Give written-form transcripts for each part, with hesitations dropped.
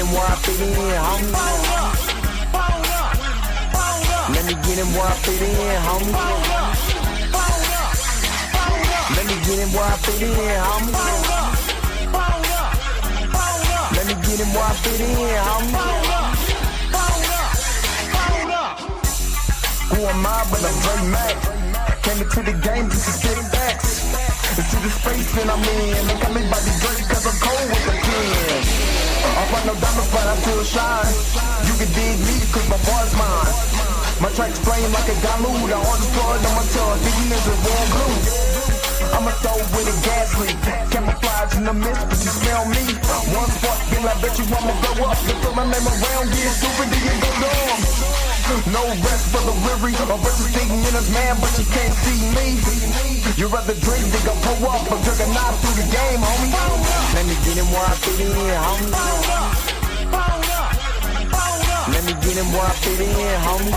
him where I fit in, homie. Let me get him where I fit in, homie. Let me get him where I fit in, homie. Let me get him where I fit in, homie. Who am I but I'm Dre Mac? Came into the game just to sit back. See the space that I'm in. They got me by the Drake cause I'm cold with the pen. I find no diamonds but I still shine. You can dig me cause my bar's mine. My tracks flame like a Damu. The hardest blood on my tongue. Thinking is a warm blue. I'm a throw with a gas leak. Camouflage in the mist but you smell me. One spark then I bet you I'ma blow up. Just throw my name around, get stupid, then you go dumb. No rest for the weary. A bunch of thinking in us, man, but you can't see me. You rather drink than go pull up, but drink a knife through the game, homie. Let me get him where I fit in, homie. Let me get him where I fit in, homie.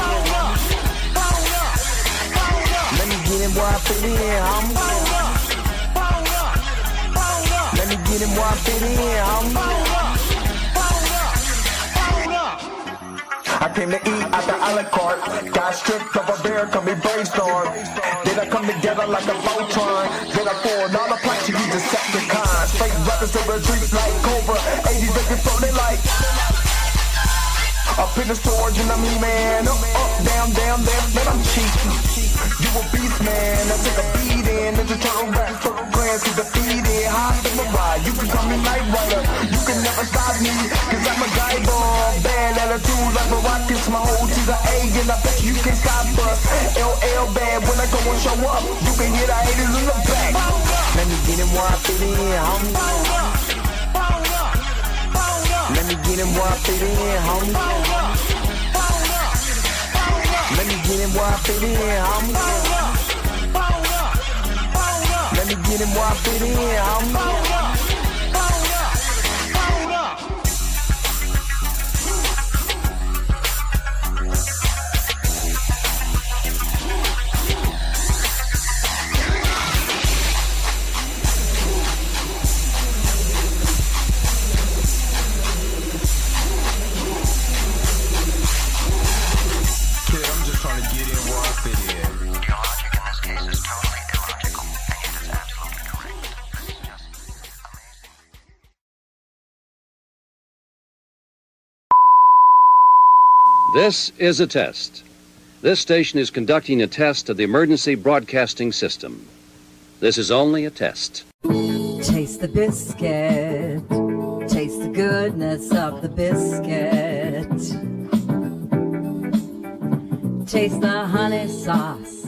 Let me get him where I fit in, homie. Let me get him where I fit in, homie. I came to eat at the a la carte. Got stripped of a bear, come me brainstorm. Then I come together like a Voltron. Then I pour all the planks, you need Decepticons. Straight rappers over drinks like Cobra. 80s looking for they like. Up in the storage and I'm E-man. Up, down, down, man, I'm cheeky. You a beast, man. I take a beat in. Ninja Turtle rap, turtle plans get defeated. High in the ride, you can call me Night Rider. You can never stop me, cause I'm a guy bomb. Bad attitude like Moroccan, my whole to the A, and I bet you can stop us. LL bad when I go and show up. You can hear the haters in the back. Let me get him where I fit in, homie. Let me get him where I fit in, homie. Let me get him where I fit in, homie. Let me get him where I fit in, homie. This is a test. This station is conducting a test of the emergency broadcasting system. This is only a test. Taste the biscuit. Taste the goodness of the biscuit. Taste the honey sauce.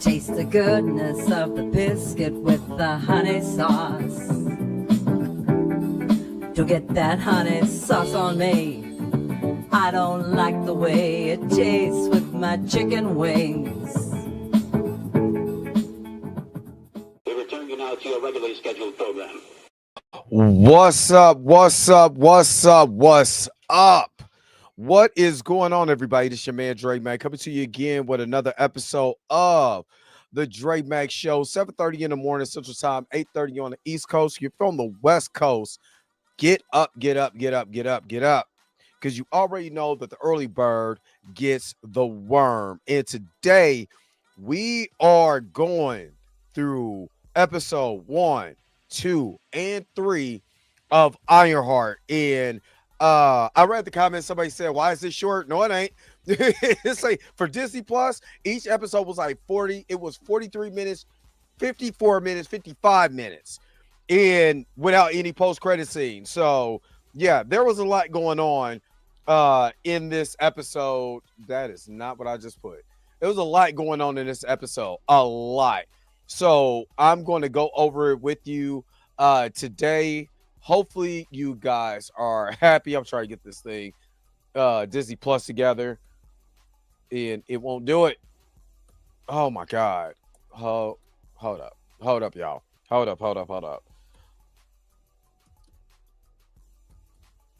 Taste the goodness of the biscuit with the honey sauce. Don't get that honey sauce on me. I don't like the way it tastes with my chicken wings. We return you now to your regularly scheduled program. What's up? What's up? What's up? What's up? What is going on, everybody? This is your man, Dre Mac, coming to you again with another episode of the Dre Mac Show, 7:30 in the morning Central Time, 8:30 on the East Coast. If you're from the West Coast, get up, get up, get up, get up, get up. Because you already know that the early bird gets the worm. And today we are going through episode 1, 2, and 3 of Ironheart. And I read the comments. Somebody said, why is this short? No, it ain't. It's like for Disney Plus, each episode was like 40. It was 43 minutes, 54 minutes, 55 minutes. And without any post-credit scene. So, yeah, there was a lot going on in this episode. That is not what I just put. There was a lot going on in this episode. A lot. So I'm going to go over it with you today. Hopefully you guys are happy. I'm trying to get this thing Disney Plus together. And it won't do it. Oh my God. Hold up. Hold up, y'all. Hold up.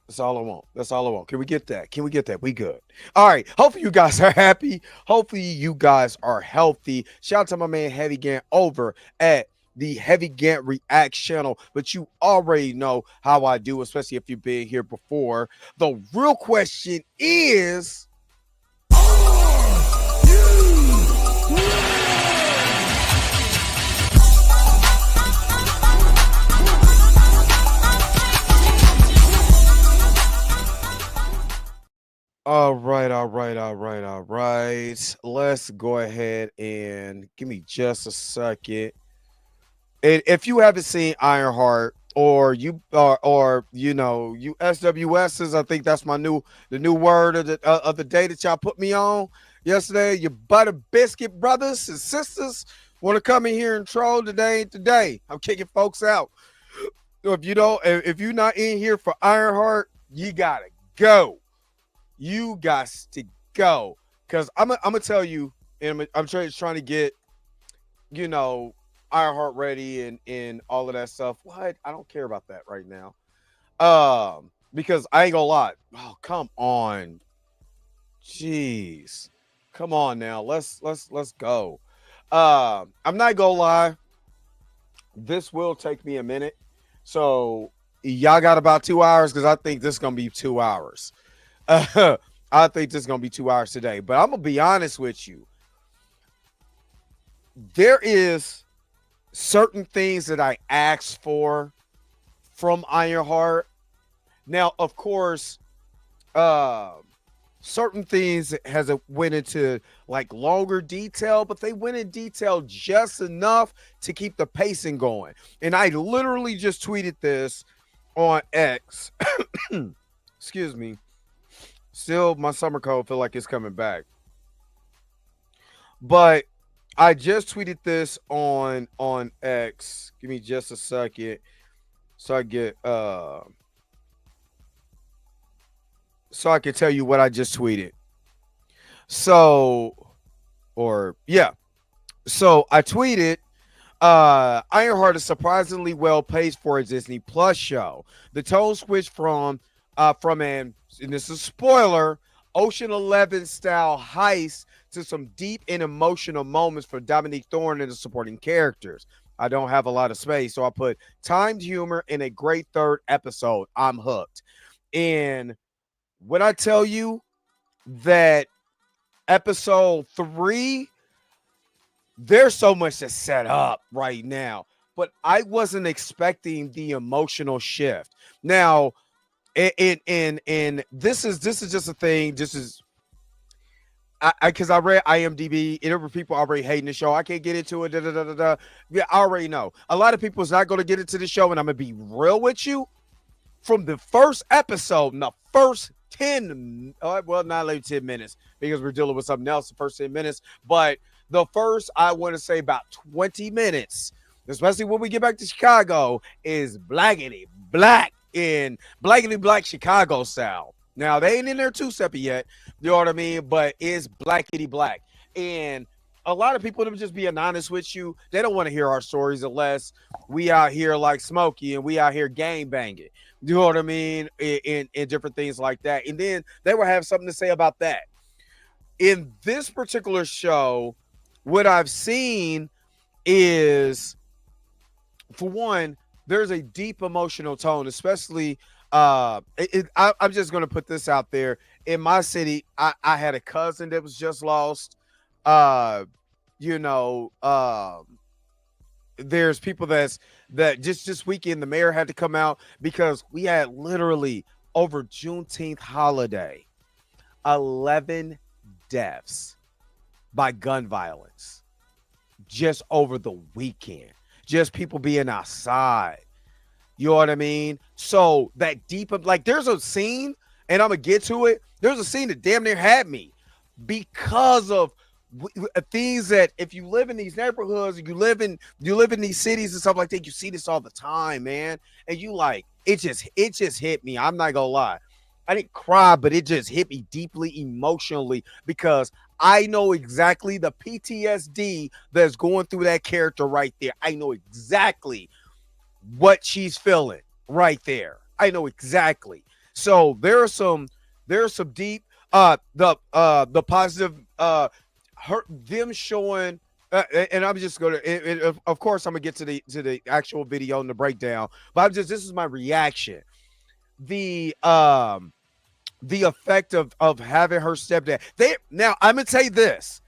That's all I want. That's all I want. Can we get that? Can we get that? We good. All right. Hopefully you guys are happy. Hopefully you guys are healthy. Shout out to my man Heavy Gang over at the Heavy Gant Reacts channel, but you already know how I do, especially if you've been here before. The real question is, all right. Let's go ahead and give me just a second. And if you haven't seen Ironheart, or you know, you SWSs, I think that's the new word of the day that y'all put me on yesterday. You butter biscuit brothers and sisters want to come in here and troll. Today ain't today. I'm kicking folks out. If you're not in here for Ironheart, you gotta go. You got to go, because I'm gonna tell you, and I'm trying to get, you know, Ironheart ready and all of that stuff. What? I don't care about that right now. Because I ain't gonna lie. Oh, come on. Jeez. Come on now. Let's go. I'm not gonna lie. This will take me a minute. So y'all got about 2 hours, because I think this is gonna be 2 hours. I think this is gonna be 2 hours today. But I'm gonna be honest with you. There is certain things that I asked for from Ironheart. Now, of course, certain things has went into like longer detail, but they went in detail just enough to keep the pacing going. And I literally just tweeted this on X. Excuse me. Still, my summer cold feel like it's coming back. But I just tweeted this on X. Give me just a second, so I get so I can tell you what I just tweeted. So I tweeted, Ironheart is surprisingly well paced for a Disney Plus show. The tone switched from an, and this is a spoiler, Ocean 11 style heist to some deep and emotional moments for Dominique Thorne and the supporting characters. I don't have a lot of space, so I put timed humor in a great third episode. I'm hooked. And when I tell you that episode 3, there's so much to set up right now, but I wasn't expecting the emotional shift. Now, and this is just a thing. This is because I read IMDb, and there were people already hating the show. I can't get into it. Yeah, I already know. A lot of people is not going to get into the show, and I'm going to be real with you. From the first episode, in the first 10, well, not like 10 minutes, because we're dealing with something else, the first 10 minutes, but the first, I want to say about 20 minutes, especially when we get back to Chicago, is blackity black in blackity black Chicago style. Now, they ain't in their two-stepper yet, you know what I mean? But it's blackity black. And a lot of people, them just being honest with you, they don't want to hear our stories unless we out here like Smokey and we out here gang banging. You know what I mean? In different things like that. And then they will have something to say about that. In this particular show, what I've seen is, for one, there's a deep emotional tone, especially I'm just going to put this out there. In my city, I had a cousin that was just lost. There's people that just this weekend, the mayor had to come out because we had literally over Juneteenth holiday, 11 deaths by gun violence just over the weekend. Just people being outside. You know what I mean? So that deep, like, there's a scene, and I'm gonna get to it. There's a scene that damn near had me because of things that, if you live in these neighborhoods, you live in these cities and stuff like that, you see this all the time, man. And you like, it just hit me. I'm not gonna lie. I didn't cry, but it just hit me deeply emotionally because I know exactly the PTSD that's going through that character right there. I know exactly what she's feeling right there. I know exactly. So there's some deep the positive them showing and I'm just gonna, of course, I'm gonna get to the actual video and the breakdown. But this is my reaction. The the effect of having her stepdad. Now I'm gonna tell you this.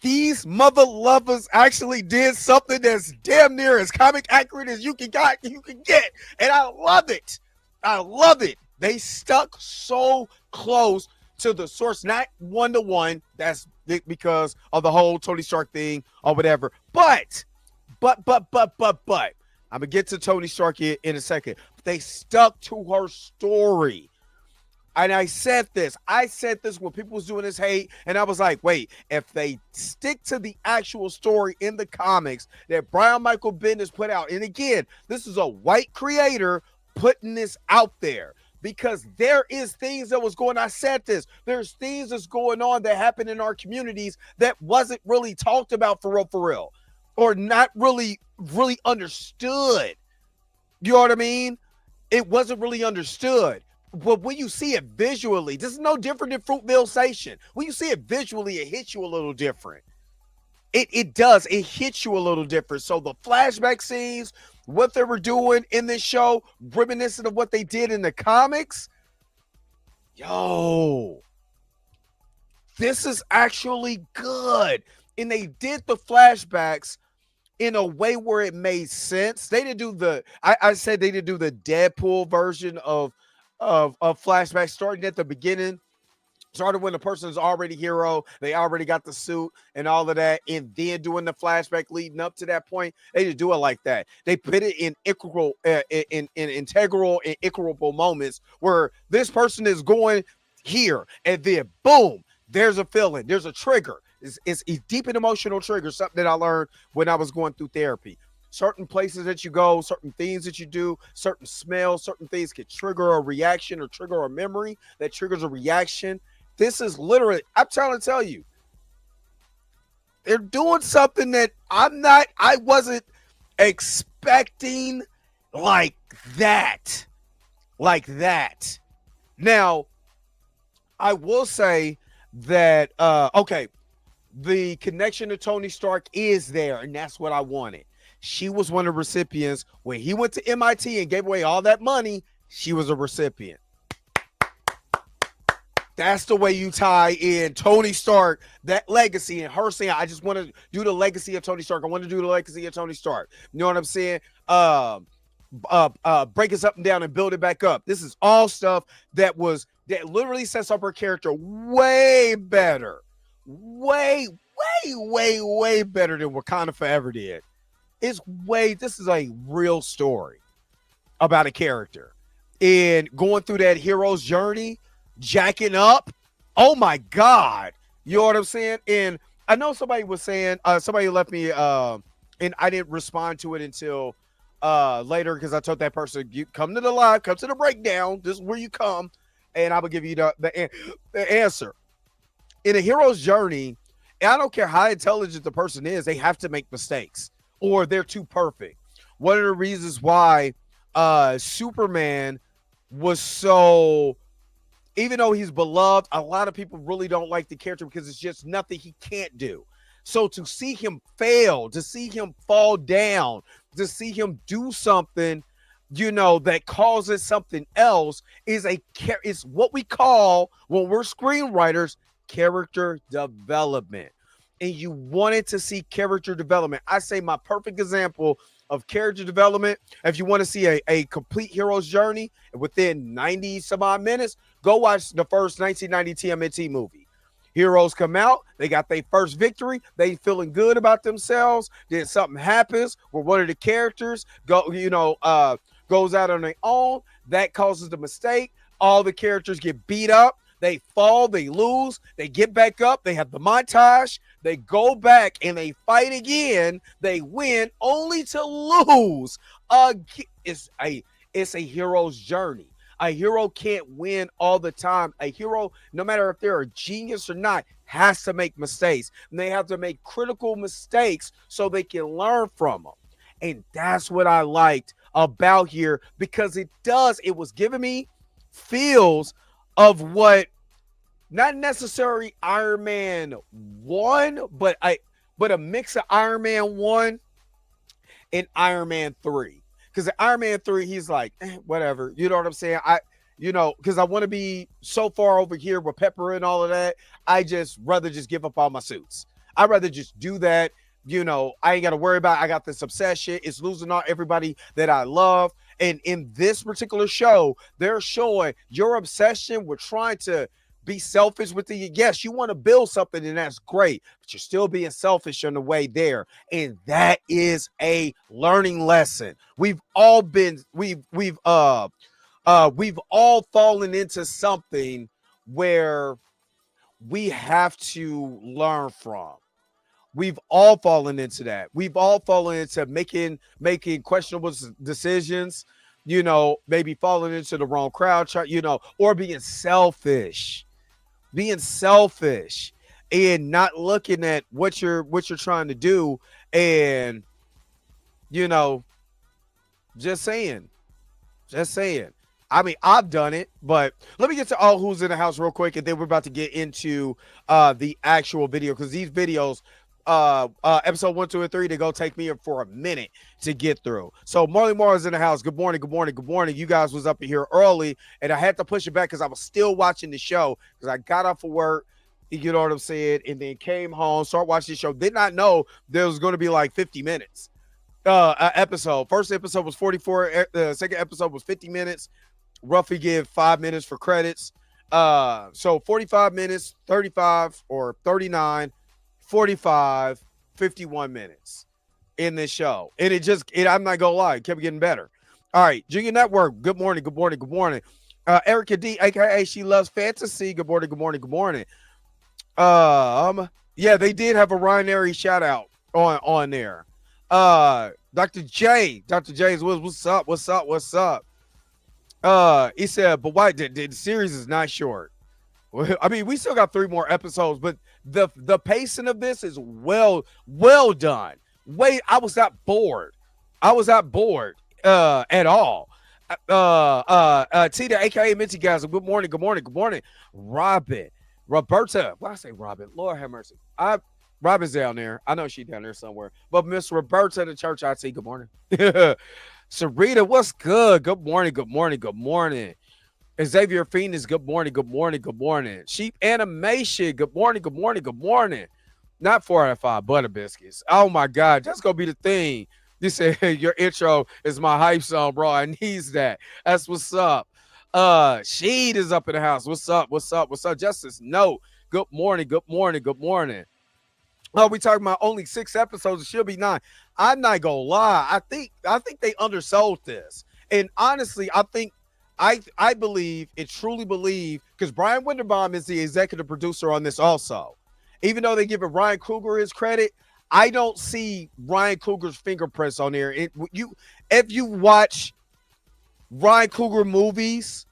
These mother lovers actually did something that's damn near as comic accurate as you can get, and I love it. I love it. They stuck so close to the source, not one to one. That's because of the whole Tony Stark thing or whatever. But I'm gonna get to Tony Stark in a second. They stuck to her story. And I said this when people was doing this hate, and I was like, wait, if they stick to the actual story in the comics that Brian Michael Bendis put out, and again, this is a white creator putting this out there, because there is things that was going on. I said this, there's things that's going on that happen in our communities that wasn't really talked about for real, or not really understood. You know what I mean? It wasn't really understood. But when you see it visually, this is no different than Fruitvale Station. When you see it visually, it hits you a little different. It does. It hits you a little different. So the flashback scenes, what they were doing in this show, reminiscent of what they did in the comics, yo, this is actually good. And they did the flashbacks in a way where it made sense. They didn't do I said they didn't do the Deadpool version of flashbacks, starting at the beginning, started when the person is already hero, they already got the suit and all of that, and then doing the flashback leading up to that point. They didn't do it like that. They put it in integral and equitable moments where this person is going here, and then boom, there's a feeling, there's a trigger. It's a deep and emotional trigger, something that I learned when I was going through therapy. Certain places that you go, certain things that you do, certain smells, certain things can trigger a reaction or trigger a memory that triggers a reaction. This is literally, I'm trying to tell you, they're doing something that I wasn't expecting like that. Now, I will say that, okay, the connection to Tony Stark is there, and that's what I wanted. She was one of the recipients. When he went to MIT and gave away all that money, she was a recipient. That's the way you tie in Tony Stark, that legacy, and her saying, I just want to do the legacy of Tony Stark. I want to do the legacy of Tony Stark. You know what I'm saying? Break us up and down and build it back up. This is all stuff that literally sets up her character way better. Way better than Wakanda Forever did. This is a real story about a character and going through that hero's journey, jacking up. Oh my God. You know what I'm saying? And I know somebody was saying, somebody left me, and I didn't respond to it until later, because I told that person, you come to the live, come to the breakdown. This is where you come, and I will give you the answer. In a hero's journey, and I don't care how intelligent the person is, they have to make mistakes, or they're too perfect. One of the reasons why Superman was so, even though he's beloved, a lot of people really don't like the character because it's just nothing he can't do. So to see him fail, to see him fall down, to see him do something, that causes something else is what we call, when we're screenwriters, character development. And you wanted to see character development. I say my perfect example of character development, if you want to see a complete hero's journey within 90 some odd minutes, go watch the first 1990 TMNT movie. Heroes come out, they got their first victory, they feeling good about themselves, then something happens where one of the characters goes out on their own, that causes the mistake, all the characters get beat up, they fall, they lose, they get back up, they have the montage, they go back and they fight again, they win only to lose. It's a hero's journey. A hero can't win all the time. A hero, no matter if they're a genius or not, has to make mistakes. And they have to make critical mistakes so they can learn from them. And that's what I liked about here, because it was giving me feels of what, not necessarily Iron Man 1, but but a mix of Iron Man 1 and Iron Man 3. Because in Iron Man 3, he's like, whatever. You know what I'm saying? Because I want to be so far over here with Pepper and all of that. I just rather just give up all my suits. I'd rather just do that. I ain't got to worry about it. I got this obsession. It's losing all everybody that I love. And in this particular show, they're showing your obsession with trying to be selfish with the yes, you want to build something, and that's great, but you're still being selfish on the way there. And that is a learning lesson. We've all all fallen into something where we have to learn from. We've all fallen into that. We've all fallen into making questionable decisions, maybe falling into the wrong crowd, or being selfish and not looking at what you're trying to do. And, just saying. I mean, I've done it, but let me get to all who's in the house real quick, and then we're about to get into the actual video, because these videos, episode 1, 2, and 3, they go take me for a minute to get through. So Marley Morris in the house. Good morning. You guys was up here early, and I had to push it back because I was still watching the show, because I got off of work, you know what I'm saying, and then came home, started watching the show. Did not know there was going to be like 50 minutes episode. First episode was 44. The second episode was 50 minutes. Roughly give 5 minutes for credits. So 45 minutes, 35 or 39, 45, 51 minutes in this show. And I'm not gonna lie, it kept getting better. All right, Junior Network, good morning. Erica D, aka She Loves Fantasy, good morning. Yeah, they did have a Ryan Airy shout out on there. Dr. J, what's up? He said, but why the series is not short. I mean, we still got 3 more episodes, but the pacing of this is well done. I was not bored at all. Tita, aka Minty guys, good morning. Roberta, why I say Robin? Lord have mercy. Robin's down there. I know she's down there somewhere. But Miss Roberta in the church, I see. Good morning. Sarita, what's good? Good morning. Xavier Phoenix, good morning. Sheep Animation, good morning. Not 4 out of 5 butter biscuits. Oh my God, that's gonna be the thing. You say your intro is my hype song, bro. I needs that. That's what's up. Sheed is up in the house. What's up? Justice, no. Good morning. Oh, we talking about only 6 episodes. It should be 9. I'm not gonna lie. I think they undersold this. And honestly, I believe and truly believe, because Brian Winterbaum is the executive producer on this also. Even though they give it Ryan Coogler his credit, I don't see Ryan Coogler's fingerprints on there. If you watch Ryan Coogler movies,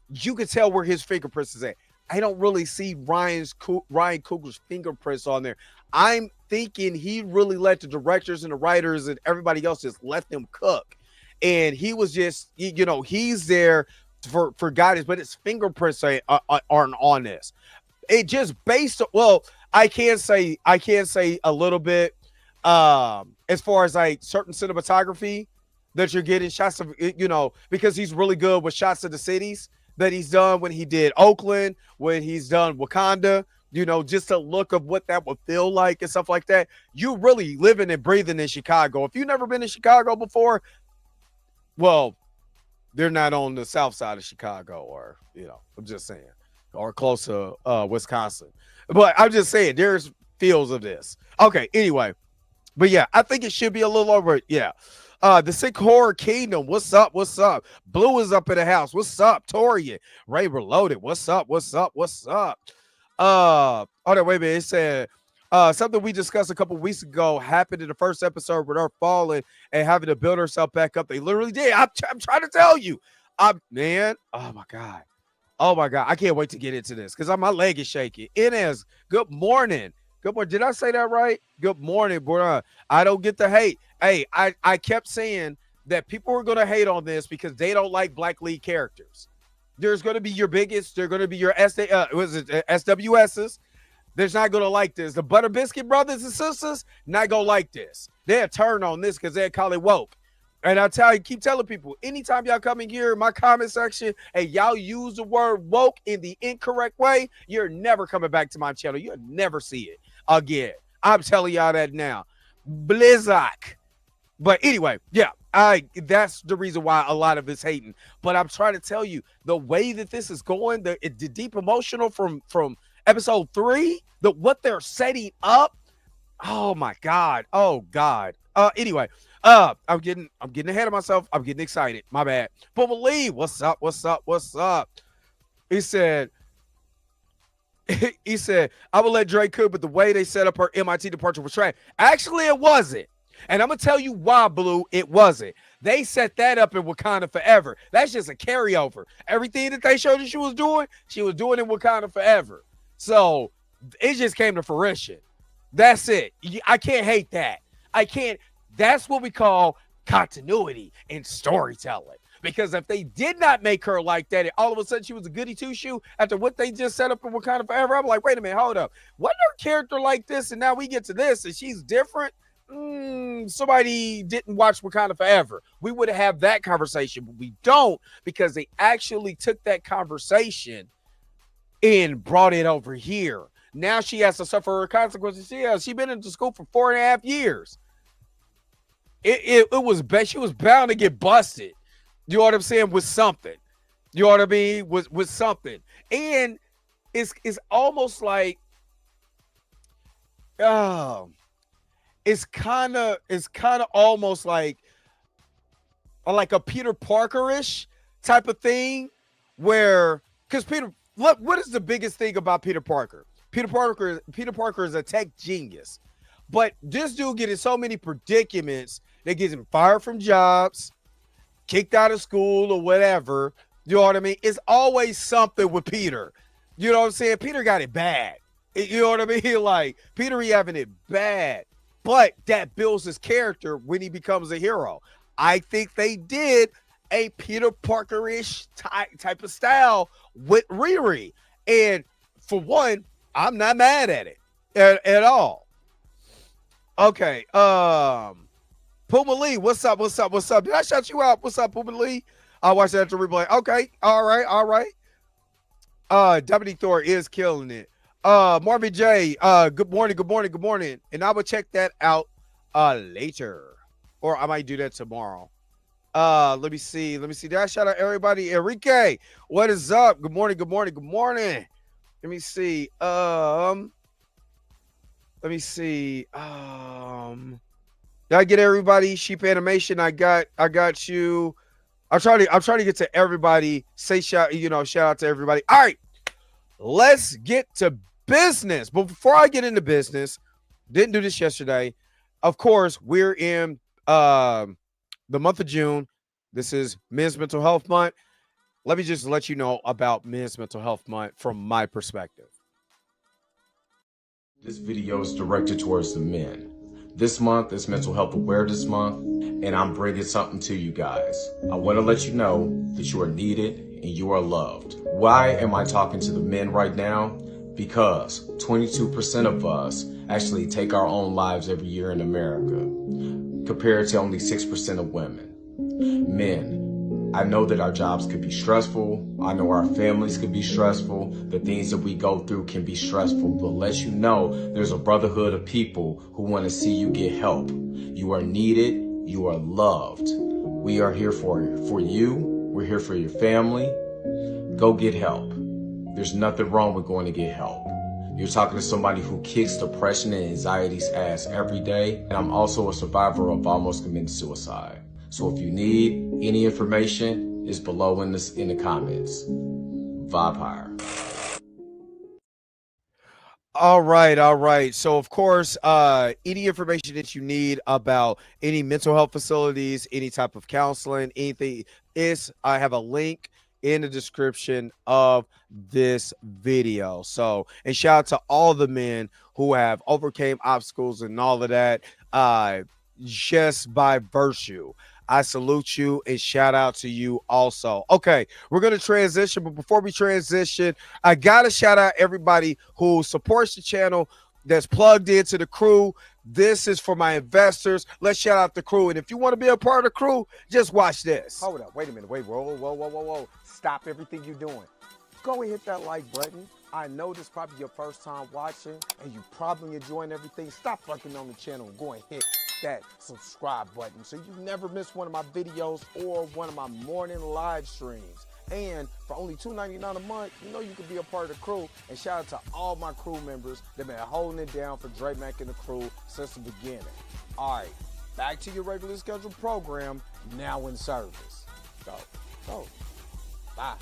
you can tell where his fingerprints is at. I don't really see Ryan Coogler's fingerprints on there. I'm thinking he really let the directors and the writers and everybody else just let them cook. And he was just, he's there for guidance, but his fingerprints aren't on this. It just I can say a little bit as far as like certain cinematography that you're getting shots of, because he's really good with shots of the cities that he's done when he did Oakland, when he's done Wakanda, just a look of what that would feel like and stuff like that. You really living and breathing in Chicago. If you've never been in Chicago before, well, they're not on the south side of Chicago, or, I'm just saying, or close to Wisconsin. But I'm just saying, there's feels of this. Okay, anyway. But yeah, I think it should be a little over. Yeah. The Sick Horror Kingdom. What's up? Blue is up in the house. What's up? Torian. Ray Reloaded. What's up? Oh, no, wait a minute. It said something we discussed a couple weeks ago happened in the first episode with her falling and having to build herself back up. They literally did. I'm trying to tell you. Man. Oh my God. I can't wait to get into this because my leg is shaking. Inez, good morning. Good morning. Did I say that right? Good morning, bro. I don't get the hate. Hey, I kept saying that people were going to hate on this because they don't like black lead characters. There's going to be your biggest. They're going to be your SWSs. There's not gonna like this. The Butter Biscuit brothers and sisters not gonna like this. They'll turn on this because they'll call it woke. And I keep telling people, anytime y'all come in here in my comment section and y'all use the word woke in the incorrect way, you're never coming back to my channel. You'll never see it again. I'm telling y'all that now. Blizzak. But anyway, yeah, that's the reason why a lot of it's hating. But I'm trying to tell you, the way that this is going, the deep emotional from episode 3, what they're setting up. Oh my God. Oh God. Anyway, I'm getting ahead of myself. I'm getting excited. My bad. But Lee, what's up? What's up? What's up? He said, I would let Drake cook, but the way they set up her MIT departure was trash. Actually, it wasn't. And I'm going to tell you why, Blue, it wasn't. They set that up in Wakanda Forever. That's just a carryover. Everything that they showed that she was doing in Wakanda Forever. So it just came to fruition. That's it. I can't hate that. I can't. That's what we call continuity in storytelling. Because if they did not make her like that, and all of a sudden she was a goody two-shoe after what they just set up in Wakanda Forever, I'm like, wait a minute, hold up. Wasn't her character like this, and now we get to this, and she's different? Somebody didn't watch Wakanda Forever. We would have that conversation, but we don't, because they actually took that conversation and brought it over here. Now she has to suffer her consequences. She's been into school for 4.5 years. It was best. She was bound to get busted. You know what I'm saying? With something. You know what I mean? With something. And it's almost like it's kind of almost like a Peter Parker-ish type of thing, where because what is the biggest thing about Peter Parker? Peter Parker is a tech genius, but this dude getting so many predicaments that gets him fired from jobs, kicked out of school or whatever. You know what I mean? It's always something with Peter. You know what I'm saying? Peter got it bad. You know what I mean? Like Peter, he having it bad, but that builds his character when he becomes a hero. I think they did a Peter Parker-ish type of style with Riri, and for one, I'm not mad at it at all. Okay, Puma Lee, what's up? What's up? What's up? Did I shout you out? What's up, Puma Lee? I'll watch that to replay. Okay, all right. Deputy Thor is killing it. Marvin J, good morning. And I will check that out later. Or I might do that tomorrow. Let me see. Did I shout out everybody? Enrique, what is up? Good morning. Let me see. Did I get everybody? Sheep Animation, I got you. I'm trying to get to everybody. Say shout out to everybody. All right, let's get to business. But before I get into business, didn't do this yesterday. Of course, we're in the month of June. This is Men's Mental Health Month. Let me just let you know about Men's Mental Health Month from my perspective. This video is directed towards the men. This month is Mental Health Awareness Month, and I'm bringing something to you guys. I want to let you know that you are needed and you are loved. Why am I talking to the men right now? Because 22% of us actually take our own lives every year in America, compared to only 6% of women. Men, I know that our jobs could be stressful. I know our families could be stressful. The things that we go through can be stressful, but let you know there's a brotherhood of people who want to see you get help. You are needed. You are loved. We are here for you. We're here for your family. Go get help. There's nothing wrong with going to get help. You're talking to somebody who kicks depression and anxiety's ass every day, and I'm also a survivor of almost committing suicide. So if you need any information, it's below in the comments. Vibe higher. All right. So of course, any information that you need about any mental health facilities, any type of counseling, anything, I have a link in the description of this video. So, and shout out to all the men who have overcame obstacles and all of that, just by virtue I salute you and shout out to you also. Okay, we're going to transition, but before we transition, I got to shout out everybody who supports the channel, that's plugged into the crew. This is for my investors. Let's shout out the crew. And if you want to be a part of the crew, just watch this. Hold up. Wait a minute. Wait. Whoa. Stop everything you're doing. Go and hit that like button. I know this is probably your first time watching and you probably enjoying everything. Stop fucking on the channel and go and hit that subscribe button so you never miss one of my videos or one of my morning live streams. And for only $2.99 a month, you know you can be a part of the crew. And shout out to all my crew members that been holding it down for Dre Mack and the crew since the beginning. All right, back to your regularly scheduled program, now in service. Go. Bye.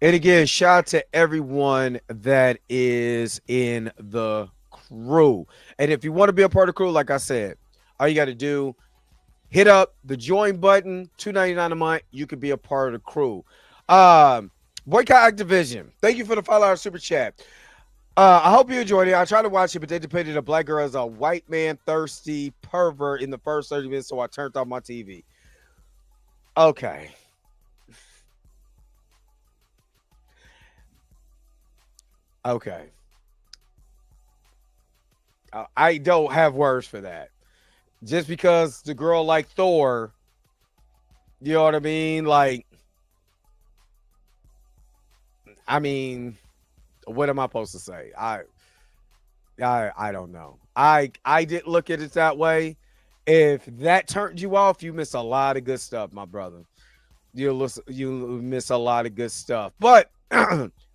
And again, shout out to everyone that is in the crew. And if you want to be a part of the crew, like I said, all you got to do, hit up the join button, $2.99 a month. You can be a part of the crew. Boycott Activision. Thank you for the $5 super chat. I hope you enjoyed it. I tried to watch it, but they depicted a black girl as a white man thirsty pervert in the first 30 minutes, so I turned off my TV. Okay. Okay. I don't have words for that. Just because the girl like Thor, you know what I mean? Like, I mean, what am I supposed to say? I don't know. I didn't look at it that way. If that turned you off, you miss a lot of good stuff, my brother. You miss a lot of good stuff. But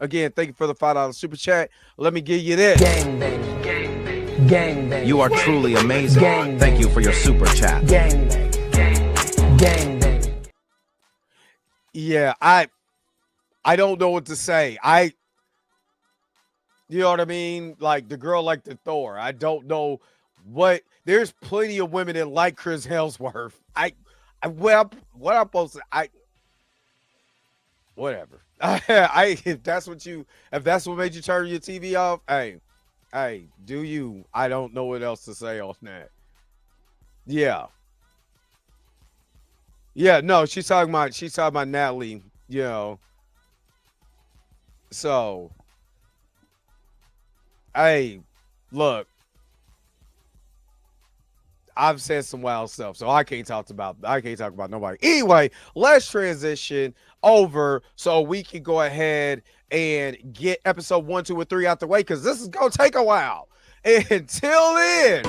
again, thank you for the $5 super chat. Let me give you this. Gang bang. Gang bang. Gang bang. You are truly amazing. Gang Thank you for your super chat. Gang bang. Gang bang. Yeah, I don't know what to say. You know what I mean? Like the girl like the Thor. I don't know what. There's plenty of women that like Chris Hemsworth. What I'm supposed to. Whatever. If that's what made you turn your TV off, hey, do you? I don't know what else to say on that. Yeah. No, she's talking about Natalie, you know. So, hey, look, I've said some wild stuff, so I can't talk about nobody. Anyway, let's transition over so we can go ahead and get episode 1, 2, and 3 out the way, because this is gonna take a while. Until then.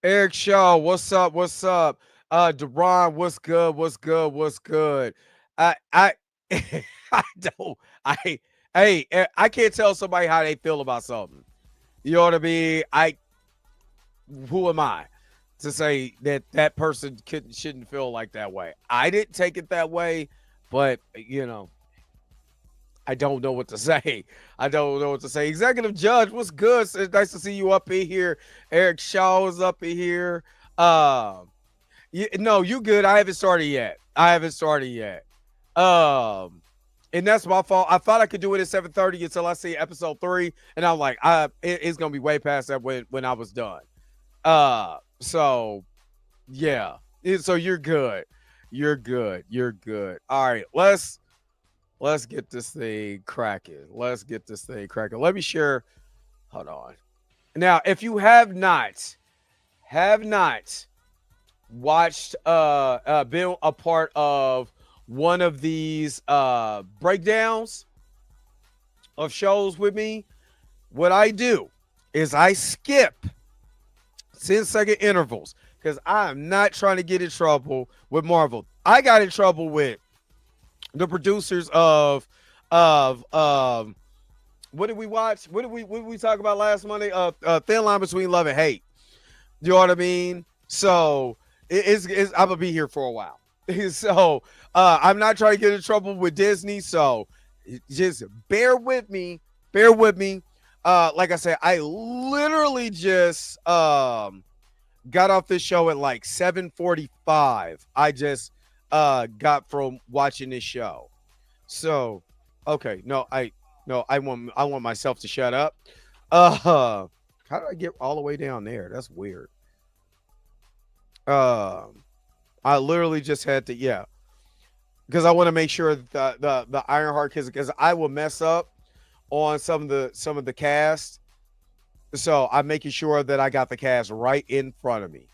Eric Shaw, what's up? Deron, what's good? I I can't tell somebody how they feel about something. You know what I mean? Who am I to say that person shouldn't feel like that way? I didn't take it that way, but you know, I don't know what to say. Executive Judge, what's good? It's nice to see you up in here. Eric Shaw is up in here. No, you good. I haven't started yet. And that's my fault. I thought I could do it at 7:30 until I see episode 3, and I'm like, it's gonna be way past that when I was done. So yeah. So you're good. All right, let's get this thing cracking. Let me share. Hold on. Now, if you have not watched been a part of one of these breakdowns of shows with me, what I do is I skip 10-second intervals because I'm not trying to get in trouble with Marvel. I got in trouble with the producers of what did we watch? What did we talk about last Monday? Thin Line Between Love and Hate. You know what I mean? So it's I'm gonna be here for a while. So I'm not trying to get in trouble with Disney. So just bear with me. Bear with me. Like I said, I literally just got off this show at like 7:45. I just got from watching this show. So okay, I want myself to shut up. How did I get all the way down there? That's weird. I literally just had to, yeah, because I want to make sure that the Ironheart kids, because I will mess up on some of the cast. So I'm making sure that I got the cast right in front of me.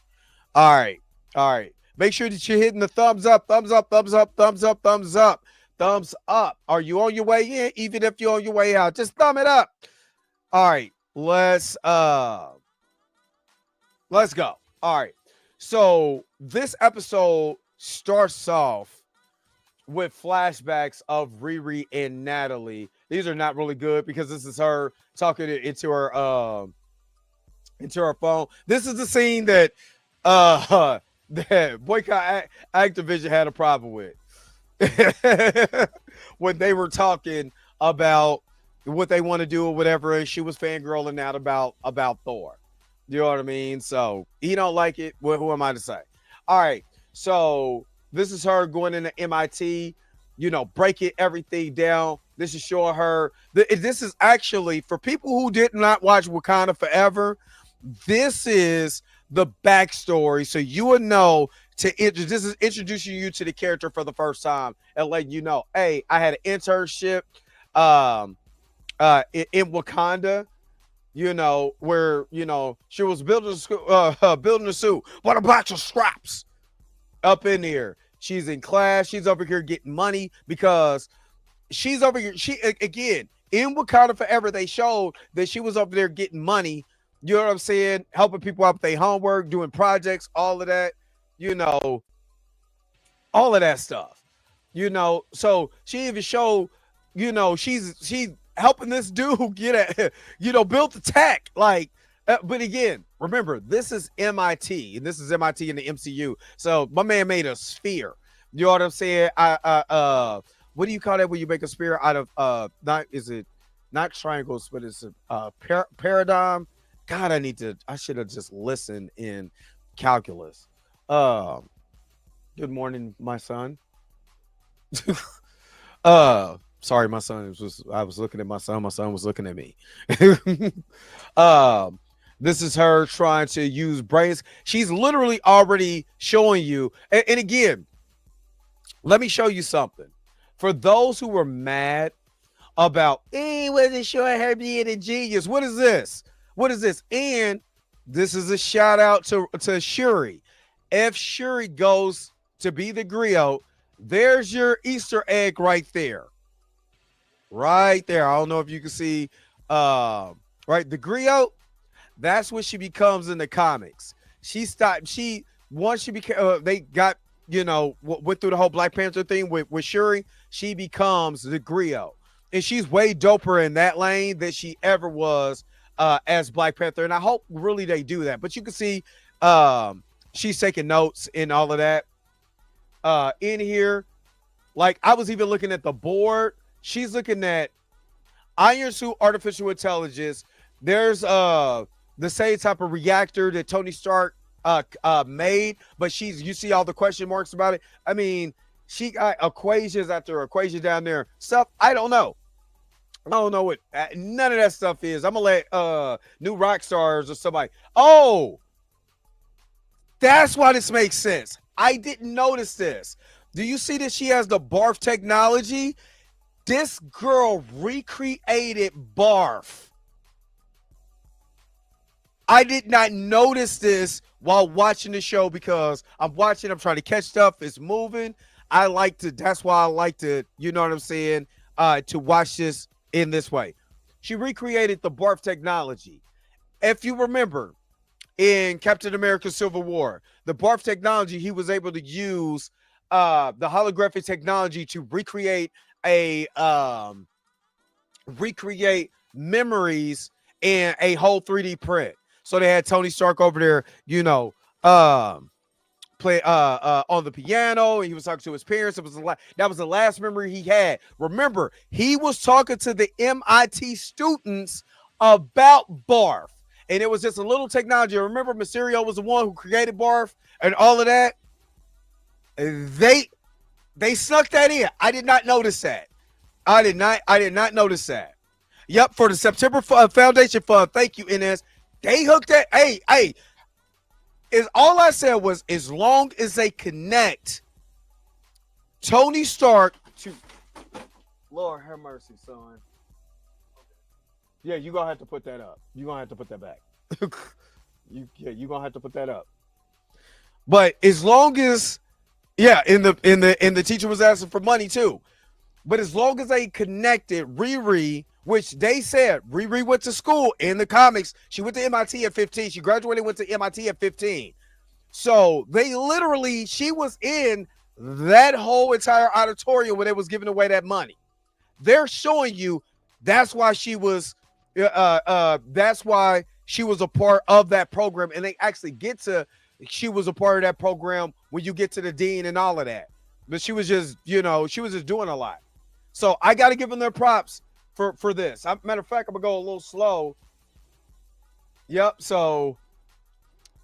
All right, all right. Make sure that you're hitting the thumbs up, thumbs up, thumbs up, thumbs up, thumbs up, thumbs up. Are you on your way in? Even if you're on your way out, just thumb it up. All right, let's go. All right. So this episode starts off with flashbacks of Riri and Natalie. These are not really good because this is her talking into her phone. This is the scene that that Boycott Activision had a problem with when they were talking about what they want to do or whatever, and she was fangirling out about Thor. You know what I mean? So he don't like it. Well, who am I to say? All right. So this is her going into MIT, breaking everything down. This is showing her. This is actually, for people who did not watch Wakanda Forever, this is the backstory. So you would know this is introducing you to the character for the first time and letting you know, hey, I had an internship in Wakanda. Where, she was building a suit, but a bunch of scraps up in here. She's in class. She's over here getting money because she's over here. Again, in Wakanda Forever, they showed that she was over there getting money. You know what I'm saying? Helping people out with their homework, doing projects, all of that, all of that stuff. So she even showed, she's helping this dude get build the tech. But again, remember, this is MIT, and this is MIT in the MCU. So my man made a sphere. You know what I'm saying? What do you call that when you make a sphere out of not triangles, but it's a paradigm? God, I should have just listened in calculus. Good morning, my son. Sorry, my son I was looking at my son. My son was looking at me. This is her trying to use brains. She's literally already showing you. And again, let me show you something. For those who were mad about, wasn't showing her being a genius. What is this? What is this? And this is a shout out to Shuri. If Shuri goes to be the griot, there's your Easter egg right there. Right there. I don't know if you can see, right? The griot, that's what she becomes in the comics. Once she became, they got, went through the whole Black Panther thing with Shuri, she becomes the griot. And she's way doper in that lane than she ever was as Black Panther. And I hope really they do that. But you can see she's taking notes and all of that in here. Like, I was even looking at the board. She's looking at Iron Suit artificial intelligence. There's the same type of reactor that Tony Stark made, but you see all the question marks about it. I mean, she got equations after equation down there. Stuff I don't know. I don't know what none of that stuff is. I'm gonna let New Rock Stars or somebody. Oh, that's why this makes sense. I didn't notice this. Do you see that she has the barf technology? This girl recreated barf. I did not notice this while watching the show because I'm trying to catch stuff. It's moving. That's why I like to, you know what I'm saying, to watch this in this way. She recreated the barf technology. If you remember in Captain America Civil War, the barf technology, he was able to use the holographic technology to recreate memories in a whole 3D print. So they had Tony Stark over there, play on the piano, and he was talking to his parents. That was the last memory he had. Remember, he was talking to the MIT students about barf, and it was just a little technology. Remember, Mysterio was the one who created barf and all of that. They snuck that in. I did not notice that. I did not notice that. Yep, for the September Foundation Fund. Thank you, Ines. They hooked that. Hey. Is all I said was, as long as they connect Tony Stark to, Lord have mercy, son. Yeah, you're gonna have to put that up. You're gonna have to put that back. You're gonna have to put that up. But as long as, and the teacher was asking for money too. But as long as they connected Riri, which they said Riri went to school in the comics. She went to MIT at 15. She graduated, went to MIT at 15. So she was in that whole entire auditorium when they was giving away that money. They're showing you that's why she was a part of that program. And they actually she was a part of that program when you get to the dean and all of that. But she was just doing a lot. So I got to give them their props for this. Matter of fact, I'm gonna go a little slow. Yep. So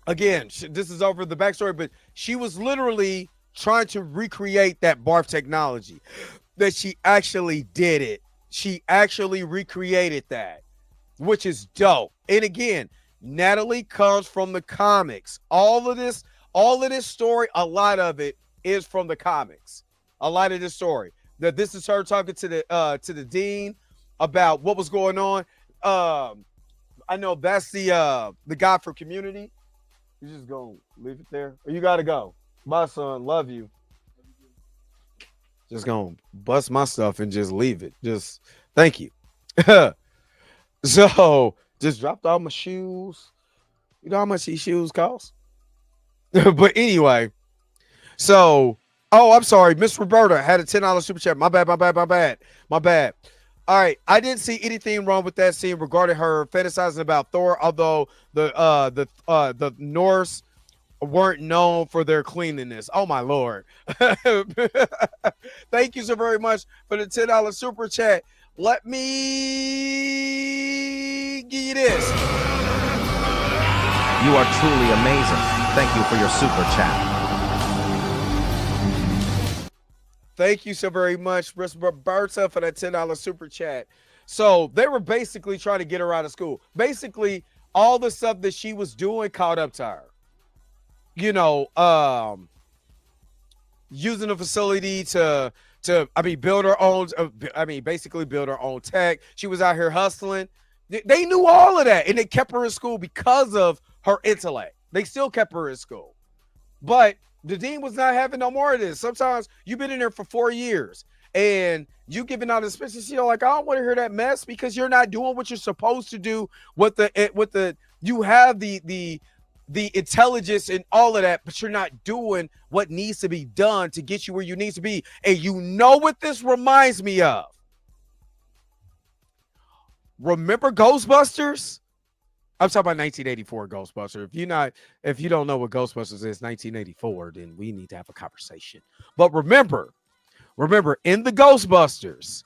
again, this is over the backstory, but she was literally trying to recreate that barf technology. That she actually did it. She actually recreated that, which is dope. And again, Natalie comes from the comics. All of this story, a lot of it is from the comics. A lot of this story. That this is her talking to the dean about what was going on. I know that's the guy for Community. You just gonna leave it there, or you gotta go. My son, love you. Just gonna bust my stuff and just leave it. Just thank you. So just dropped all my shoes. You know how much these shoes cost? But anyway, so I'm sorry, Miss Roberta had a $10 super chat. My bad. All right, I didn't see anything wrong with that scene regarding her fantasizing about Thor, although the Norse weren't known for their cleanliness. Oh my Lord. Thank you so very much for the $10 super chat. Let me give you this. You are truly amazing. Thank you for your super chat. Thank you so very much, Miss Roberta, for that $10 super chat. So they were basically trying to get her out of school. Basically, all the stuff that she was doing caught up to her. Using the facility to build her own. Basically build her own tech. She was out here hustling. They knew all of that, and they kept her in school because of her intellect. They still kept her in school, but the dean was not having no more of this. Sometimes you've been in there for 4 years and you giving out inspection. I don't want to hear that mess because you're not doing what you're supposed to do. You have the intelligence and all of that, but you're not doing what needs to be done to get you where you need to be. And you know what this reminds me of? Remember Ghostbusters? I'm talking about 1984 Ghostbusters. If you don't know what Ghostbusters is, 1984, then we need to have a conversation. But remember, in the Ghostbusters,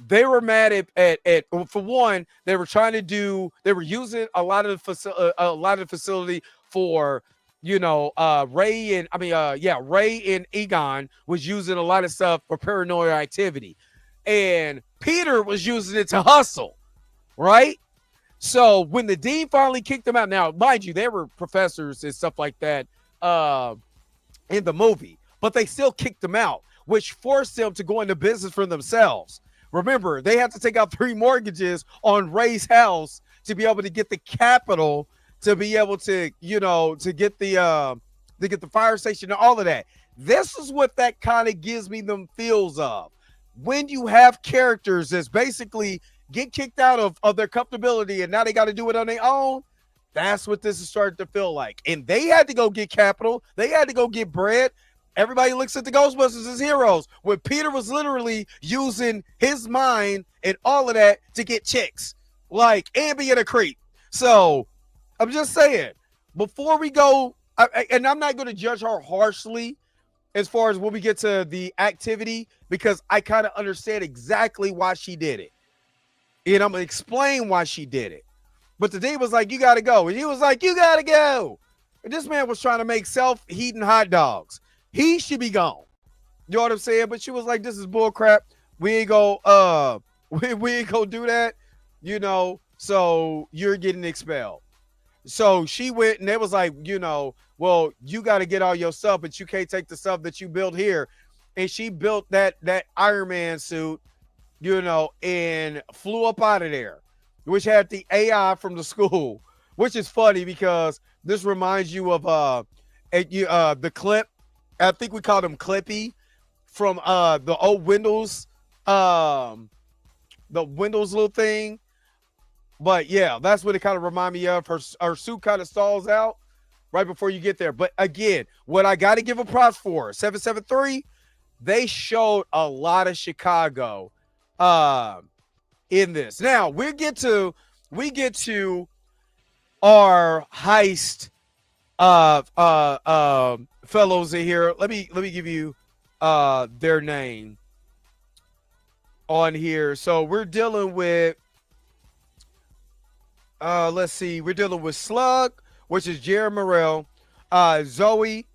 they were mad at for one, they were using a lot of the facility for Ray and Egon was using a lot of stuff for paranoid activity, and Peter was using it to hustle, right? So when the dean finally kicked them out, now mind you, they were professors and stuff like that in the movie, but they still kicked them out, which forced them to go into business for themselves. Remember, they had to take out 3 mortgages on Ray's house to be able to get the capital, to be able to, to get the fire station and all of that. This is what that kind of gives me them feels of. When you have characters that's basically get kicked out of their comfortability and now they got to do it on their own, that's what this is starting to feel like. And they had to go get capital. They had to go get bread. Everybody looks at the Ghostbusters as heroes, when Peter was literally using his mind and all of that to get chicks, and being a creep. So I'm just saying, before we go, and I'm not going to judge her harshly as far as when we get to the activity, because I kind of understand exactly why she did it. And I'm going to explain why she did it. But the day was like, you got to go. And he was like, you got to go. And this man was trying to make self-heating hot dogs. He should be gone. You know what I'm saying? But she was like, this is bull crap. We ain't go we ain't go do that, so you're getting expelled. So she went and it was like, well, you got to get all your stuff, but you can't take the stuff that you built here. And she built that Iron Man suit, and flew up out of there, which had the AI from the school, which is funny because this reminds you of the clip. I think we called him Clippy from the old Windows, the Windows little thing. But yeah, that's what it kind of reminded me of. Her suit kind of stalls out right before you get there. But again, what I got to give a props for, 773, they showed a lot of Chicago in this. Now we get to our heist fellows in here. Let me give you their name on here. So we're dealing with let's see, we're dealing with Slug, which is Jerry Morrell, Zoe,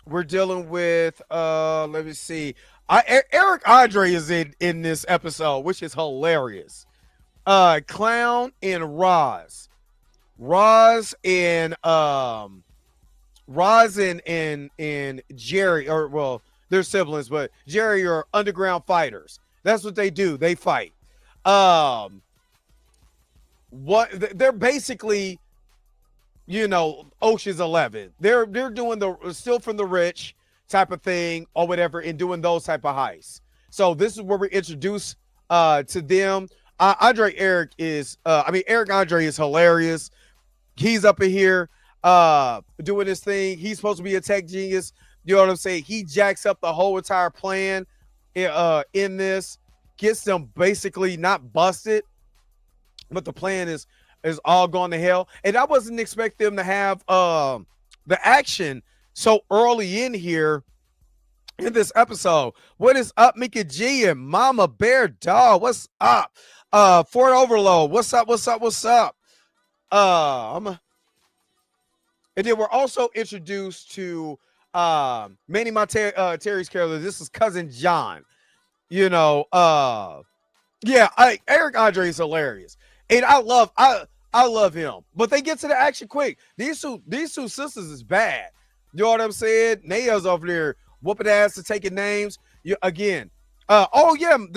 we're dealing with let me see, Eric Andre is in this episode, which is hilarious. Clown and Roz and Jerry, or well, they're siblings, but Jerry are underground fighters. That's what they do. They fight. What they're basically, Ocean's 11. They're doing the steal from the rich type of thing or whatever, and doing those type of heists. So this is where we introduce to them. Eric Andre is hilarious. He's up in here doing this thing. He's supposed to be a tech genius. You know what I'm saying? He jacks up the whole entire plan in this, gets them basically not busted, but the plan is all gone to hell. And I wasn't expecting them to have the action so early in here in this episode. What is up, Mickey G and Mama Bear Dog? What's up? Fort Overload. What's up? And then we're also introduced to Manny Terry's character. This is Cousin John. Eric Andre is hilarious. And I love him. But they get to the action quick. These two sisters is bad. You know what I'm saying? Naya's over there whooping ass and taking names. The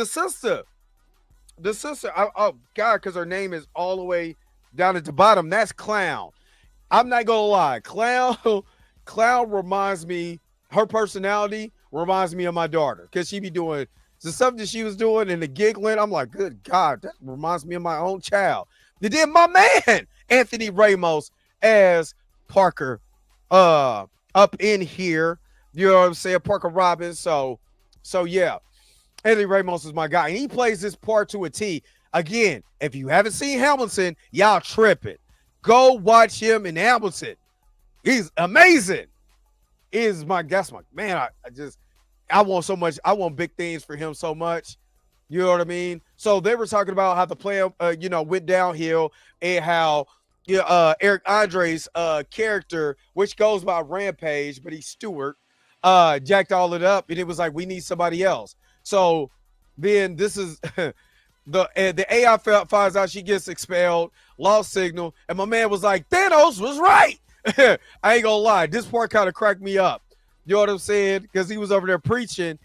sister. Oh God, because her name is all the way down at the bottom. That's Clown. I'm not gonna lie. Clown reminds me, her personality reminds me of my daughter, because she be doing the stuff that she was doing and the giggling. I'm like, good God, that reminds me of my own child. They did my man Anthony Ramos as Parker up in here. You know what I'm saying? Parker Robbins. So yeah. Anthony Ramos is my guy. And he plays this part to a T. Again, if you haven't seen Hamilton, y'all tripping. Go watch him in Hamilton. He's amazing. That's my man. I want so much. I want big things for him so much. You know what I mean? So they were talking about how the plan, went downhill, and how Eric Andre's character, which goes by Rampage, but he's Stewart, jacked all it up, and it was like, we need somebody else. So then this is the AI finds out, she gets expelled, lost signal, and my man was like, Thanos was right. I ain't gonna lie, this part kind of cracked me up. You know what I'm saying? Because he was over there preaching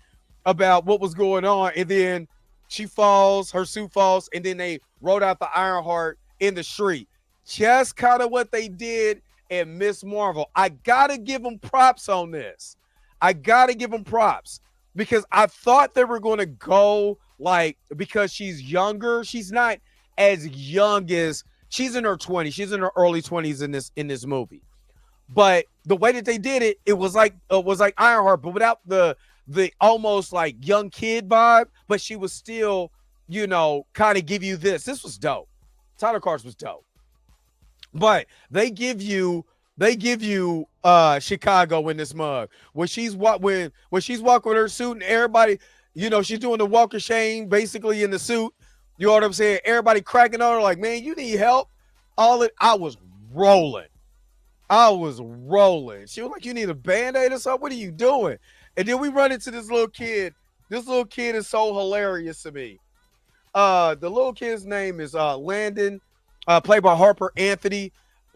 about what was going on, and then she falls, her suit falls, and then they wrote out the Ironheart in the street. Just kind of what they did in Miss Marvel. I gotta give them props on this. I gotta give them props because I thought they were going to go like, because she's younger. She's not as young as, she's in her 20s. She's in her early 20s in this movie. But the way that they did it, it was like Ironheart, but without the almost like young kid vibe. But she was still, you know, kind of give you this. This was dope. Tyler Cards was dope. But they give you Chicago in this mug. When she's walking with her suit and everybody, you know, she's doing the walk of shame basically in the suit. You know what I'm saying? Everybody cracking on her like, man, you need help. I was rolling. She was like, you need a Band-Aid or something? What are you doing? And then we run into this little kid. This little kid is so hilarious to me. The little kid's name is Landon, played by Harper Anthony.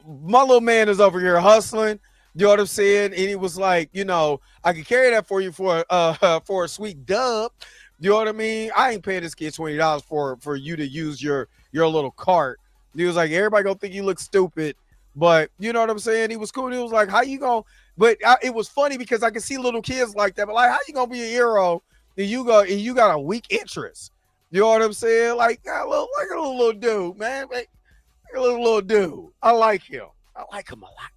My little man is over here hustling. You know what I'm saying? And he was like, you know, I can carry that for you for a sweet dub. You know what I mean? I ain't paying this kid $20 for you to use your little cart. He was like, everybody gonna think you look stupid, but you know what I'm saying? He was cool. He was like, how you gonna? But it was funny because I could see little kids like that. But like, how you gonna be a hero and you got a weak interest? You know what I'm saying? Like a little dude, man. Like a little dude. I like him. I like him a lot.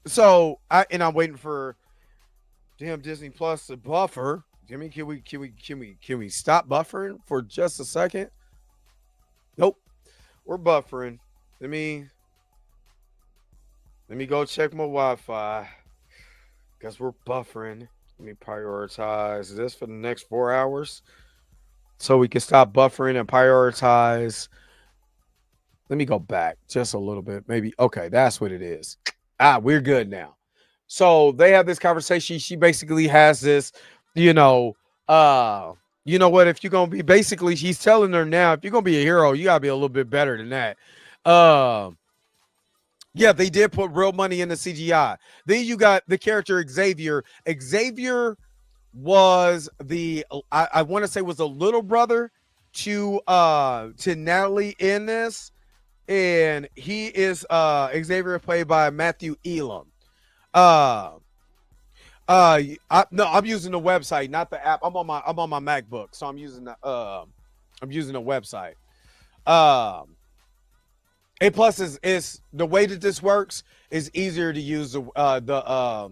So I'm waiting for damn Disney Plus to buffer. Jimmy, can we stop buffering for just a second? Nope. We're buffering. Let me go check my Wi-Fi because we're buffering. Let me prioritize this for the next 4 hours so we can stop buffering and prioritize. Let me go back just a little bit. Maybe. Okay, that's what it is. We're good now. So they have this conversation. She basically has this, you know what, if you're going to be, basically she's telling her now, if you're going to be a hero, you got to be a little bit better than that. Yeah, they did put real money in the CGI. Then you got the character Xavier. Xavier was I want to say was the little brother to Natalie in this. And he is Xavier, played by Matthew Elam. I'm using the website, not the app. I'm on my MacBook, so I'm using the website. And plus is the way that this works is easier to use the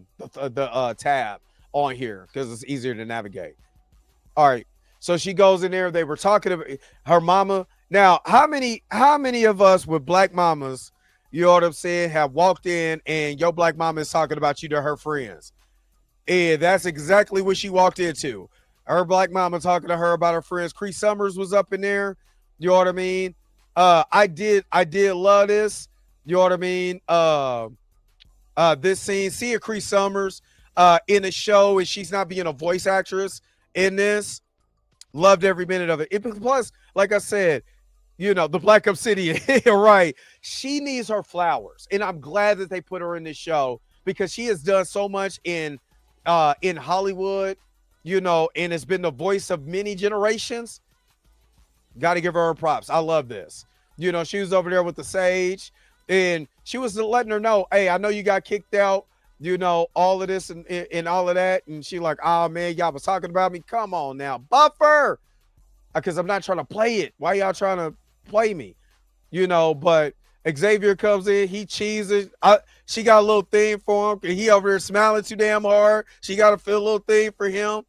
tab on here because it's easier to navigate. All right. So she goes in there. They were talking about her mama. Now, how many of us with black mamas, you know what I'm saying, have walked in and your black mama is talking about you to her friends? And that's exactly what she walked into. Her black mama talking to her about her friends. Cree Summers was up in there. You know what I mean? I did love this. You know what I mean? This scene, seeing Cree Summers in a show and she's not being a voice actress in this. Loved every minute of it. Plus, like I said, you know, the Black Obsidian, right? She needs her flowers. And I'm glad that they put her in this show because she has done so much in Hollywood, you know, and has been the voice of many generations. Got to give her props. I love this. You know, she was over there with the Sage and she was letting her know, hey, I know you got kicked out, you know, all of this and all of that. And she like, oh man, y'all was talking about me. Come on now, buffer. Because I'm not trying to play it. Why y'all trying to play me? You know, but Xavier comes in, he cheeses. She got a little thing for him. He over there smiling too damn hard. She got to feel a little thing for him.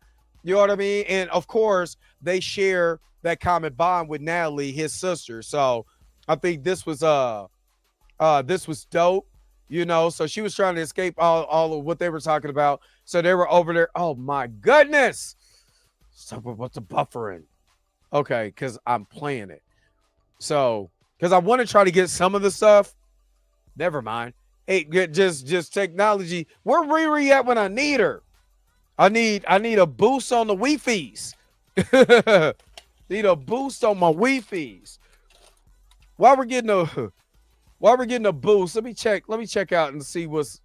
You know what I mean? And of course, they share that common bond with Natalie, his sister. So I think this was dope. You know, so she was trying to escape all of what they were talking about. So they were over there. Oh my goodness. Stop about the buffering. Okay, because I'm playing it. So, because I want to try to get some of the stuff. Never mind. Hey, just technology. Where Riri at when I need her? I need a boost on the Wi-Fi's. Need a boost on my Wi-Fi's. While we're getting a boost, let me check out and see what's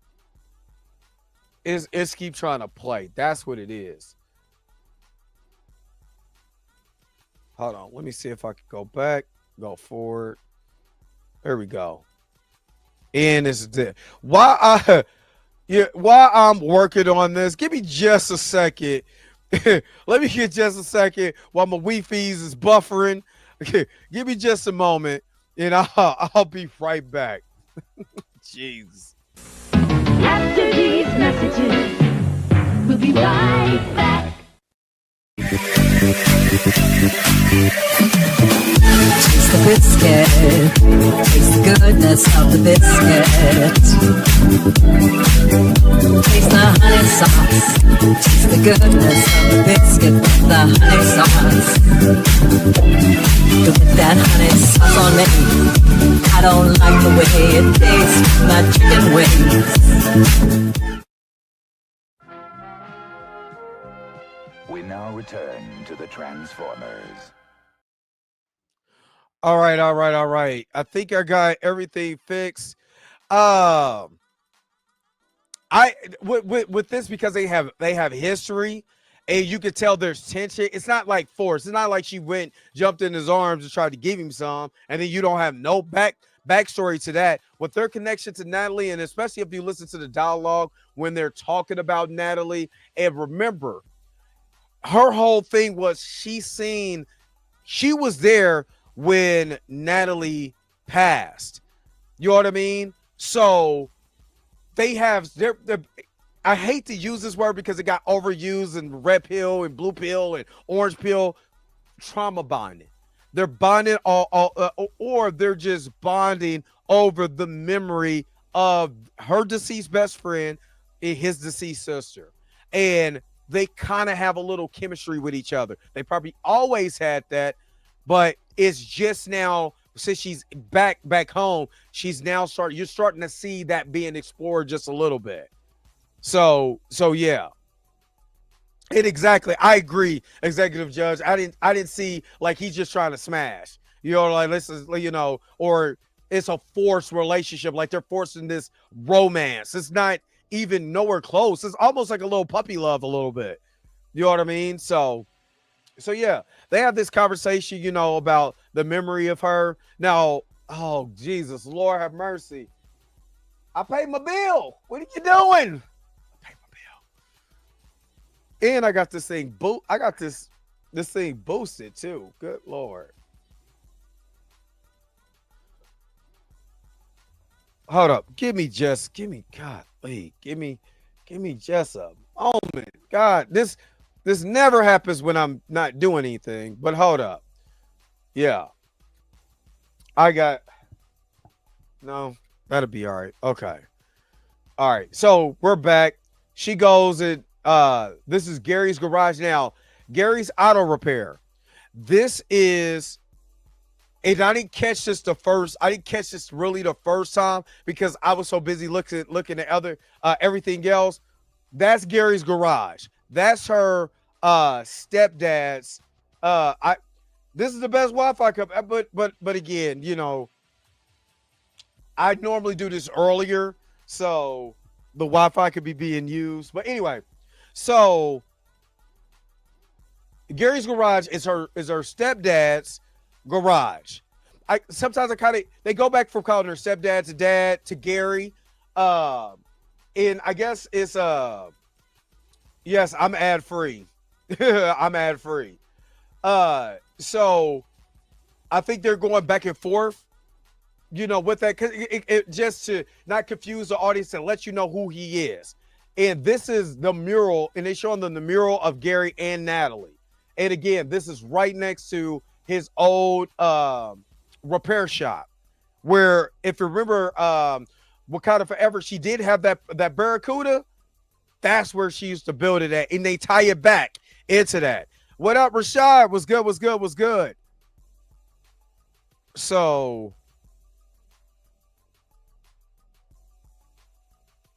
it's keep trying to play. That's what it is. Hold on. Let me see if I can go back, go forward. There we go. And it's there. While I'm working on this, give me just a second. Let me get just a second while my Wi-Fi's is buffering. Give me just a moment, and I'll be right back. Jeez. After these messages, we'll be right back. Taste the biscuit. Taste the goodness of the biscuit. Taste the honey sauce. Taste the goodness of the biscuit with the honey sauce. Don't put that honey sauce on me. I don't like the way it tastes with my chicken wings. We now return to the Transformers. All right. I think I got everything fixed. With this, because they have history, and you could tell there's tension. It's not like force. It's not like she jumped in his arms and tried to give him some, and then you don't have no backstory to that. With their connection to Natalie, and especially if you listen to the dialogue when they're talking about Natalie, and remember, her whole thing was she was there when Natalie passed. You know what I mean? So they have I hate to use this word because it got overused in red pill and blue pill and orange pill. Trauma bonding. They're bonding or they're just bonding over the memory of her deceased best friend and his deceased sister. And they kind of have a little chemistry with each other. They probably always had that, but it's just now, since she's back home, she's now you're starting to see that being explored just a little bit. So yeah. And exactly, I agree, Executive Judge. I didn't see like he's just trying to smash. You know, like this is, you know, or it's a forced relationship, like they're forcing this romance. It's not even nowhere close. It's almost like a little puppy love a little bit. You know what I mean? So yeah, they have this conversation, you know, about the memory of her. Now, oh Jesus, Lord have mercy. I paid my bill. What are you doing? I paid my bill. And I got this thing this thing boosted too. Good Lord. Hold up. Give me just a moment. God, this never happens when I'm not doing anything, but hold up. Yeah. No, that'll be all right. Okay. All right. So we're back. She goes and this is Gary's garage now. Gary's auto repair. This is, and I didn't catch this really the first time because I was so busy looking at other everything else. That's Gary's garage. That's her stepdad's. This is the best Wi-Fi company, but again, you know, I normally do this earlier, so the Wi-Fi could be being used. But anyway, so Gary's garage is her stepdad's garage. Sometimes they go back from calling her stepdad to dad to Gary. And I guess it's yes, I'm ad free. I'm ad free. So I think they're going back and forth, you know, with that, because it just to not confuse the audience and let you know who he is. And this is the mural, and they're showing them the mural of Gary and Natalie. And again, this is right next to his old repair shop, where, if you remember, Wakanda Forever, she did have that Barracuda. That's where she used to build it at, and they tie it back into that. What up, Rashad? Was good. So,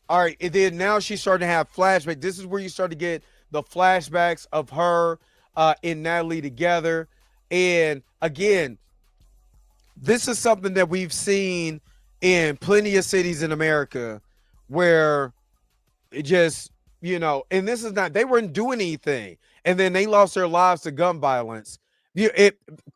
all right, and then now she's starting to have flashbacks. This is where you start to get the flashbacks of her and Natalie together. And again, this is something that we've seen in plenty of cities in America where it just, you know, and this is not, they weren't doing anything. And then they lost their lives to gun violence.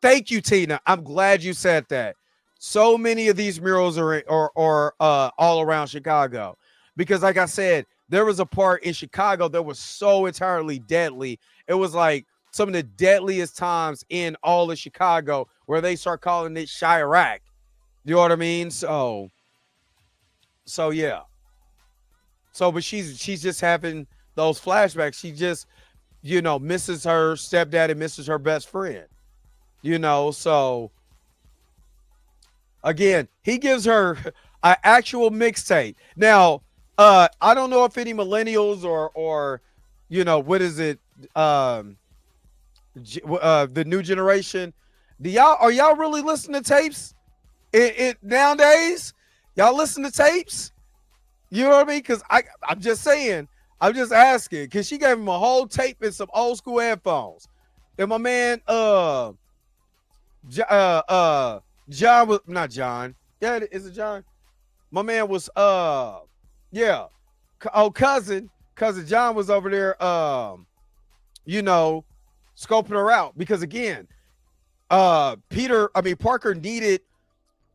Thank you, Tina. I'm glad you said that. So many of these murals are all around Chicago because, like I said, there was a part in Chicago that was so entirely deadly. It was like some of the deadliest times in all of Chicago where they start calling it Chirac. You know what I mean? So yeah. So, but she's just having those flashbacks. She just, misses her stepdad and misses her best friend. So again, he gives her an actual mixtape. Now, I don't know if any millennials or what is it? The new generation. Are y'all really listening to tapes? It nowadays, y'all listen to tapes? You know what I mean? Because I'm just saying, I'm just asking. Because she gave him a whole tape and some old school headphones. And my man, John was not John. Yeah, is it John? My man was yeah. Cousin John was over there scoping her out because again, Parker needed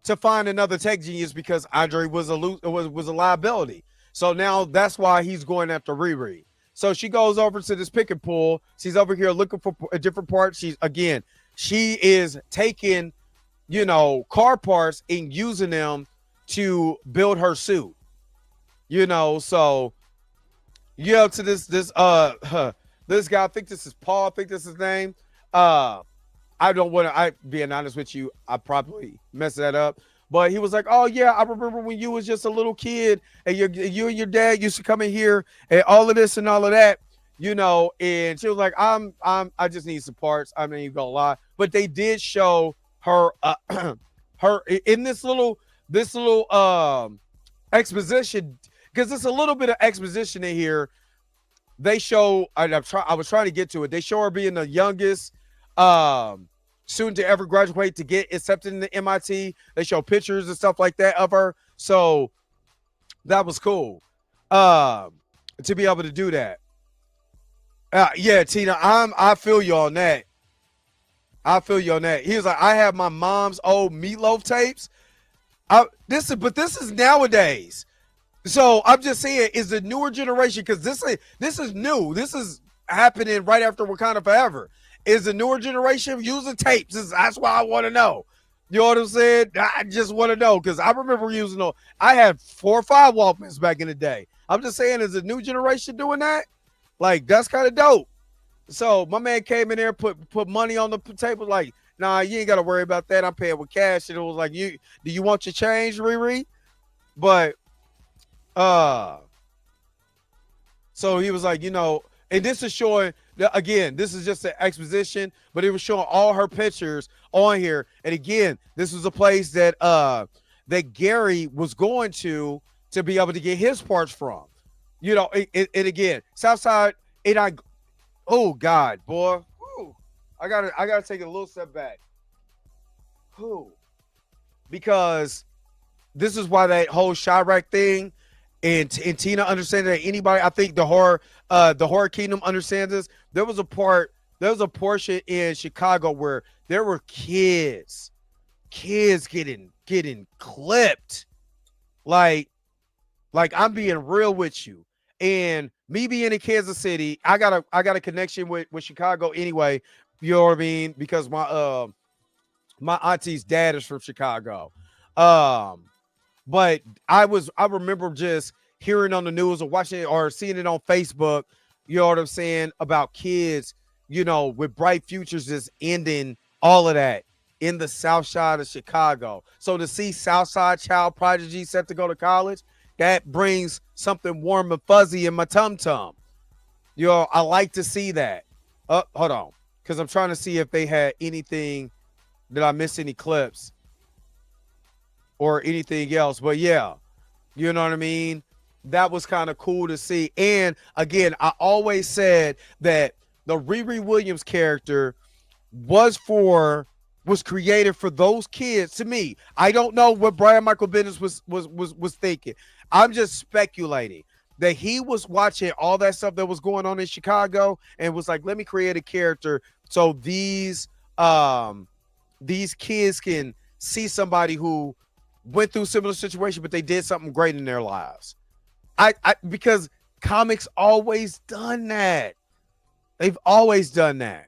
to find another tech genius because Andre was a liability. So now that's why he's going after Riri. So she goes over to this pick and pull. She's over here looking for a different part. She is taking, car parts and using them to build her suit. So to this guy, I think this is Paul, I think this is his name. I don't want to, being honest with you, I probably messed that up. But he was like, oh, yeah, I remember when you was just a little kid and you and your dad used to come in here and all of this and all of that, and she was like, I just need some parts. I mean, you gonna lie. But they did show her, her in this little exposition, because it's a little bit of exposition in here. They show, I was trying to get to it. They show her being the youngest student to ever graduate to get accepted into MIT. They show pictures and stuff like that of her. So that was cool to be able to do that. Yeah, Tina, I feel you on that. He was like, I have my mom's old Meatloaf tapes. This is nowadays. So I'm just saying, is the newer generation, because this is new. This is happening right after Wakanda Forever. Is the newer generation using tapes? That's why I want to know. You know what I'm saying? I just want to know because I remember using them. I had 4 or 5 Walkmans back in the day. I'm just saying, is the new generation doing that? Like, that's kind of dope. So my man came in there, put money on the table, like, nah, you ain't got to worry about that. I'm paying with cash. And it was like, do you want your change, Riri? But so he was like, and this is showing, again, this is just an exposition, but it was showing all her pictures on here. And again, this was a place that that Gary was going to be able to get his parts from. And again, Southside, oh God, boy. Whew, I gotta take a little step back. Because this is why that whole Chirac thing and Tina understands that anybody, I think the horror kingdom understands this. There was a portion in Chicago where there were kids getting clipped. Like I'm being real with you. And me being in Kansas City, I got a connection with Chicago anyway. You know what I mean? Because my auntie's dad is from Chicago. But I remember just hearing on the news or watching it or seeing it on Facebook, you know what I'm saying, about kids, with bright futures just ending all of that in the South Side of Chicago. So to see Southside child prodigy set to go to college, that brings something warm and fuzzy in my tum-tum. I like to see that. Hold on, because I'm trying to see if they had anything. Did I miss any clips? Or anything else. But yeah, you know what I mean? That was kind of cool to see. And again, I always said that the Riri Williams character was created for those kids. To me, I don't know what Brian Michael Bendis was thinking. I'm just speculating that he was watching all that stuff that was going on in Chicago and was like, let me create a character so these these kids can see somebody who went through similar situation, but they did something great in their lives. I because comics always done that. They've always done that.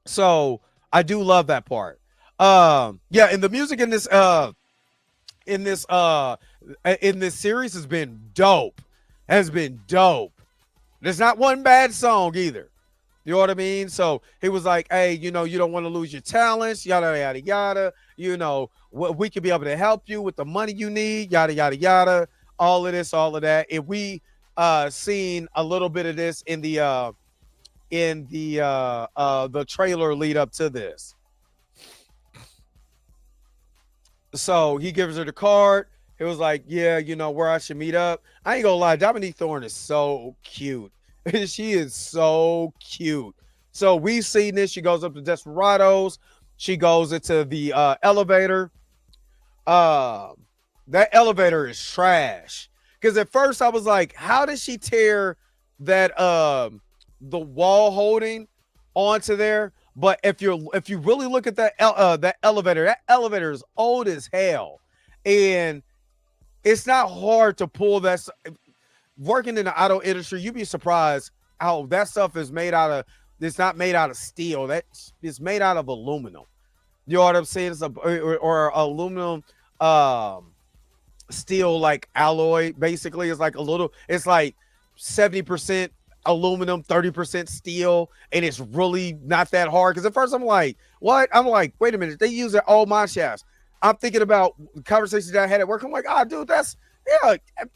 So I do love that part. Yeah, and the music in this series has been dope. Has been dope. There's not one bad song either. You know what I mean? So he was like, hey, you know, you don't want to lose your talents, yada, yada, yada. You know, we could be able to help you with the money you need, yada, yada, yada. All of this, all of that. If we seen a little bit of this in the trailer lead up to this. So he gives her the card. It was like, yeah, you know, where I should meet up. I ain't gonna lie, Dominique Thorne is so cute. She is so cute. So we've seen this. She goes up to Desperados. She goes into the elevator. That elevator is trash. Because at first I was like, how did she tear that the wall holding onto there? But if you really look at that elevator is old as hell, and it's not hard to pull that. Working in the auto industry, you'd be surprised how that stuff is made out of. It's not made out of steel. That it's made out of aluminum. You know what I'm saying? It's or aluminum steel like alloy. Basically, it's like a little. It's like 70% aluminum, 30% steel, and it's really not that hard. Because at first I'm like, what? I'm like, wait a minute, they use it all my shafts. I'm thinking about conversations that I had at work. I'm like, dude, that's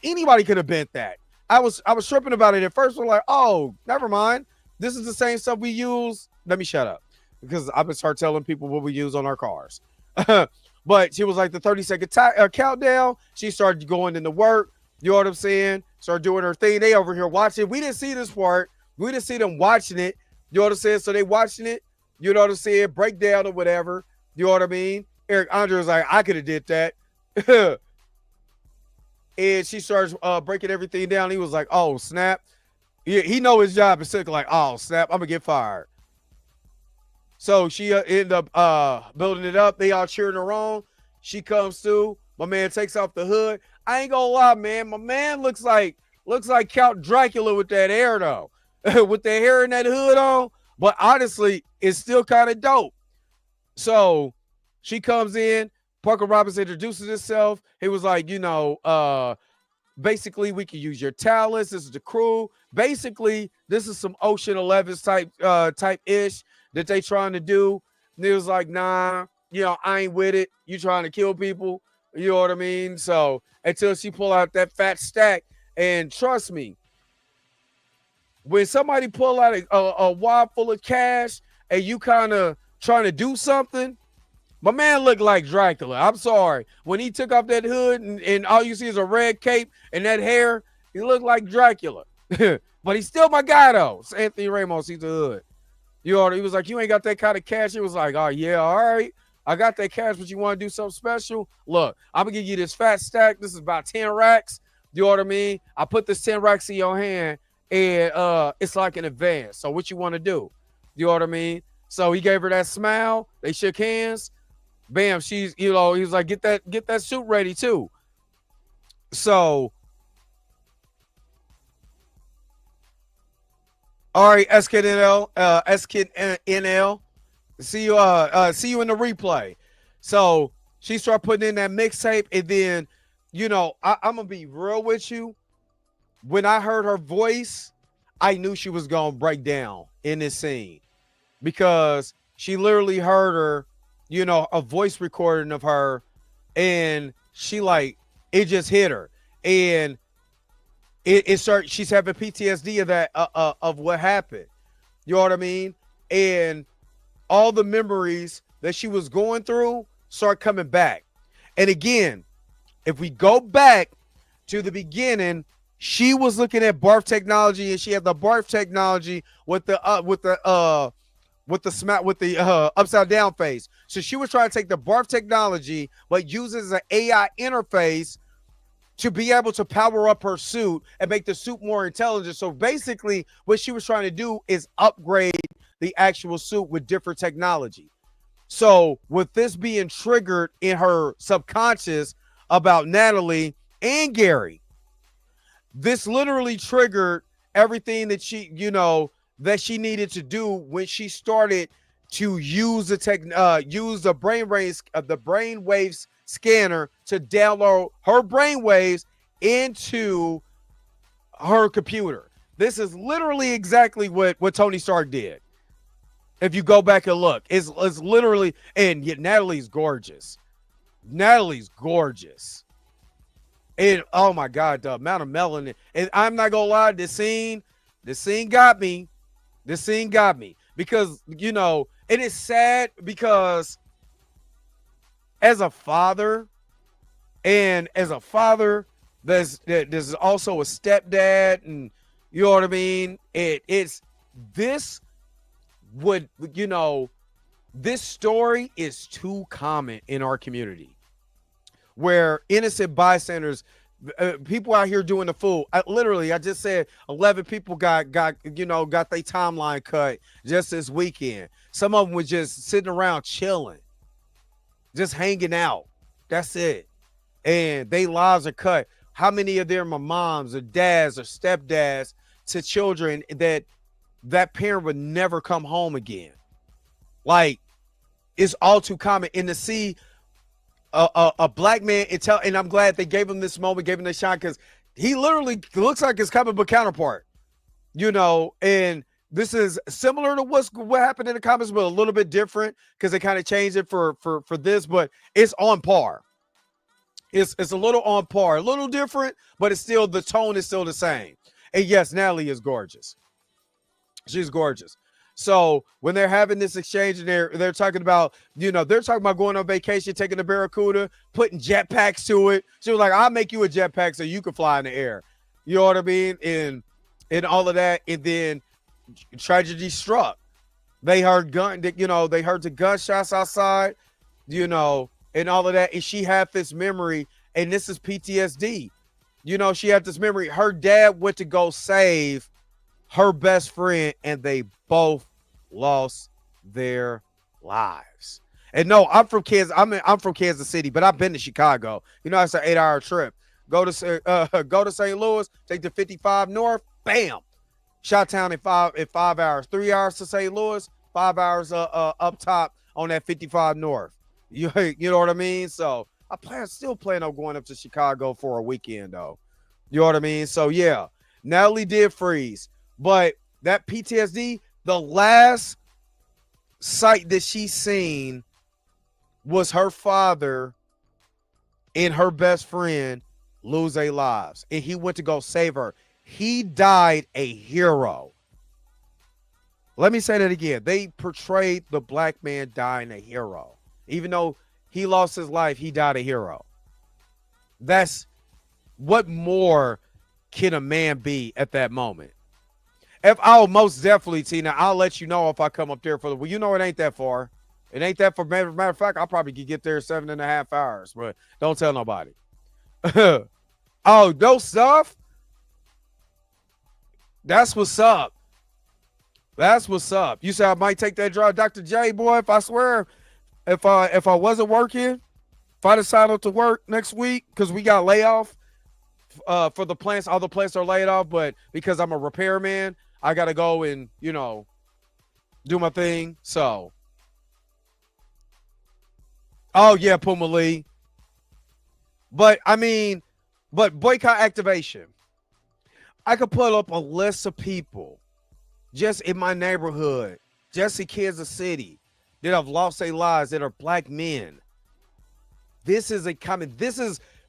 anybody could have bent that. I was tripping about it at first. We're like, oh, never mind. This is the same stuff we use. Let me shut up because I've been start telling people what we use on our cars. But she was like the 30-second countdown. She started going into work. You know what I'm saying? Start doing her thing. They over here watching. We didn't see this part. We didn't see them watching it. You know what I'm saying? So they watching it. You know what I'm saying? Breakdown or whatever. You know what I mean? Eric Andre was like, I could have did that. And she starts breaking everything down. He was like, oh, snap. He know his job is sick. Like, oh, snap. I'm going to get fired. So she ended up building it up. They all cheering her on. She comes through. My man takes off the hood. I ain't gonna lie, man. My man looks like Count Dracula with that hair, though. With the hair and that hood on. But honestly, it's still kind of dope. So she comes in. Parker Robbins introduces himself. He was like, you know, basically, we can use your talents. This is the crew. Basically, this is some Ocean 11 type ish that they trying to do. And he was like, nah, you know, I ain't with it. You trying to kill people. You know what I mean? So until she pull out that fat stack, and trust me, when somebody pull out a wad full of cash and you kind of trying to do something, my man looked like Dracula. I'm sorry. When he took off that hood and all you see is a red cape and that hair, he looked like Dracula. But he's still my guy, though. It's Anthony Ramos. He's the hood. You know, he was like, you ain't got that kind of cash. He was like, oh, yeah, all right. I got that cash, but you want to do something special? Look, I'm going to give you this fat stack. This is about 10 racks. You know what I mean? I put this 10 racks in your hand, and it's like an advance. So what you want to do? You know what I mean? So he gave her that smile. They shook hands. Bam, she's, you know, he was like, get that suit ready too. So, all right, SKNL, see you in the replay. So she started putting in that mixtape, and then, you know, I'm gonna be real with you. When I heard her voice, I knew she was gonna break down in this scene because she literally heard her, you know, a voice recording of her, and she like it just hit her, and it started. She's having PTSD of that of what happened. You know what I mean? And all the memories that she was going through start coming back. And again, if we go back to the beginning, she was looking at barf technology, and she had the barf technology with the upside down face. So she was trying to take the barf technology, but use it as an AI interface to be able to power up her suit and make the suit more intelligent. So basically what she was trying to do is upgrade the actual suit with different technology. So with this being triggered in her subconscious about Natalie and Gary, this literally triggered everything that she, that she needed to do when she started to use the brainwaves scanner to download her brainwaves into her computer. This is literally exactly what Tony Stark did. If you go back and look, it's literally, and yet Natalie's gorgeous. Natalie's gorgeous. And oh my God, the amount of melanin. And I'm not gonna lie, this scene got me. This scene got me because, it is sad because as a father, there's also a stepdad, and you know what I mean? It's this would, this story is too common in our community where innocent bystanders, people out here doing the fool. I just said 11 people got their timeline cut just this weekend. Some of them were just sitting around chilling, just hanging out. That's it. And their lives are cut. How many of them are moms or dads or stepdads to children that parent would never come home again? Like, it's all too common. And to see a black man, and I'm glad they gave him this moment, gave him this shot, because he literally looks like his comic book counterpart, and this is similar to what happened in the comics, but a little bit different because they kind of changed it for this, but it's on par. It's a little on par, a little different, but it's still, the tone is still the same. And yes, Natalie is gorgeous. She's gorgeous. So when they're having this exchange and they're talking about, going on vacation, taking the Barracuda, putting jetpacks to it. She was like, I'll make you a jetpack so you can fly in the air. You know what I mean? And all of that. And then tragedy struck. They heard the gunshots outside, and all of that. And she had this memory, and this is PTSD. She had this memory. Her dad went to go save her best friend, and they both lost their lives. And no, I'm from Kansas. I'm from Kansas City, but I've been to Chicago. It's an 8-hour trip. Go to St. Louis, take the 55 north, bam, Chi-Town in 5 hours. 3 hours to St. Louis, 5 hours up top on that 55 north. You know what I mean? So still plan on going up to Chicago for a weekend though. You know what I mean? So yeah, Natalie did freeze, but that PTSD, the last sight that she seen was her father and her best friend lose their lives, and he went to go save her. He died a hero. Let me say that again. They portrayed the black man dying a hero. Even though he lost his life, he died a hero. That's what more can a man be at that moment? Most definitely, Tina, I'll let you know if I come up there for it ain't that far. It ain't that far. Matter of fact, I probably could get there 7.5 hours, but don't tell nobody. Oh, no stuff? That's what's up. That's what's up. You said I might take that drive, Dr. J, boy, if I swear, if I wasn't working, if I decide not to work next week, because we got layoff for the plants, all the plants are laid off, but because I'm a repairman, I got to go and, do my thing. So, oh yeah, Puma Lee. But boycott activation. I could pull up a list of people just in my neighborhood, just in Kansas City, that have lost their lives, that are black men. This is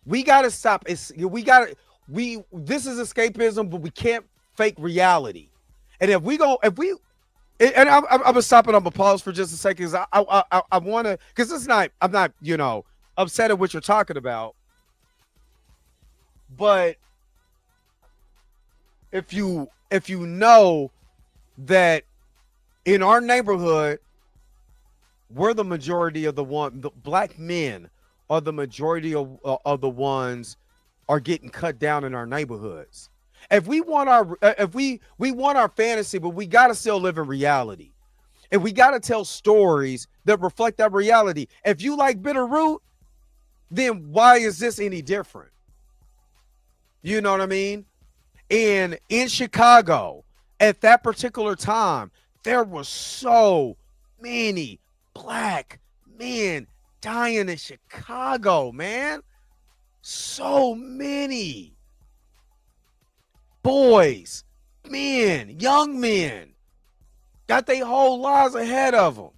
we got to stop. This is escapism, but we can't fake reality. And I'm gonna stop it. I'm gonna pause for just a second, because I want to, because I'm not upset at what you're talking about, but if you know that in our neighborhood, we're the majority of the black men are the majority of the ones are getting cut down in our neighborhoods. If we want our fantasy, but we got to still live in reality. And we got to tell stories that reflect that reality. If you like Bitterroot, then why is this any different? You know what I mean? And in Chicago, at that particular time, there were so many black men dying in Chicago, man. So many boys, men, young men got their whole lives ahead of them.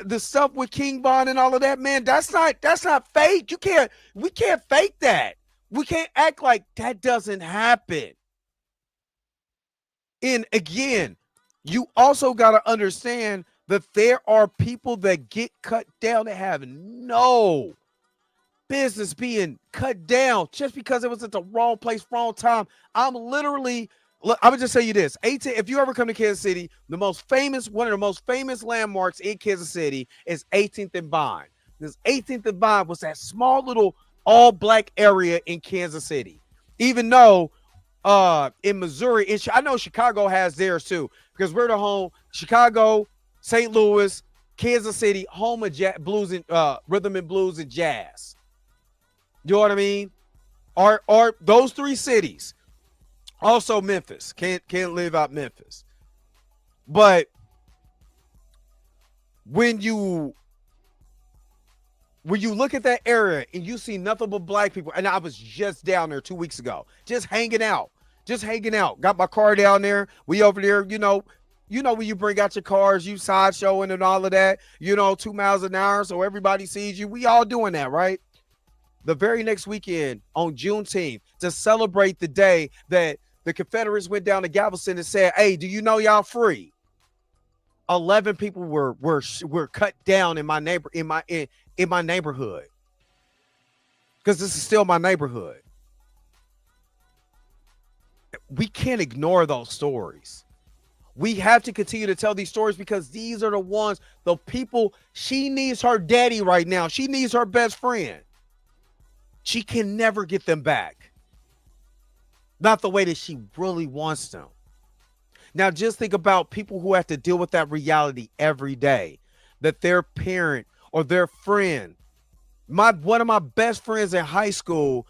The stuff with King Von and all of that, man, that's not fake. We can't fake that. We can't act like that doesn't happen. And again, you also got to understand that there are people that get cut down that have no business being cut down just because it was at the wrong place, wrong time. I'm gonna just tell you this. If you ever come to Kansas City, one of the most famous landmarks in Kansas City is 18th and Vine. This 18th and Vine was that small little all-black area in Kansas City. Even though in Missouri, I know Chicago has theirs too, because we're the home. Chicago, St. Louis, Kansas City, home of blues and rhythm and blues and jazz. You know what I mean? Are those three cities? Also Memphis. Can't leave out Memphis. But when you look at that area and you see nothing but black people, and I was just down there 2 weeks ago, just hanging out. Got my car down there. We over there, you know when you bring out your cars, you sideshowing and all of that, 2 miles an hour so everybody sees you. We all doing that, right? The very next weekend on Juneteenth, to celebrate the day that the Confederates went down to Galveston and said, "Hey, do you know y'all free?" 11 people were cut down in my neighborhood, because this is still my neighborhood. We can't ignore those stories. We have to continue to tell these stories, because these are the people. She needs her daddy right now. She needs her best friend. She can never get them back. Not the way that she really wants them. Now, just think about people who have to deal with that reality every day, that their parent or their friend, one of my best friends in high school,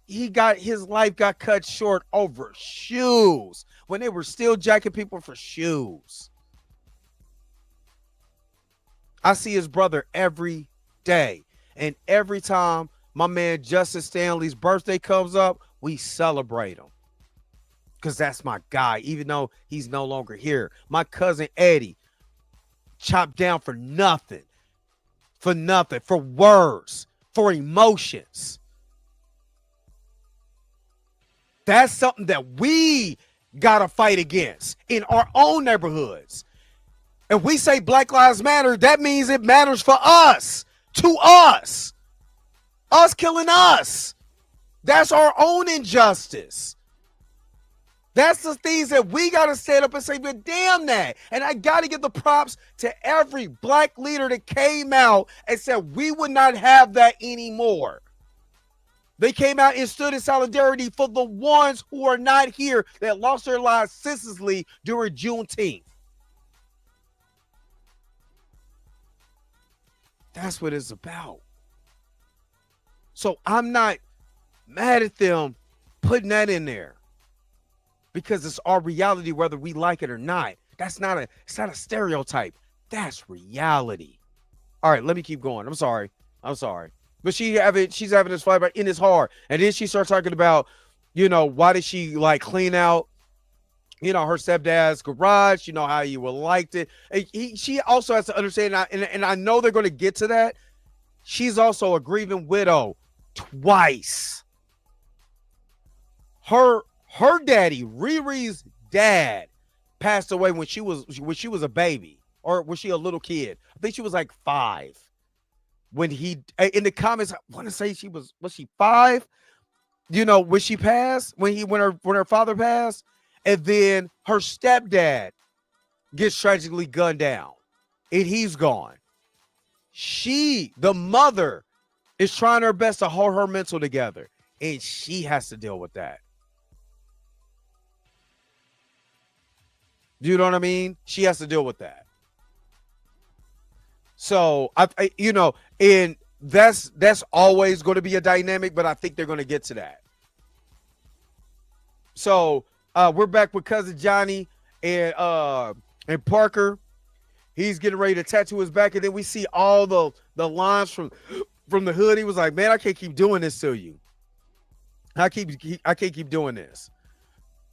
his life got cut short over shoes when they were still jacking people for shoes. I see his brother every day, and every time my man Justice Stanley's birthday comes up, we celebrate him, because that's my guy, even though he's no longer here. My cousin Eddie, chopped down for nothing, for words, for emotions. That's something that we got to fight against in our own neighborhoods. If we say Black Lives Matter, that means it matters for us, to us. Us killing us. That's our own injustice. That's the things that we got to stand up and say, but damn that. And I got to give the props to every black leader that came out and said we would not have that anymore. They came out and stood in solidarity for the ones who are not here, that lost their lives senselessly during Juneteenth. That's what it's about. So I'm not mad at them putting that in there, because it's our reality, whether we like it or not. It's not a stereotype. That's reality. All right, let me keep going. I'm sorry. But she's having this flashback in his heart. And then she starts talking about, why did she clean out, her stepdad's garage, how you would liked it. She also has to understand, and I know they're going to get to that. She's also a grieving widow twice. Her daddy, Riri's dad, passed away when she was a baby, or was she a little kid? I think she was like 5. When in the comments, I want to say was she 5? When she passed, when her father passed, and then her stepdad gets tragically gunned down, and he's gone. The mother, is trying her best to hold her mental together, and she has to deal with that. Do you know what I mean? She has to deal with that. So and that's always going to be a dynamic, but I think they're going to get to that. So we're back with cousin Johnny and Parker. He's getting ready to tattoo his back, and then we see all the lines from the hood. He was like, "Man, I can't keep doing this to you. I can't keep doing this."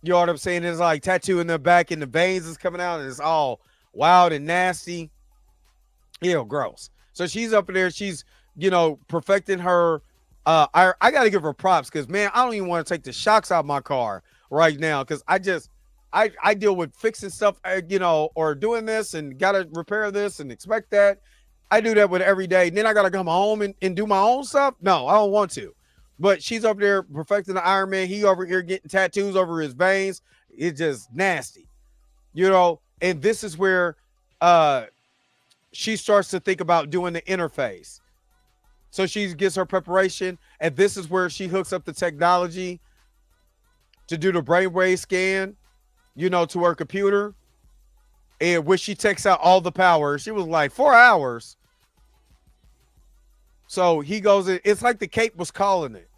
You know what I'm saying? It's like tattoo in the back, and the veins is coming out, and it's all wild and nasty. Gross. So she's up in there. She's perfecting her. I got to give her props because, man, I don't even want to take the shocks out of my car right now because I deal with fixing stuff, or doing this and got to repair this and expect that. I do that with every day. And then I got to come home and do my own stuff. No, I don't want to. But she's up there perfecting the Iron Man. He over here getting tattoos over his veins. It's just nasty, and this is where she starts to think about doing the interface. So she gets her preparation, and this is where she hooks up the technology to do the brainwave scan, to her computer. And when she takes out all the power, she was like 4 hours. So he goes in. It's like the cape was calling it.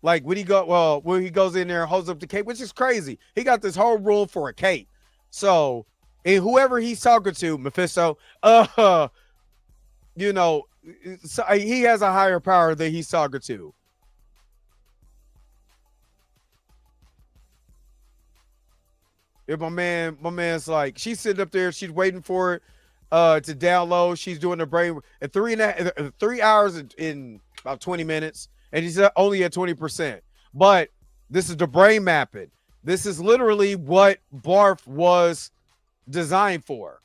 Like when he goes in there and holds up the cape, which is crazy. He got this whole room for a cape. So, and whoever he's talking to, Mephisto, so he has a higher power that he's talking to. If my man's like, she's sitting up there, she's waiting for it to download. She's doing the brain at 3 hours in about 20 minutes, and he's only at 20%. But this is the brain mapping. This is literally what Barf was designed for.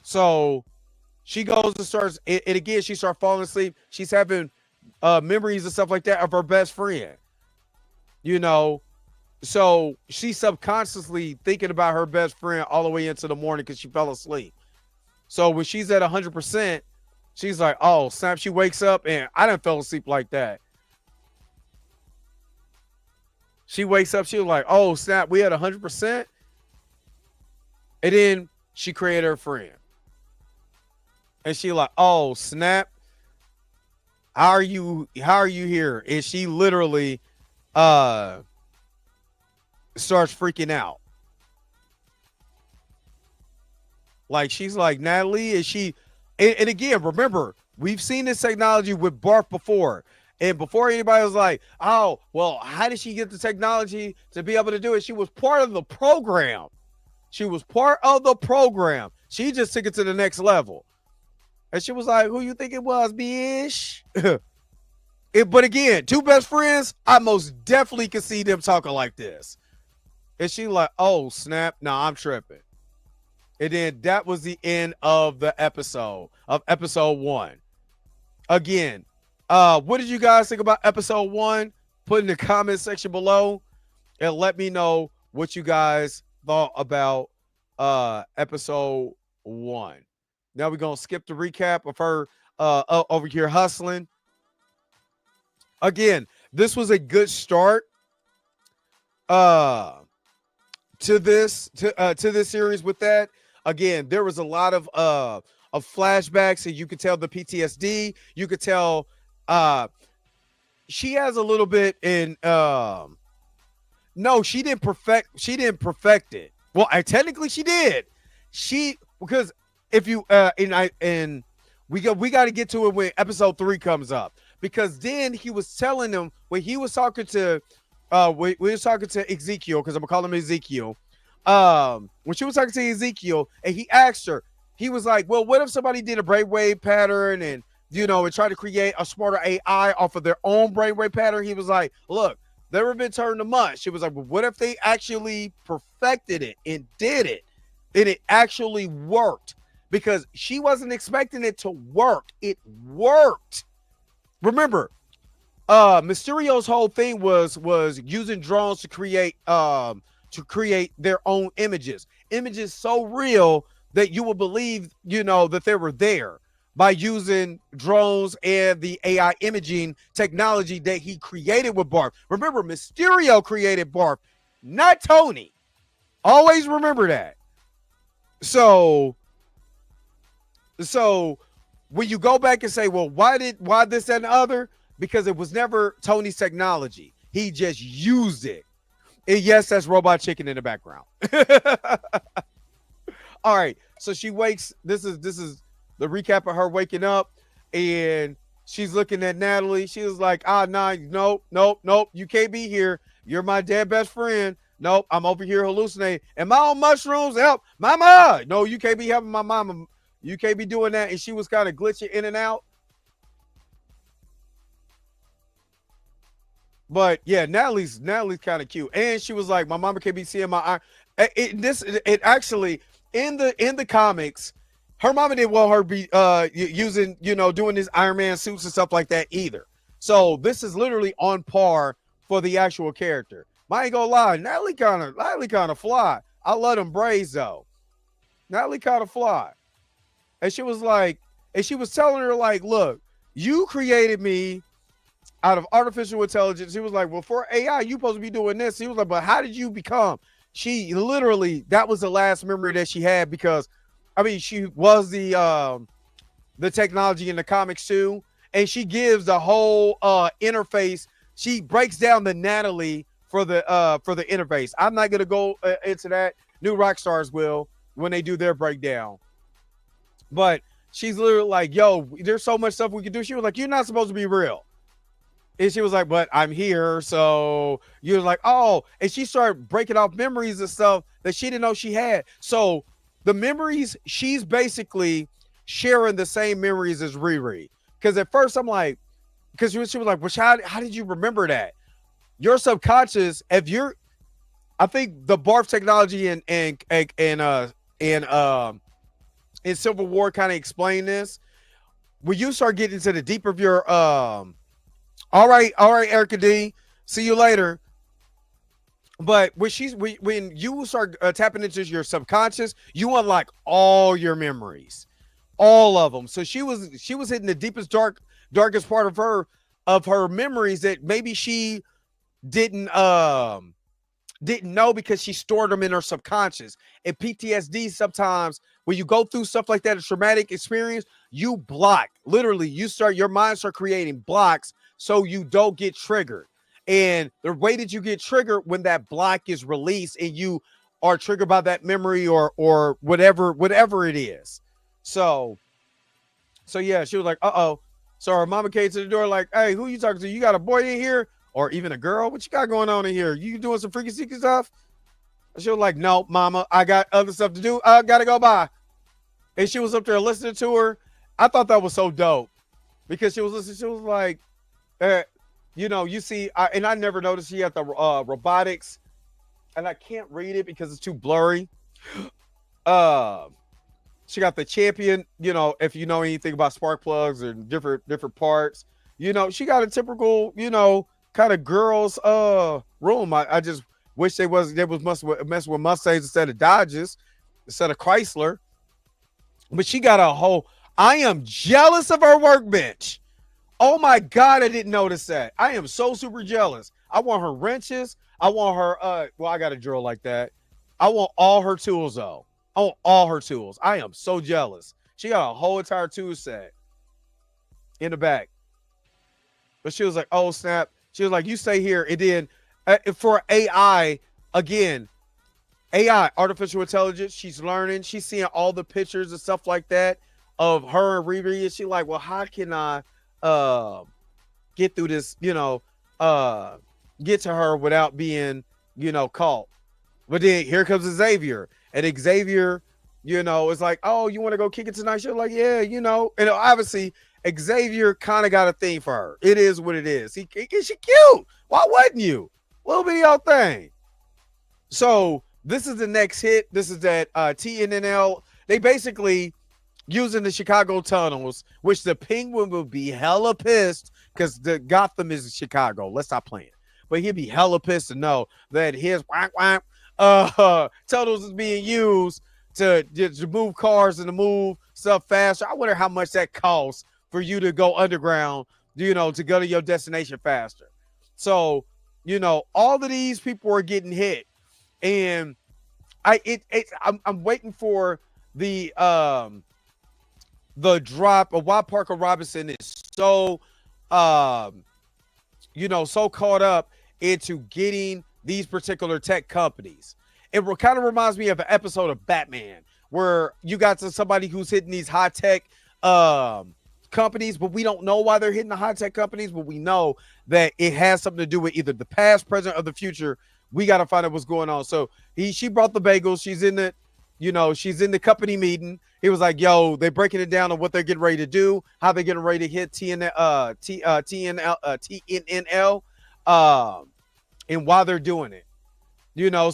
So she goes and starts, and again, she starts falling asleep. She's having memories and stuff like that of her best friend. So she's subconsciously thinking about her best friend all the way into the morning because she fell asleep. So when she's at 100%, she's like, oh, snap. She wakes up and I done fell asleep like that. She wakes up. She was like, oh, snap. We at 100%. And then she created her friend. And she like, oh, snap. How are you here? And she literally starts freaking out. Like, she's like, Natalie, is she? And again, remember, we've seen this technology with Barf before. And before anybody was like, oh, well, how did she get the technology to be able to do it? She was part of the program. She was part of the program. She just took it to the next level. And she was like, who you think it was, bitch? But again, two best friends, I most definitely can see them talking like this. And she like, oh, snap. No, I'm tripping. And then that was the end of the episode, of episode 1. Again, what did you guys think about episode 1? Put in the comment section below and let me know what you guys thought about episode 1. Now we're going to skip the recap of her over here hustling. Again, this was a good start to this series with that. Again, there was a lot of flashbacks, and you could tell the PTSD. You could tell she has a little bit in no, she didn't perfect it. Well, technically she did. Because if you we got to get to it when episode 3 comes up, because then he was telling them when he was talking to we was talking to Ezekiel, because I'm gonna call him Ezekiel. When she was talking to Ezekiel and he asked her, he was like, well, what if somebody did a brainwave pattern and and try to create a smarter AI off of their own brainwave pattern? He was like, look, never been turned to much. She was like, well, what if they actually perfected it and did it and it actually worked? Because she wasn't expecting it to work. It worked. Remember, Mysterio's whole thing was using drones to create their own images so real that you would believe that they were there, by using drones and the AI imaging technology that he created with Barf. Remember, Mysterio created Barf, not Tony. Always remember that. So So when you go back and say, well, why this and the other? Because it was never Tony's technology. He just used it. And yes, that's Robot Chicken in the background. All right. So she wakes. This is the recap of her waking up, and she's looking at Natalie. She was like, nah, nope. You can't be here. You're my dead best friend. Nope, I'm over here hallucinating. Am I on mushrooms? Help, mama. No, you can't be helping my mama. You can't be doing that. And she was kind of glitching in and out. But yeah, Natalie's kind of cute. And she was like, my mama can't be seeing my eye. It actually in the comics, her mama didn't want her be using, doing these Iron Man suits and stuff like that either. So this is literally on par for the actual character. I ain't gonna lie, Natalie kind of fly. I love them braids though. Natalie kind of fly. And she was telling her, like, look, you created me out of artificial intelligence. He was like, well, for AI, you supposed to be doing this. He was like, but how did you become? She literally, that was the last memory that she had, because I mean, she was the technology in the comics too. And she gives the whole interface. She breaks down the Natalie for the interface. I'm not gonna go into that. New Rockstars will when they do their breakdown. But she's literally like, yo, there's so much stuff we can do. She was like, you're not supposed to be real. And she was like, but I'm here. So you're like, oh, and she started breaking off memories and stuff that she didn't know she had. So the memories, she's basically sharing the same memories as Riri. Because at first I'm like, because she was like, well, how did you remember that? Your subconscious, I think the barf technology in Civil War kind of explained this. When you start getting into the deep of your all right, Erica D. See you later. But when you start tapping into your subconscious, you unlock all your memories, all of them. So she was hitting the deepest, darkest part of her memories that maybe she didn't know, because she stored them in her subconscious. And PTSD, sometimes when you go through stuff like that, a traumatic experience, you block. Literally, your mind start creating blocks so you don't get triggered. And the way that you get triggered, when that block is released and you are triggered by that memory or whatever it is. So yeah, she was like, uh-oh. So her mama came to the door like, hey, who you talking to? You got a boy in here? Or even a girl? What you got going on in here? You doing some freaky seeky stuff? She was like, no, mama, I got other stuff to do. I gotta go by. And she was up there listening to her. I thought that was so dope, because she was listening. She was like, you see, and I never noticed she had the robotics, and I can't read it because it's too blurry. She got the champion, if you know anything about spark plugs or different parts, she got a typical, kind of girls room. I just wish they was messing with Mustangs instead of Dodges, instead of Chrysler. But she got a whole, I am jealous of her workbench. Oh my God, I didn't notice that. I am so super jealous. I want her wrenches. I want her I got a drill like that. I want all her tools though. I want all her tools. I am so jealous. She got a whole entire tool set in the back. But she was like, oh snap. She was like, you stay here. And then for AI, again, AI, artificial intelligence, she's learning. She's seeing all the pictures and stuff like that of her and Riri. And she's like, well, how can I get through this, get to her without being, caught? But then here comes Xavier. And Xavier, is like, oh, you want to go kick it tonight? She's like, yeah, and obviously Xavier kind of got a thing for her. It is what it is. She cute. Why wouldn't you? Little bitty old thing. So this is the next hit. This is that TNNL. They basically using the Chicago tunnels, which the Penguin will be hella pissed because the Gotham is Chicago. Let's stop playing. But he'd be hella pissed to know that his tunnels is being used to move cars and to move stuff faster. I wonder how much that costs for you to go underground, to go to your destination faster. So, all of these people are getting hit, and I'm waiting for the the drop of why Parker Robinson is so, um, so caught up into getting these particular tech companies. It kind of reminds me of an episode of Batman where you got to somebody who's hitting these high tech companies, but we don't know why they're hitting the high tech companies, but we know that it has something to do with either the past, present, or the future. We got to find out what's going on. So she brought the bagels. She's in the, she's in the company meeting. He was like, yo, they're breaking it down on what they're getting ready to do, how they're getting ready to hit TNL, and why they're doing it.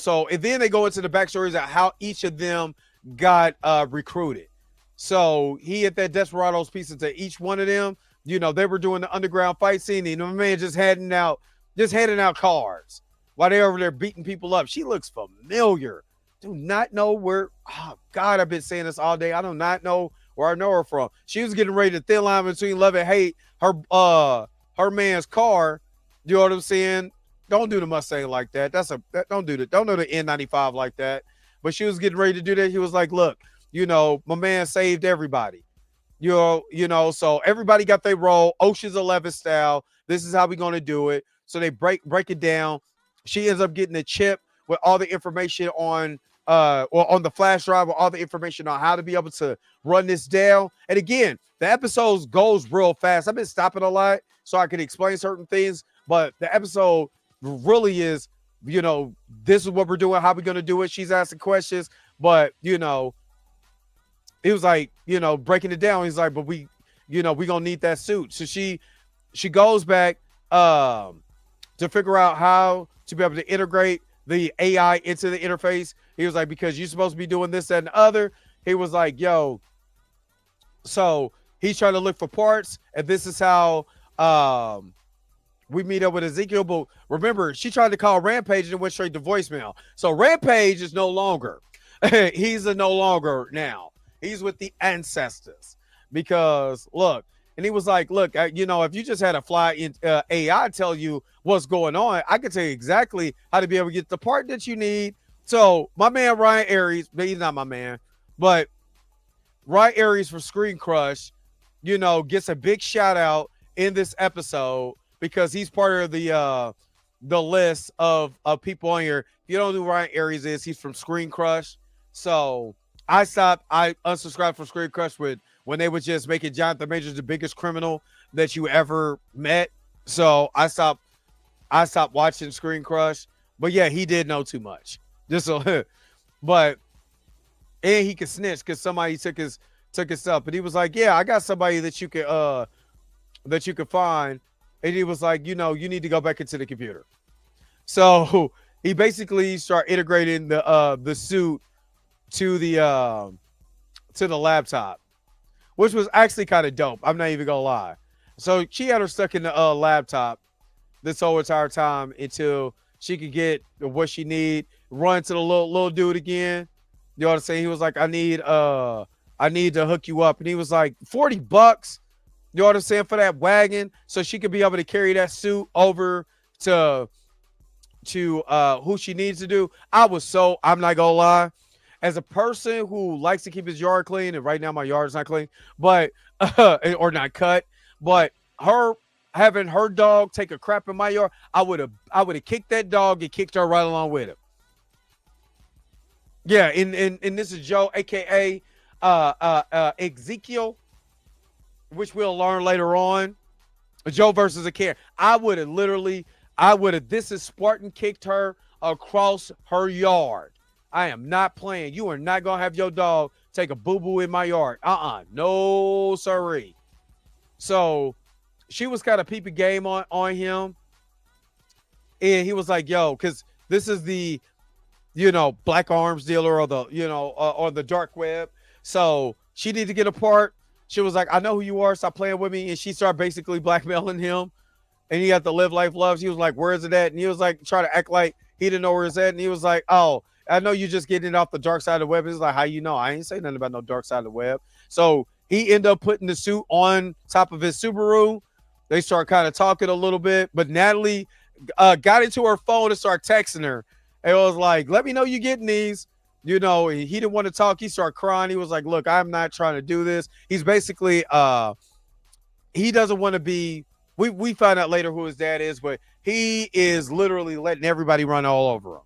So and then they go into the backstories of how each of them got recruited. So he hit that Desperados piece into each one of them. They were doing the underground fight scene, and the man just handing out cards while they're over there beating people up. She looks familiar. Do not know where. Oh God, I've been saying this all day. I do not know where I know her from. She was getting ready to thin line between love and hate her man's car. You know what I'm saying? Don't do the Mustang like that. Don't do that. Don't do the N95 like that. But she was getting ready to do that. He was like, look, my man saved everybody. So everybody got their role, Ocean's 11 style. This is how we're going to do it. So they break it down. She ends up getting a chip with all the information on the flash drive with all the information on how to be able to run this down. And again, the episodes goes real fast. I've been stopping a lot so I can explain certain things, but the episode really is, this is what we're doing, how we're going to do it. She's asking questions, but it was like, breaking it down. He's like, but we going to need that suit. So she goes back to figure out how to be able to integrate the AI into the interface. He was like, because you're supposed to be doing this, that, and the other. He was like, yo, so he's trying to look for parts, and this is how we meet up with Ezekiel. But remember, she tried to call Rampage and it went straight to voicemail. So Rampage is no longer. He's no longer now. He's with the ancestors because look, and he was like, look, if you just had a fly in AI tell you what's going on, I could tell you exactly how to be able to get the part that you need. So my man, Ryan Aries, he's not my man, but Ryan Aries for Screen Crush, gets a big shout out in this episode because he's part of the list of people on here. If you don't know who Ryan Aries is, he's from Screen Crush. So I unsubscribed from Screen Crush when they were just making Jonathan Majors the biggest criminal that you ever met. So I stopped watching Screen Crush. But yeah, he did know too much. Just so, but and he could snitch because somebody took his stuff. But he was like, yeah, I got somebody that you could find. And he was like, you need to go back into the computer. So he basically started integrating the suit to the laptop, which was actually kind of dope. I'm not even gonna lie. So she had her stuck in the laptop this whole entire time until she could get what she need. Run to the little dude again. You know what I'm saying? He was like, I need to hook you up, and he was like, $40. You know what I'm saying, for that wagon, so she could be able to carry that suit over to who she needs to do. I'm not gonna lie. As a person who likes to keep his yard clean, and right now my yard is not clean, but or not cut, but having her dog take a crap in my yard, I would have kicked that dog and kicked her right along with him. Yeah, and this is Joe, aka Ezekiel, which we'll learn later on. Joe versus a Karen. This is Spartan kicked her across her yard. I am not playing. You are not going to have your dog take a boo-boo in my yard. No, sirree. So she was kind of peeping game on him. And he was like, yo, because this is the, black arms dealer or the, on the dark web. So she needed to get a part. She was like, I know who you are. Stop playing with me. And she started basically blackmailing him. And he had to live life love. She was like, where is it at? And he was like, trying to act like he didn't know where it's at. And he was like, oh, I know you just getting it off the dark side of the web. It's like, how you know? I ain't saying nothing about no dark side of the web. So he ended up putting the suit on top of his Subaru. They start kind of talking a little bit. But Natalie got into her phone and started texting her. It was like, let me know you getting these. You know, he didn't want to talk. He started crying. He was like, look, I'm not trying to do this. He's basically he doesn't want to be we find out later who his dad is, but he is literally letting everybody run all over him.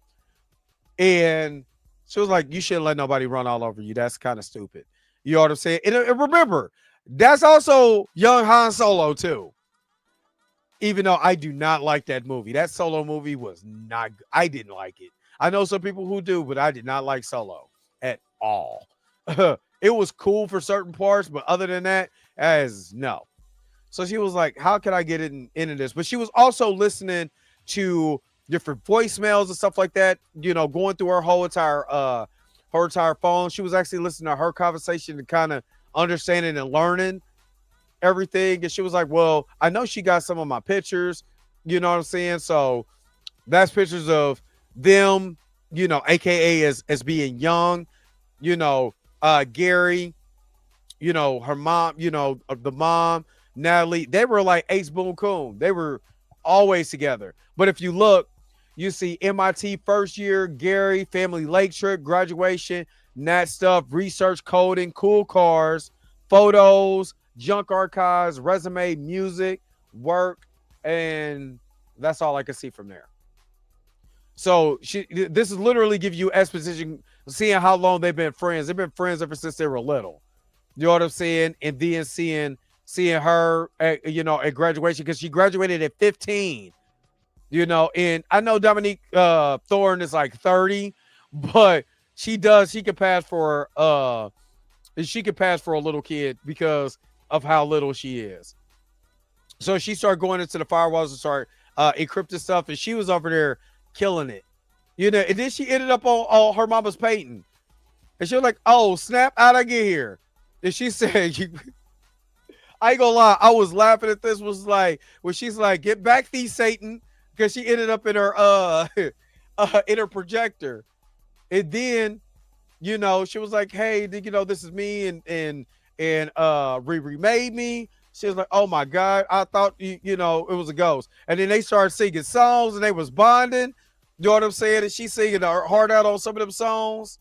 And she was like, you shouldn't let nobody run all over you. That's kind of stupid. You know what I'm saying? And remember, that's also young Han Solo too. Even though I do not like that movie. That Solo movie was not good. I didn't like it. I know some people who do, but I did not like Solo at all. It was cool for certain parts, but other than that, as no. So she was like, how can I get into this? But she was also listening to different voicemails and stuff like that, you know, going through her entire phone. She was actually listening to her conversation and kind of understanding and learning everything. And she was like, well, I know she got some of my pictures, you know what I'm saying? So that's pictures of them, you know, aka as being young, you know, Gary, you know, her mom, you know, the mom, Natalie, they were like ace boom coon. They were always together. But if you look, you see MIT first year, Gary, family lake trip, graduation, Nat stuff, research, coding, cool cars, photos, junk archives, resume, music, work, and that's all I can see from there. So this is literally give you exposition, seeing how long they've been friends. They've been friends ever since they were little. You know what I'm saying? And then seeing her at, you know, at graduation, because she graduated at 15. You know, and I know Dominique Thorne is like 30, but she can pass for a little kid because of how little she is. So she started going into the firewalls and started encrypting stuff, and she was over there killing it. You know, and then she ended up on her mama's painting. And she was like, oh, snap, how'd I get here? And she said, I ain't gonna lie, I was laughing at this, was like, when she's like, get back thee, Satan, because she ended up in her in her projector. And then, you know, she was like, hey, you know, this is me, and Riri made me. She was like, oh my God, I thought you know it was a ghost. And then they started singing songs and they was bonding. You know what I'm saying? And she's singing her heart out on some of them songs.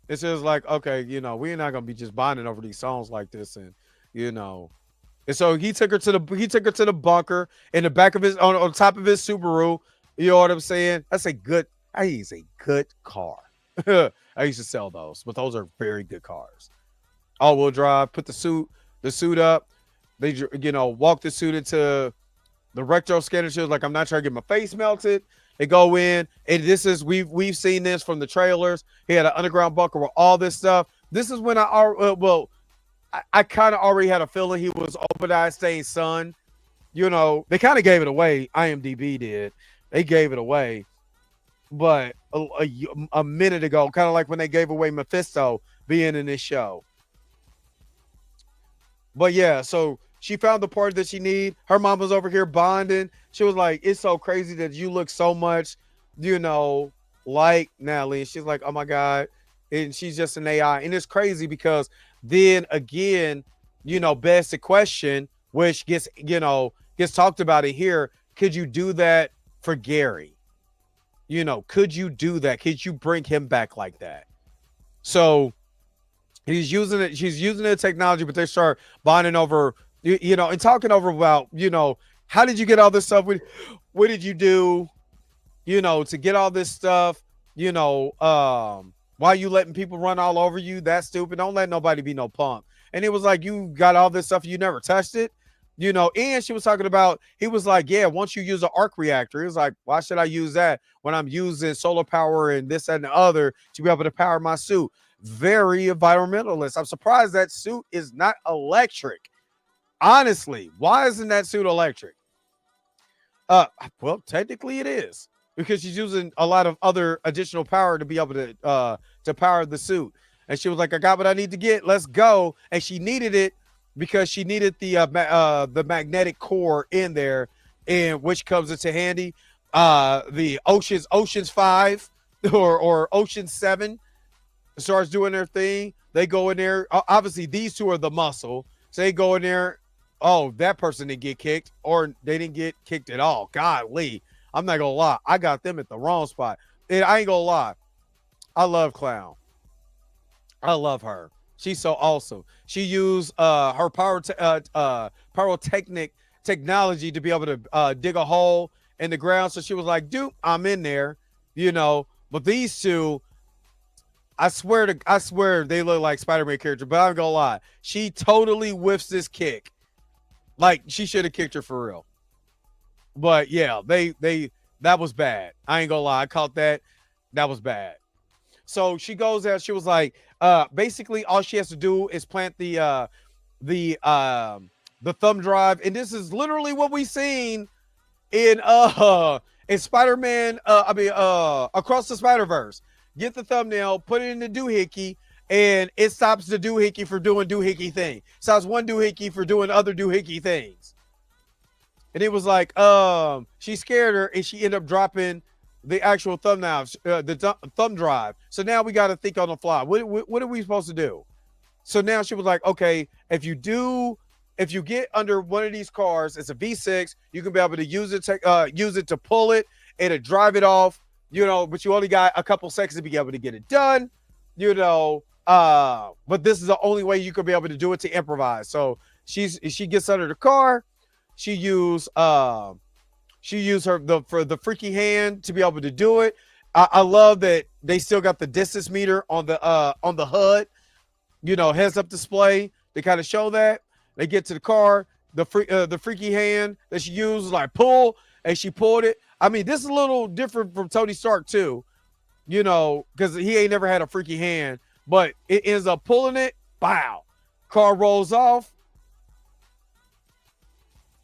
It's just like, okay, you know, we're not gonna be just bonding over these songs like this, and you know. And so he took her to the bunker in the back of his on top of his Subaru. You know what I'm saying? I use a good car. I used to sell those, but those are very good cars. All-wheel drive, put the suit up. They, you know, walk the suit into the retro scanner. She was like, I'm not trying to get my face melted. They go in, and this is we've seen this from the trailers. He had an underground bunker with all this stuff. This is when I kind of already had a feeling he was Obadiah Stane's son. You know, they kind of gave it away. IMDb did. They gave it away. But a minute ago, kind of like when they gave away Mephisto being in this show. But yeah, so she found the part that she need. Her mom was over here bonding. She was like, it's so crazy that you look so much, you know, like Natalie. And she's like, oh my God. And she's just an AI. And it's crazy because then again, you know, begs the question, which gets talked about in here. Could you do that for Gary? You know, could you do that? Could you bring him back like that? So she's using the technology, but they start bonding over, you know, and talking over about, you know, how did you get all this stuff? What did you do, you know, to get all this stuff? You know, why are you letting people run all over you? That's stupid. Don't let nobody be no punk. And it was like, you got all this stuff, you never touched it. You know, and she was talking about, he was like, yeah, once you use an arc reactor, he was like, why should I use that when I'm using solar power and this and the other to be able to power my suit? Very environmentalist. I'm surprised that suit is not electric. Honestly, why isn't that suit electric? Well, technically it is, because she's using a lot of other additional power to be able to power the suit. And she was like, I got what I need to get. Let's go. And she needed it because she needed the magnetic core in there, and which comes into handy. The Ocean's 5 or Ocean 7 starts doing their thing. They go in there. Obviously, these two are the muscle. So they go in there. Oh, that person didn't get kicked, or they didn't get kicked at all. Golly, I'm not gonna lie. I got them at the wrong spot. And I ain't gonna lie. I love Clown. I love her. She's so awesome. She used her pyrotechnic technology to be able to dig a hole in the ground. So she was like, dude, I'm in there, you know. But these two, I swear they look like Spider-Man characters, but I'm gonna lie. She totally whiffs this kick. Like she should have kicked her for real. But yeah, they that was bad. I ain't gonna lie. I caught that. That was bad. So she goes out. She was like, basically all she has to do is plant the thumb drive, and this is literally what we seen in Spider-Man. Across the Spider-Verse. Get the thumbnail, put it in the doohickey, and it stops the doohickey for doing doohickey thing. Stops one doohickey for doing other doohickey things. And it was like, she scared her, and she ended up dropping the actual thumb drive. So now we got to think on the fly. What are we supposed to do? So now she was like, okay, if you get under one of these cars, it's a V6, you can be able to use it to pull it and to drive it off, you know, but you only got a couple seconds to be able to get it done, you know. But this is the only way you could be able to do it, to improvise. So she gets under the car. She used her the freaky hand to be able to do it. I love that they still got the distance meter on the HUD, you know, heads up display. They kind of show that. They get to the car, the freaky hand that she used, like pull, and she pulled it. I mean, this is a little different from Tony Stark too, you know, because he ain't never had a freaky hand, but it ends up pulling it. Bow, car rolls off.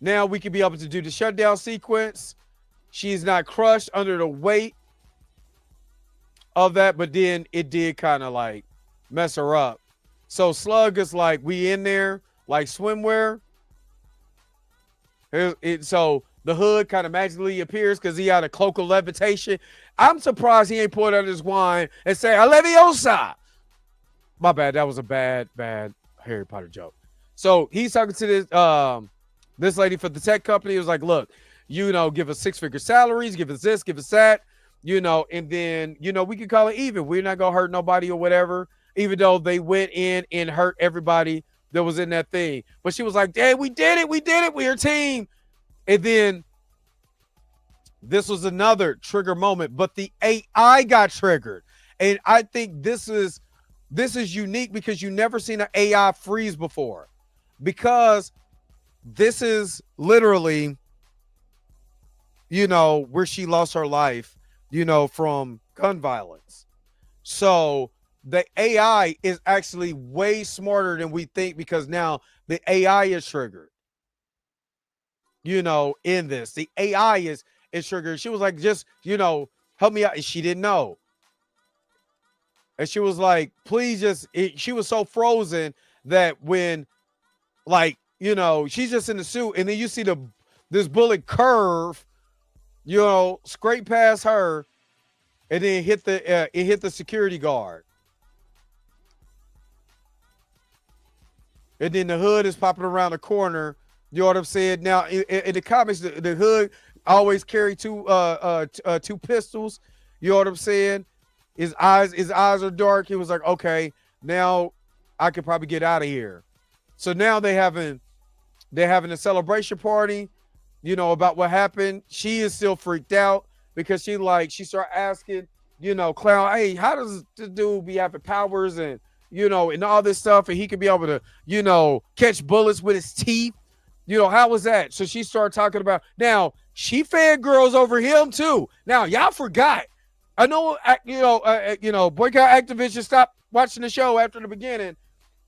Now we can be able to do the shutdown sequence. She's not crushed under the weight of that, but then it did kind of like mess her up. So Slug is like, we in there like swimwear. So the hood kind of magically appears because he had a cloak of levitation. I'm surprised he ain't poured out his wine and say, Leviosa. My bad. That was a bad Harry Potter joke. So he's talking to this lady for the tech company. It was like, look, you know, give us 6-figure salaries, give us this, give us that, you know, and then, you know, we can call it even. We're not going to hurt nobody or whatever, even though they went in and hurt everybody that was in that thing. But she was like, hey, we did it. We're a team. And then this was another trigger moment, but the AI got triggered. And I think this is unique because you never seen an AI freeze before, because this is literally, you know, where she lost her life, you know, from gun violence. So the AI is actually way smarter than we think, because now the AI is triggered, you know, in this. The AI is triggered. She was like, just, you know, help me out. And she didn't know. And she was like, please she was so frozen that when, like, you know, she's just in the suit, and then you see this bullet curve, you know, scrape past her, and then it hit the security guard. And then the hood is popping around the corner. You know what I'm saying? Now in the comics, the hood always carry two pistols. You know what I'm saying? His eyes are dark. He was like, okay, now I could probably get out of here. So now they're having a celebration party, you know, about what happened. She is still freaked out because she started asking, you know, Clown, hey, how does this dude be having powers and, you know, and all this stuff, and he could be able to, you know, catch bullets with his teeth? You know, how was that? So she started talking about, now she fangirls over him too. Now y'all forgot. I know, boycott Activision, stop watching the show after the beginning.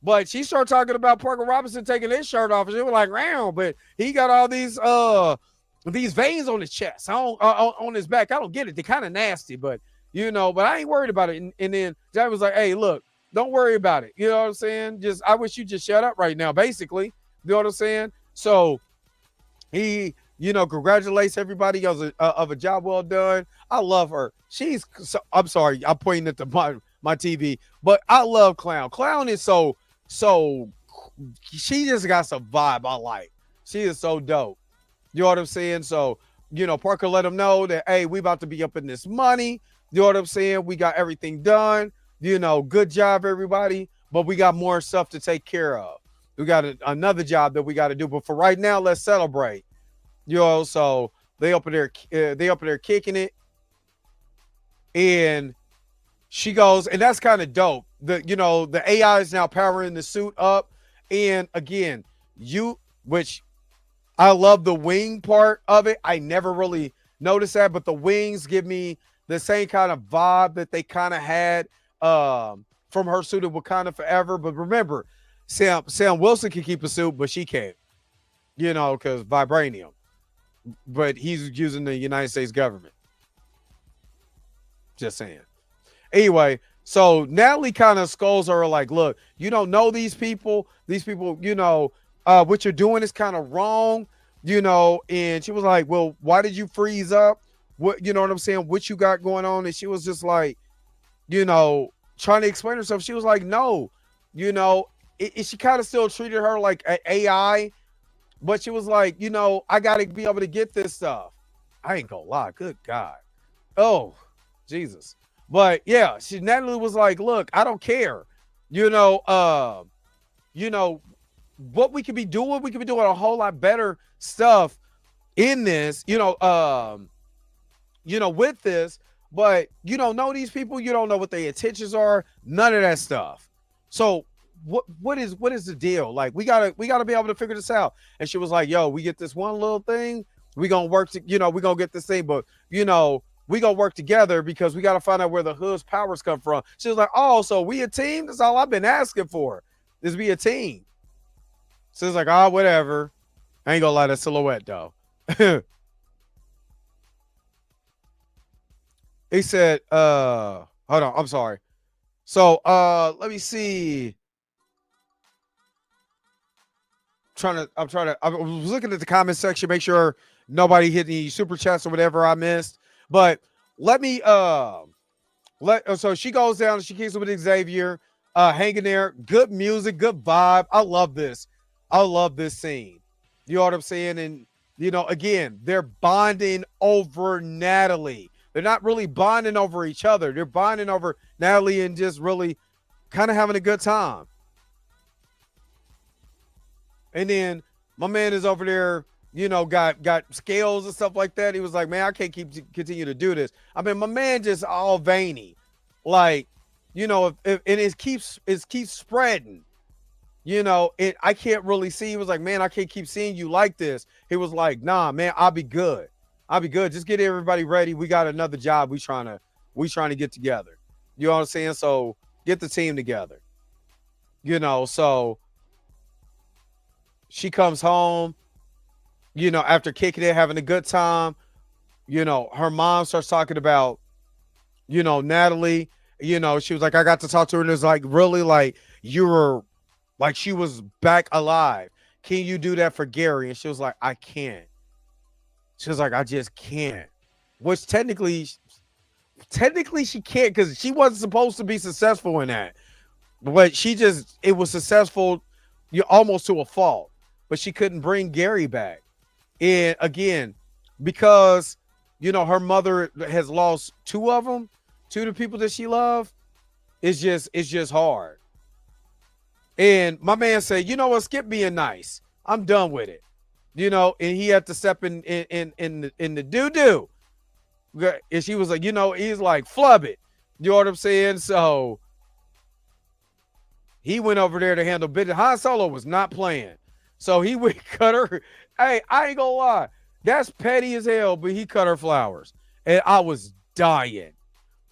But she started talking about Parker Robinson taking his shirt off, and she was like, "Round," but he got all these veins on his chest, on his back. I don't get it. They're kind of nasty, but you know, but I ain't worried about it. And then Jack was like, "Hey, look, don't worry about it." You know what I'm saying? I wish you just shut up right now. Basically, you know what I'm saying? So he, you know, congratulates everybody of a job well done. I love her. I'm sorry, I'm pointing at my TV, but I love Clown. Clown is so she just got some vibe I like. She is so dope. You know what I'm saying? So Parker let him know that, hey, we about to be up in this money. You know what I'm saying? We got everything done. Good job, everybody. But we got more stuff to take care of. We got another job that we got to do. But for right now, let's celebrate. So they up in there kicking it. And she goes, and that's kind of dope. The AI is now powering the suit up. And again, which I love the wing part of it. I never really noticed that, but the wings give me the same kind of vibe that they kind of had from her suit in Wakanda Forever. But remember, Sam Wilson can keep a suit, but she can't, because vibranium. But he's using the United States government. Just saying. Anyway, so Natalie kind of scolds her like, look, you don't know these people. These people, what you're doing is kind of wrong, and she was like, well, why did you freeze up? What, you know what I'm saying? What you got going on? And she was just like, trying to explain herself. She was like, no, she kind of still treated her like an AI, but she was like, I got to be able to get this stuff. I ain't gonna lie. Good God. Oh, Jesus. But yeah, Natalie was like, look, I don't care. What we could be doing a whole lot better stuff in this, with this, but you don't know these people, you don't know what their intentions are, none of that stuff. So what is the deal? Like, we gotta be able to figure this out. And she was like, yo, we get this one little thing, we gonna work to, we gonna get this thing, but we gonna work together because we gotta find out where the hood's powers come from. She was like, oh, so we a team? That's all I've been asking for, is be a team. So it's like, whatever. I ain't gonna lie, that silhouette though. He said, hold on, I'm sorry. So let me see. I was looking at the comment section, make sure nobody hit any super chats or whatever I missed. But let me so she goes down and she kicks with Xavier, hanging there. Good music, good vibe. I love this scene. You know what I'm saying? And again, they're bonding over Natalie. They're not really bonding over each other. They're bonding over Natalie and just really kind of having a good time. And then my man is over there, got scales and stuff like that. He was like, man, I can't continue to do this. I mean, my man just all veiny. Like, and it keeps spreading. I can't really see. He was like, man, I can't keep seeing you like this. He was like, nah, man, I'll be good. Just get everybody ready. We got another job. We trying to get together. You know what I'm saying? So get the team together. So she comes home, after kicking it, having a good time. Her mom starts talking about, Natalie. She was like, I got to talk to her, and it's like, really, like, you were, like, she was back alive. Can you do that for Gary? And she was like, I can't. She was like, I just can't. Which technically she can't, because she wasn't supposed to be successful in that. But it was successful almost to a fault. But she couldn't bring Gary back. And again, because, her mother has lost two of the people that she loved, it's just hard. And my man said, you know what, skip being nice. I'm done with it. And he had to step in the doo-doo. And she was like, he's like, flub it. You know what I'm saying? So he went over there to handle business. Han Solo was not playing. So he would cut her. Hey, I ain't gonna lie. That's petty as hell, but he cut her flowers. And I was dying.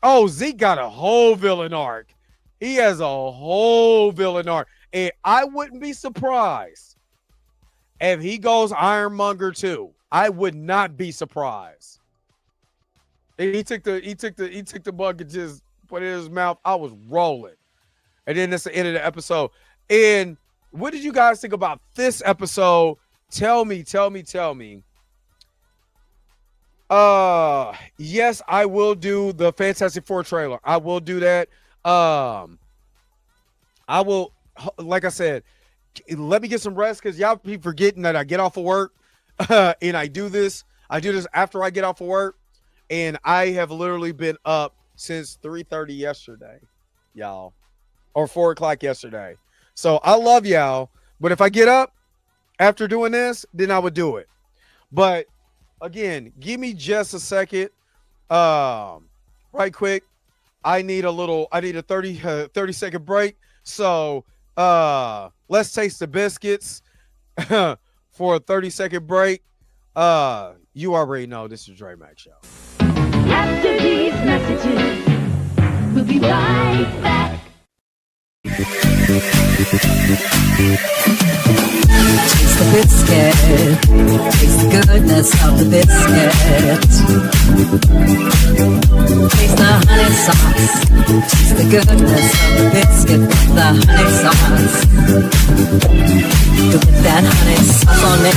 Oh, Zeke got a whole villain arc. He has a whole villain arc. And I wouldn't be surprised if he goes Ironmonger too. I would not be surprised. And he took the bug and just put it in his mouth. I was rolling. And then that's the end of the episode. And what did you guys think about this episode? Tell me. Yes, I will do the Fantastic Four trailer. I will do that. I will, like I said, let me get some rest, because y'all be forgetting that I get off of work and I do this. I do this after I get off of work, and I have literally been up since 3:30 yesterday, y'all, or 4 o'clock yesterday. So I love y'all, but if I get up after doing this, then I would do it. But again, give me just a second. Right quick. I need a 30-second break. So let's taste the biscuits for a 30-second break. You already know this is Dre Mac Show. After these messages, we'll be right back. Taste the biscuit. Taste the goodness of the biscuit. Taste the honey sauce. Taste the goodness of the biscuit with the honey sauce. You put that honey sauce on me.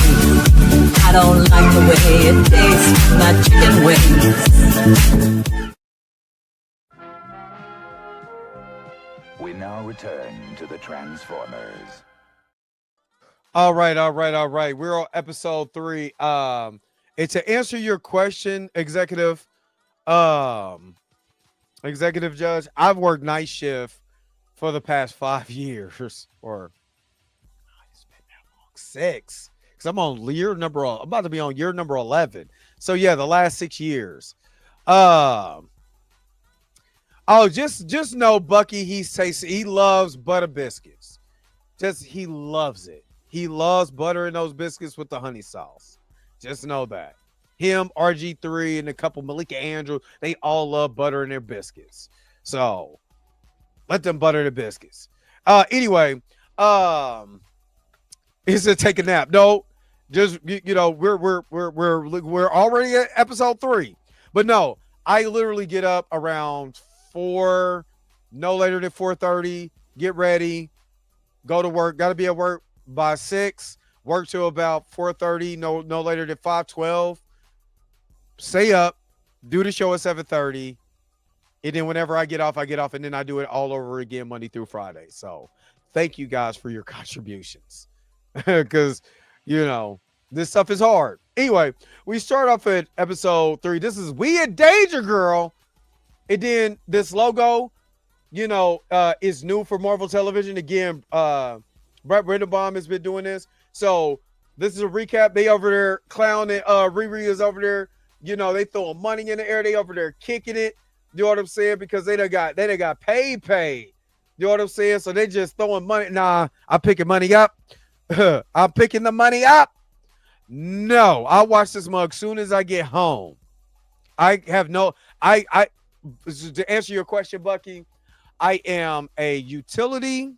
I don't like the way it tastes. My chicken wings. We now return to the Transformers. All right. We're on episode 3. And to answer your question, executive judge, I've worked night shift for the past 5 years, or it's been that long, 6. Because I'm about to be on year number 11. So yeah, the last 6 years. Just know Bucky, he loves butter biscuits. He loves it. He loves butter in those biscuits with the honey sauce. Just know that. Him, RG3, and a couple Malika Andrews, they all love butter in their biscuits. So let them butter the biscuits. Anyway, is to take a nap. No, just we're already at episode 3. But no, I literally get up around 4, no later than 4:30, get ready, go to work, got to be at work by 6, work till about 4:30, no later than 5:12, stay up, do the show at 7:30, and then whenever I get off, and then I do it all over again Monday through Friday. So thank you guys for your contributions, because, this stuff is hard. Anyway, we start off at episode 3. This is We in Danger, Girl. And then this logo, is new for Marvel Television. Again, Brett Brendenbaum has been doing this. So this is a recap. They over there clowning. Riri is over there. They throwing money in the air. They over there kicking it. You know what I'm saying? Because they done got paid. You know what I'm saying? So they just throwing money. Nah, I'm picking money up. I'm picking the money up. No, I watch this mug soon as I get home. I to answer your question, Bucky, I am a utility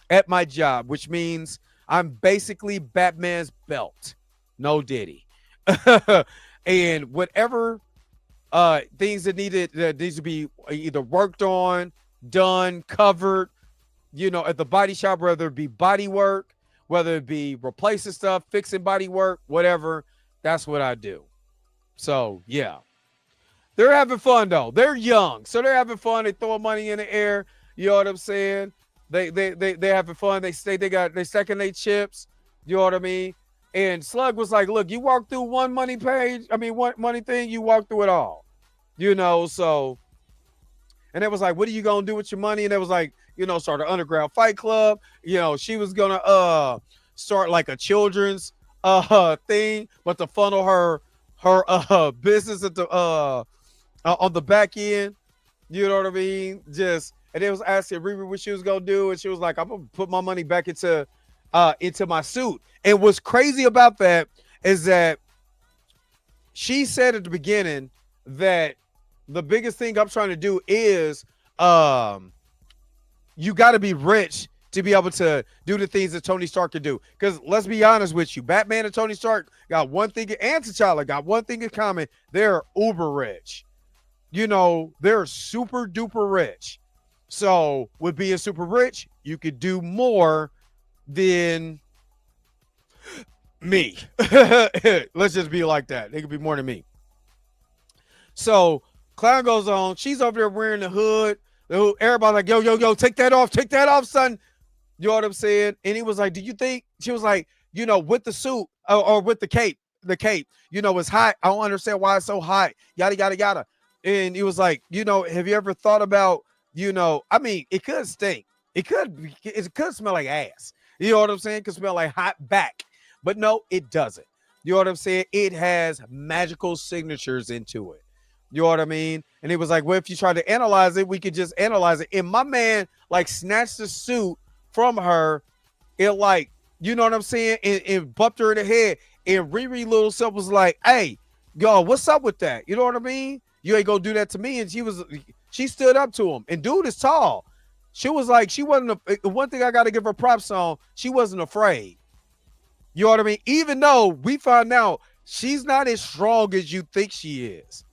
at my job, which means I'm basically Batman's belt. No Diddy. And whatever things that needs to be either worked on, done, covered, at the body shop, whether it be body work, whether it be replacing stuff, fixing body work, whatever, that's what I do. So, yeah. They're having fun, though. They're young, so they're having fun. They throwing money in the air. You know what I'm saying? They having fun. They stacking their chips. You know what I mean? And Slug was like, "Look, you walk through one money thing. You walk through it all." So. And it was like, "What are you gonna do with your money?" And it was like, start an underground fight club. She was gonna start like a children's thing, but to funnel her business at the on the back end, you know what I mean? And it was asking Riri what she was gonna do, and she was like, "I'm gonna put my money back into my suit." And what's crazy about that is that she said at the beginning that the biggest thing I'm trying to do is you got to be rich to be able to do the things that Tony Stark can do. Because let's be honest with you, Batman and Tony Stark got one thing, and T'Challa got one thing in common: they're uber rich. They're super duper rich. So with being super rich, you could do more than me. Let's just be like that. They could be more than me. So Clown goes on. She's over there wearing the hood. Everybody's like, yo, take that off, son. You know what I'm saying? And he was like, do you think? She was like, with the suit or with the cape, the cape. It's hot. I don't understand why it's so hot. Yada, yada, yada. And he was like, have you ever thought about, I mean, it could stink. It could smell like ass. You know what I'm saying? It could smell like hot back. But no, it doesn't. You know what I'm saying? It has magical signatures into it. You know what I mean? And he was like, well, if you try to analyze it, we could just analyze it. And my man like snatched the suit from her. It like, you know what I'm saying? And bumped her in the head. And Riri Little Self was like, hey, yo, what's up with that? You know what I mean? You ain't gonna do that to me. And she stood up to him. And dude is tall. She was like, she wasn't one thing I got to give her props on. She wasn't afraid. You know what I mean? Even though we found out she's not as strong as you think she is.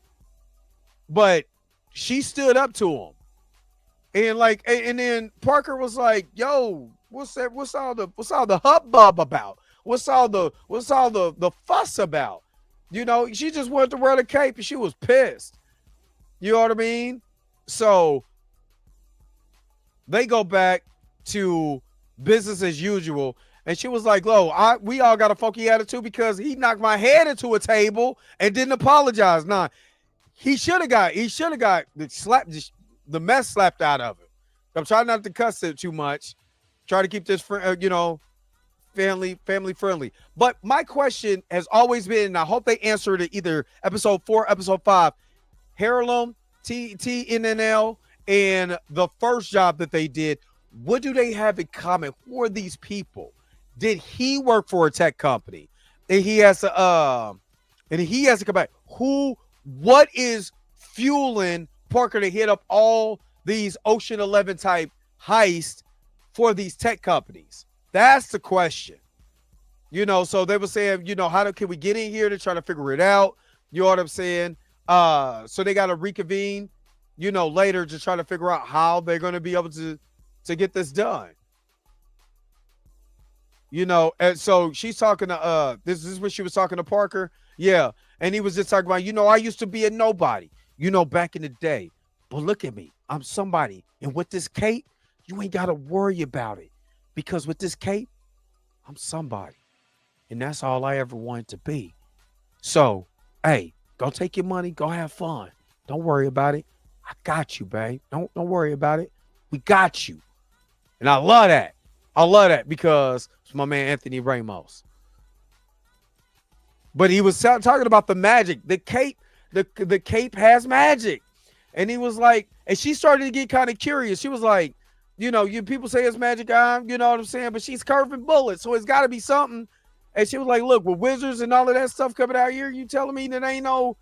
But she stood up to him. And then Parker was like, yo, what's that? What's all the hubbub about? What's all the fuss about? She just wanted to wear the cape and she was pissed. You know what I mean? So they go back to business as usual. And she was like, we all got a funky attitude because he knocked my head into a table and didn't apologize. Nah, he should have got the mess slapped out of it. I'm trying not to cuss it too much. Try to keep this, family friendly. But my question has always been, and I hope they answered it either episode 4, episode 5, Harlem, TNNL, and the first job that they did. What do they have in common? Who are these people? Did he work for a tech company? And he has to come back. What is fueling Parker to hit up all these Ocean 11 type heists for these tech companies? That's the question. So they were saying, can we get in here to try to figure it out? You know what I'm saying? So they got to reconvene, later to try to figure out how they're going to be able to get this done. And so she's talking to this is when she was talking to Parker. Yeah. And he was just talking about, I used to be a nobody, back in the day. But look at me. I'm somebody. And with this cape, you ain't got to worry about it. Because with this cape, I'm somebody. And that's all I ever wanted to be. So, hey, go take your money. Go have fun. Don't worry about it. I got you, babe. Don't worry about it. We got you. And I love that. I love that because it's my man Anthony Ramos. But he was talking about the magic. The cape, the cape has magic. And he was like, and she started to get kind of curious. She was like, you people say it's magic, you know what I'm saying? But she's curving bullets, so it's got to be something. And she was like, look, with wizards and all of that stuff coming out here, you telling me that ain't no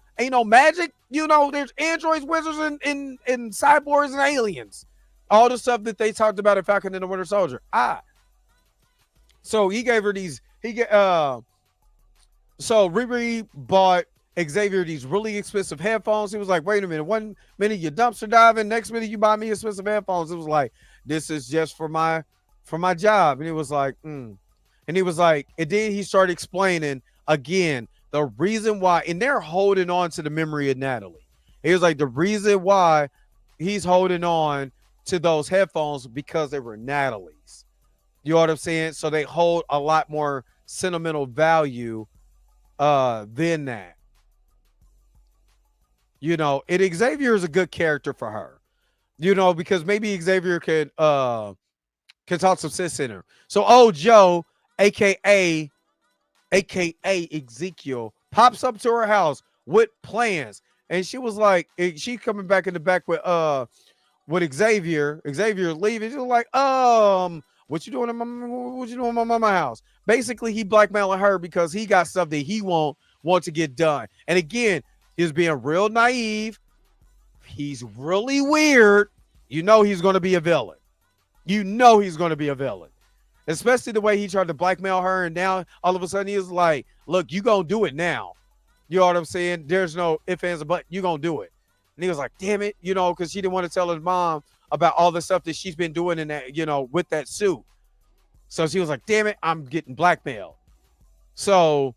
magic? There's androids, wizards, and cyborgs and aliens. All the stuff that they talked about in Falcon and the Winter Soldier. So he gave her these, so Riri bought Xavier these really expensive headphones. He was like, wait a minute, one minute you're dumpster diving, next minute you buy me expensive headphones. It was like, this is just for my job. And he was like, And he was like, and then he started explaining again the reason why, and they're holding on to the memory of Natalie. He was like, the reason why he's holding on to those headphones because they were Natalie's. You know what I'm saying? So they hold a lot more sentimental value than that. And Xavier is a good character for her. Because maybe Xavier can talk some sense in her. So Joe, aka Ezekiel, pops up to her house with plans. And she was like, she coming back in the back with Xavier. Xavier's leaving. She's like, what you doing in my mama house? Basically, he blackmailing her because he got stuff that he want to get done. And again, he's being real naive. He's really weird. He's going to be a villain. He's going to be a villain. Especially the way he tried to blackmail her. And now all of a sudden he's like, look, you going to do it now. You know what I'm saying? There's no ifs, ands, or buts. You going to do it. And he was like, damn it. Because she didn't want to tell his mom about all the stuff that she's been doing in that, with that suit. So she was like, damn it, I'm getting blackmailed. So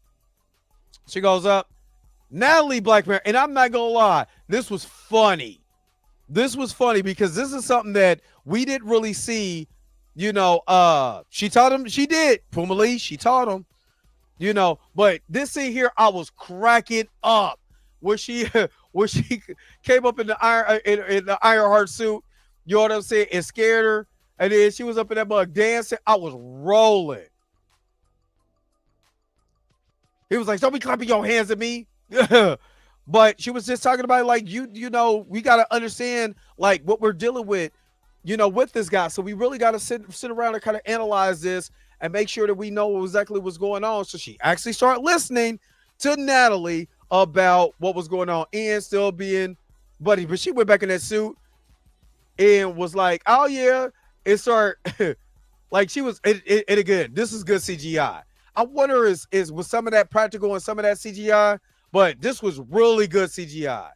she goes up. Natalie blackmail. And I'm not going to lie. This was funny. Because this is something that we didn't really see. She taught him. She did. Puma Lee, she taught him. But this scene here, I was cracking up where she where she came up in the in the Ironheart suit, you know what I'm saying, and scared her, and then she was up in that mug dancing. I was rolling. He was like, "Don't be clapping your hands at me." But she was just talking about like we gotta understand like what we're dealing with, with this guy. So we really gotta sit around and kind of analyze this and make sure that we know exactly what's going on. So she actually started listening to Natalie about what was going on and still being buddy. But she went back in that suit and was like, "Oh yeah," and start like she was. And again, this is good CGI. I wonder was some of that practical and some of that CGI, but this was really good CGI.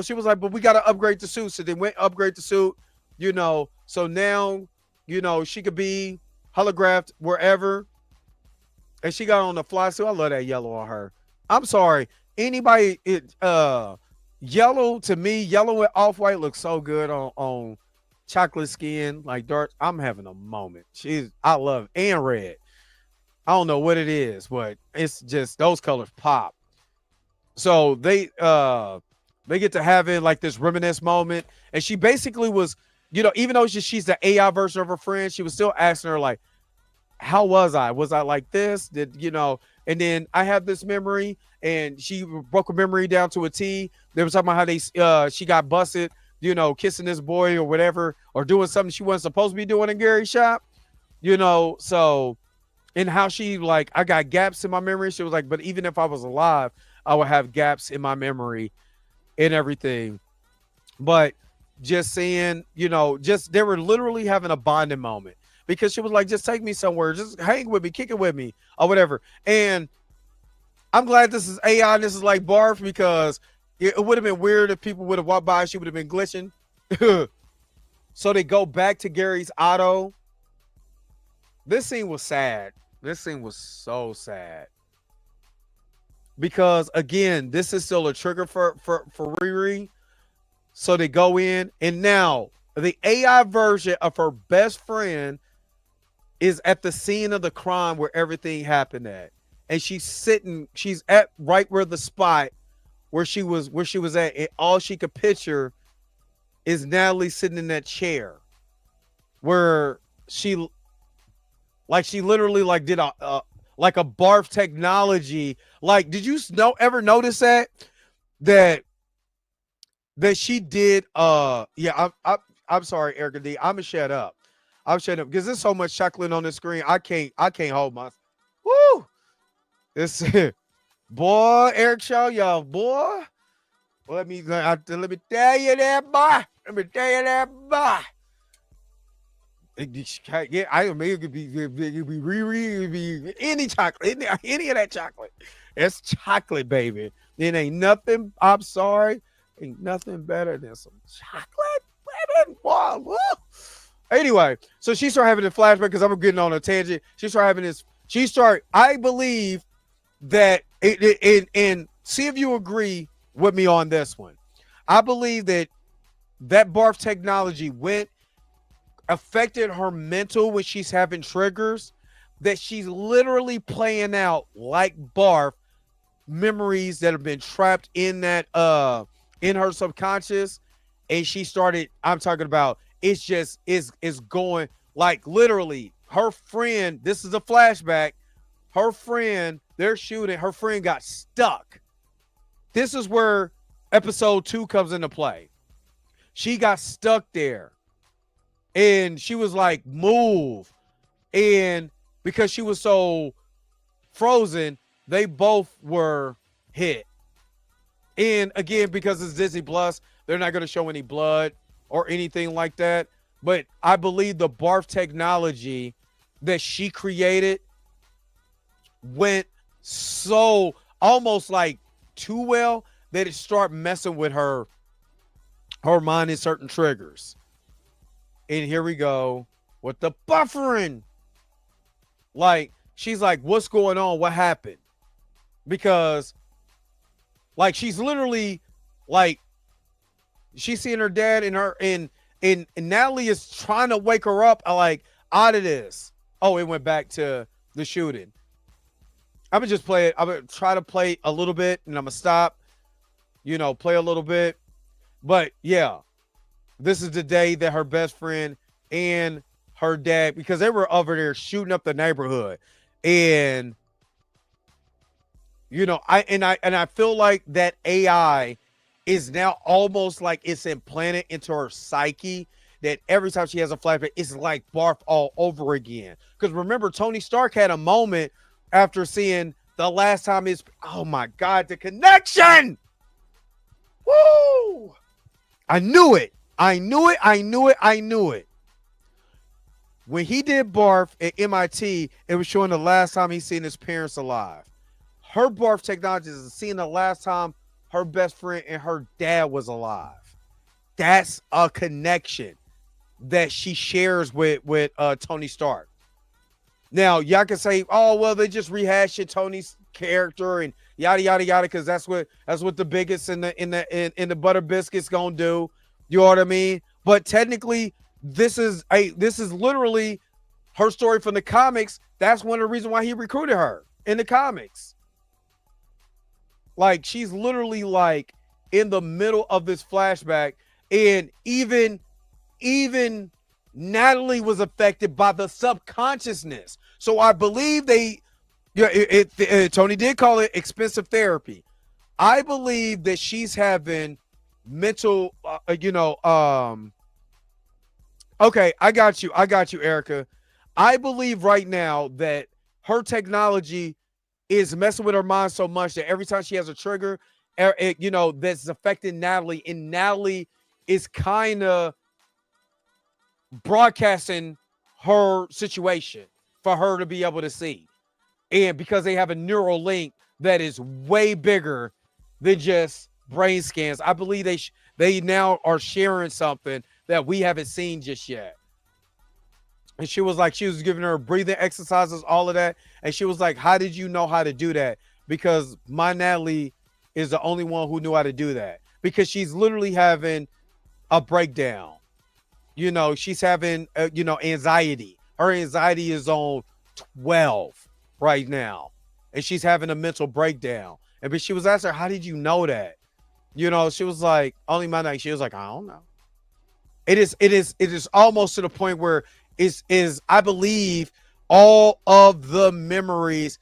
She was like, "But we got to upgrade the suit," so they went upgrade the suit. So now, she could be holographed wherever, and she got on the fly suit. I love that yellow on her. I'm sorry, anybody. Yellow to me, yellow with off white looks so good on chocolate skin, like dark. I'm having a moment. I love it. And red. I don't know what it is, but it's just those colors pop. So they get to having like this reminisce moment, and she basically was, even though she's the AI version of her friend, she was still asking her like, "How was I? Was I like this? And then I have this memory," and she broke a memory down to a T. They were talking about how she got busted, kissing this boy or whatever, or doing something she wasn't supposed to be doing in Gary's shop, so. And how she like, I got gaps in my memory. She was like, but even if I was alive, I would have gaps in my memory and everything. But just saying, they were literally having a bonding moment because she was like, just take me somewhere, just hang with me, kick it with me or whatever. And I'm glad this is AI and this is like barf, because it would have been weird if people would have walked by and she would have been glitching. So they go back to Gary's auto. This scene was sad. This scene was so sad. Because again, this is still a trigger for Riri. So they go in, and now the AI version of her best friend is at the scene of the crime where everything happened at. And she's at right where the spot where she was at, and all she could picture is Natalie sitting in that chair where she literally like did a like a barf technology. Like, did you ever notice that she did? Yeah, I'm sorry, Erica D. I'm gonna shut up. I'm shut up because there's so much chocolate on the screen. I can't hold my. Woo! This boy, Eric Shaw, y'all, boy. Let me tell you that, boy. Let me tell you that, boy. Yeah, I mean, it could be Riri, it could be any chocolate, any of that chocolate. It's chocolate, baby. It ain't nothing. I'm sorry, ain't nothing better than some chocolate, baby. Wow, woo. Anyway, so she started having a flashback because I'm getting on a tangent. She started having this. I believe that and see if you agree with me on this one. I believe that barf technology affected her mental when she's having triggers, that she's literally playing out like barf memories that have been trapped in that in her subconscious. And she started, I'm talking about, it's just is going like literally her friend. This is a flashback. Her friend, they're shooting, her friend got stuck. This is where episode 2 comes into play. She got stuck there. And she was like, move. And because she was so frozen, they both were hit. And again, because it's Disney Plus, they're not going to show any blood or anything like that. But I believe the barf technology that she created went so almost like too well that it started messing with her mind in certain triggers. And here we go with the buffering. Like, she's like, what's going on? What happened? Because like she's literally like she's seeing her dad and Natalie is trying to wake her up like out of this. Oh, it went back to the shooting. I'm gonna just play it. I'm gonna try to play a little bit, and I'm gonna stop. Play a little bit. But yeah, this is the day that her best friend and her dad, because they were over there shooting up the neighborhood, and I feel like that AI is now almost like it's implanted into her psyche, that every time she has a flashback, it's like barf all over again. Because remember, Tony Stark had a moment after seeing the last time oh my God, the connection. Woo! I knew it. I knew it. I knew it. I knew it. When he did barf at MIT, it was showing the last time he's seen his parents alive. Her barf technology is seeing the last time her best friend and her dad was alive. That's a connection that she shares with Tony Stark. Now, y'all can say, oh, well, they just rehashed Tony's character and yada yada yada, because that's what the biggest in the butter biscuits gonna do. You know what I mean? But technically, this is literally her story from the comics. That's one of the reasons why he recruited her in the comics. Like, she's literally like in the middle of this flashback, and even Natalie was affected by the subconsciousness. So I believe Tony did call it expensive therapy. I believe that she's having mental, okay, I got you, Erica. I believe right now that her technology is messing with her mind so much that every time she has a trigger, that's affecting Natalie, and Natalie is kind of broadcasting her situation for her to be able to see. And because they have a neural link that is way bigger than just brain scans, I believe they now are sharing something that we haven't seen just yet. And she was giving her breathing exercises, all of that. And she was like, how did you know how to do that? Because my Natalie is the only one who knew how to do that. Because she's literally having a breakdown. She's having, anxiety. Her anxiety is on 12 right now. And she's having a mental breakdown. But she was asking her, how did you know that? She was like, only my night. She was like, I don't know. It is almost to the point where I believe all of the memories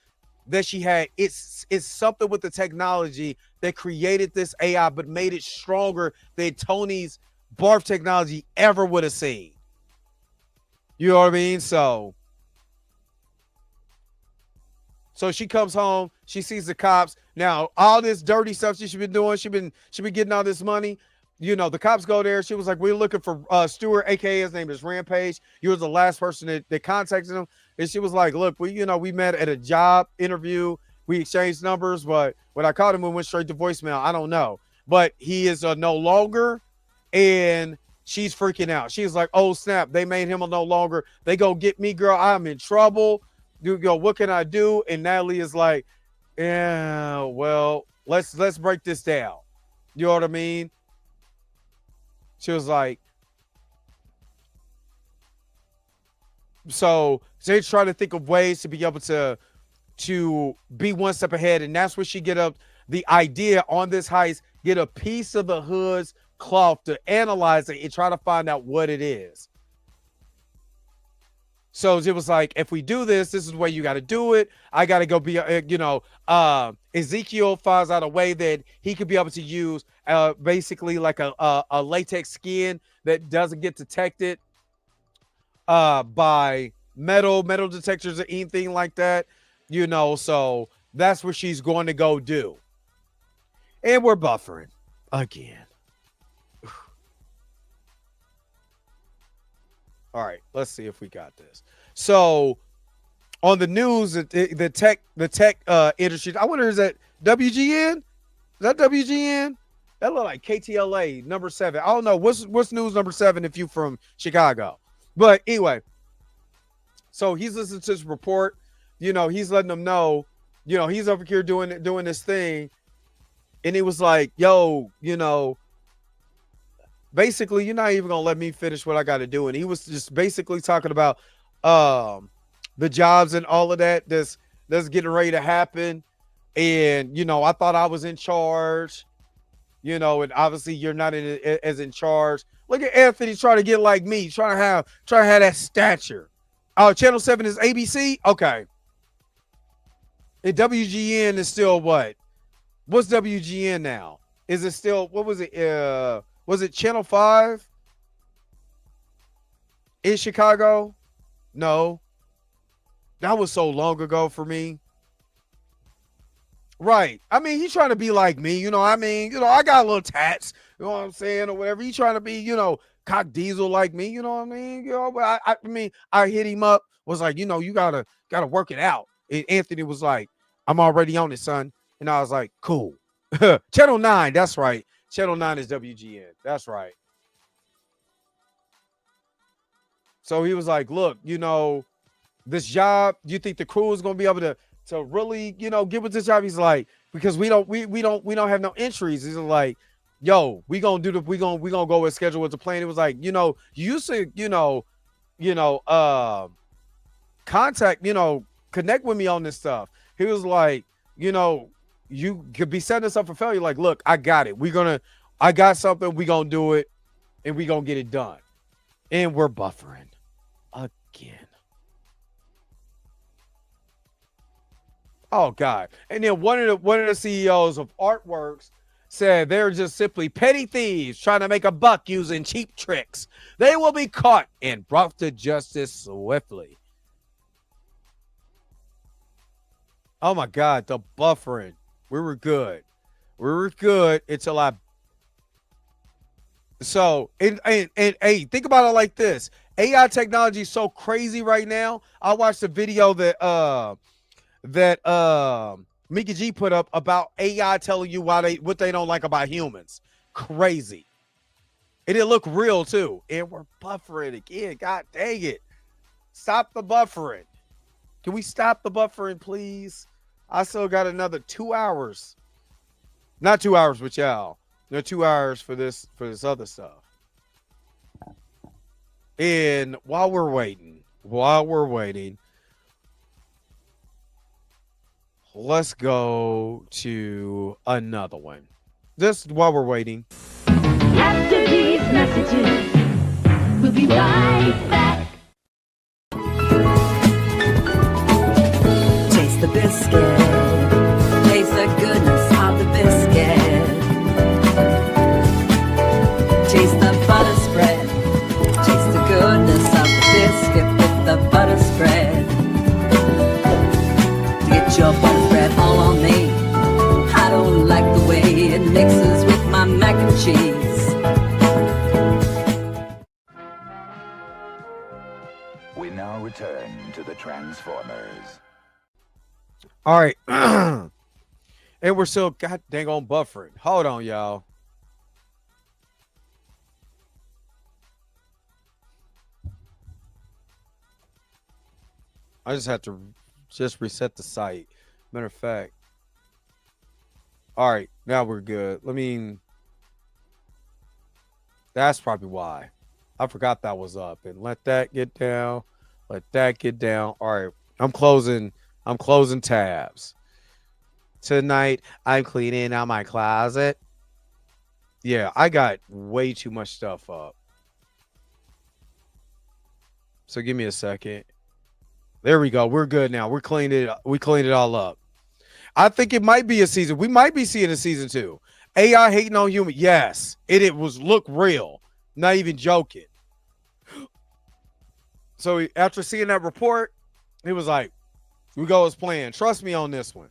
that she had, it's something with the technology that created this AI, but made it stronger than Tony's barf technology ever would have seen. You know what I mean? So she comes home, she sees the cops. Now, all this dirty stuff she's been doing, she been getting all this money. The cops go there. She was like, we're looking for Stewart, aka his name is Rampage. You was the last person that contacted him. And she was like, look, we met at a job interview. We exchanged numbers, but when I called him, we went straight to voicemail. I don't know. But he is no longer, and she's freaking out. She's like, oh, snap. They made him a no longer. They go get me, girl. I'm in trouble. You go, what can I do? And Natalie is like, yeah, well, let's break this down. You know what I mean? She was like, so they're trying to think of ways to be able to be one step ahead. And that's where she get up the idea on this heist, get a piece of the hood's cloth to analyze it and try to find out what it is. So it was like, if we do this, this is the way you got to do it. I got to go be, Ezekiel finds out a way that he could be able to use basically like a latex skin that doesn't get detected by metal detectors or anything like that. So that's what she's going to go do. And we're buffering again. All right, let's see if we got this. So on the news, the tech industry, I wonder, is that WGN? Is that WGN? That look like KTLA number 7. I don't know. What's news number 7 if you from Chicago? But anyway, so he's listening to this report. He's letting them know, he's over here doing this thing. And he was like, yo, basically, you're not even gonna let me finish what I got to do. And he was just basically talking about the jobs and all of that. This that's getting ready to happen. And, you know, I thought I was in charge, you know, and obviously you're not as in charge. Look at Anthony trying to get like me, trying to have that stature. Oh, Channel 7 is ABC? Okay. And WGN is still what? What's WGN now? Is it still, what was it? Was it Channel 5 in Chicago? No. That was so long ago for me. Right. I mean, he's trying to be like me, you know. I mean, you know, I got little tats, you know what I'm saying, or whatever. He's trying to be, you know, cock diesel like me, you know what I mean? You know, but I mean, I hit him up, was like, you know, you gotta work it out. And Anthony was like, I'm already on it, son. And I was like, cool. Channel 9, that's right. Channel 9 is WGN. That's right. So he was like, look, you know, this job, do you think the crew is gonna be able to really, you know, get with this job? He's like, because we don't have no entries. He's like, yo, we gonna go with schedule with the plan. It was like, you know, you used to, contact, you know, connect with me on this stuff. He was like, you know, you could be setting us up for failure. Like, look, I got it. I got something. We gonna do it, and we gonna get it done. And we're buffering again. Oh God! And then one of the CEOs of Artworks said they're just simply petty thieves trying to make a buck using cheap tricks. They will be caught and brought to justice swiftly. Oh my God, the buffering. We were good. We were good until I. So, and hey, think about it like this. AI technology is so crazy right now. I watched a video that Mika G put up about AI telling you what they don't like about humans. Crazy. And it looked real too. And we're buffering again. God dang it. Stop the buffering. Can we stop the buffering, please? I still got another 2 hours. Not 2 hours with y'all. No, 2 hours for this other stuff. And while we're waiting, let's go to another one. Just while we're waiting. After these messages, we'll be right back. Taste the biscuit. Taste the goodness of the biscuit. Taste the butter spread. Taste the goodness of the biscuit with the butter spread. Get your butter spread all on me. I don't like the way it mixes with my mac and cheese. We now return to the Transformers. All right. And we're still god dang on buffering. Hold on, y'all. I just have to reset the site. Matter of fact. All right, now we're good. That's probably why. I forgot that was up. And let that get down. Let that get down. All right. I'm closing tabs. Tonight, I'm cleaning out my closet. Yeah, I got way too much stuff up. So give me a second. There we go. We're good now. We cleaned it all up. I think it might be a season. We might be seeing a season 2. AI hating on human. Yes. It look real. Not even joking. So after seeing that report, he was like, we go as planned. Trust me on this one.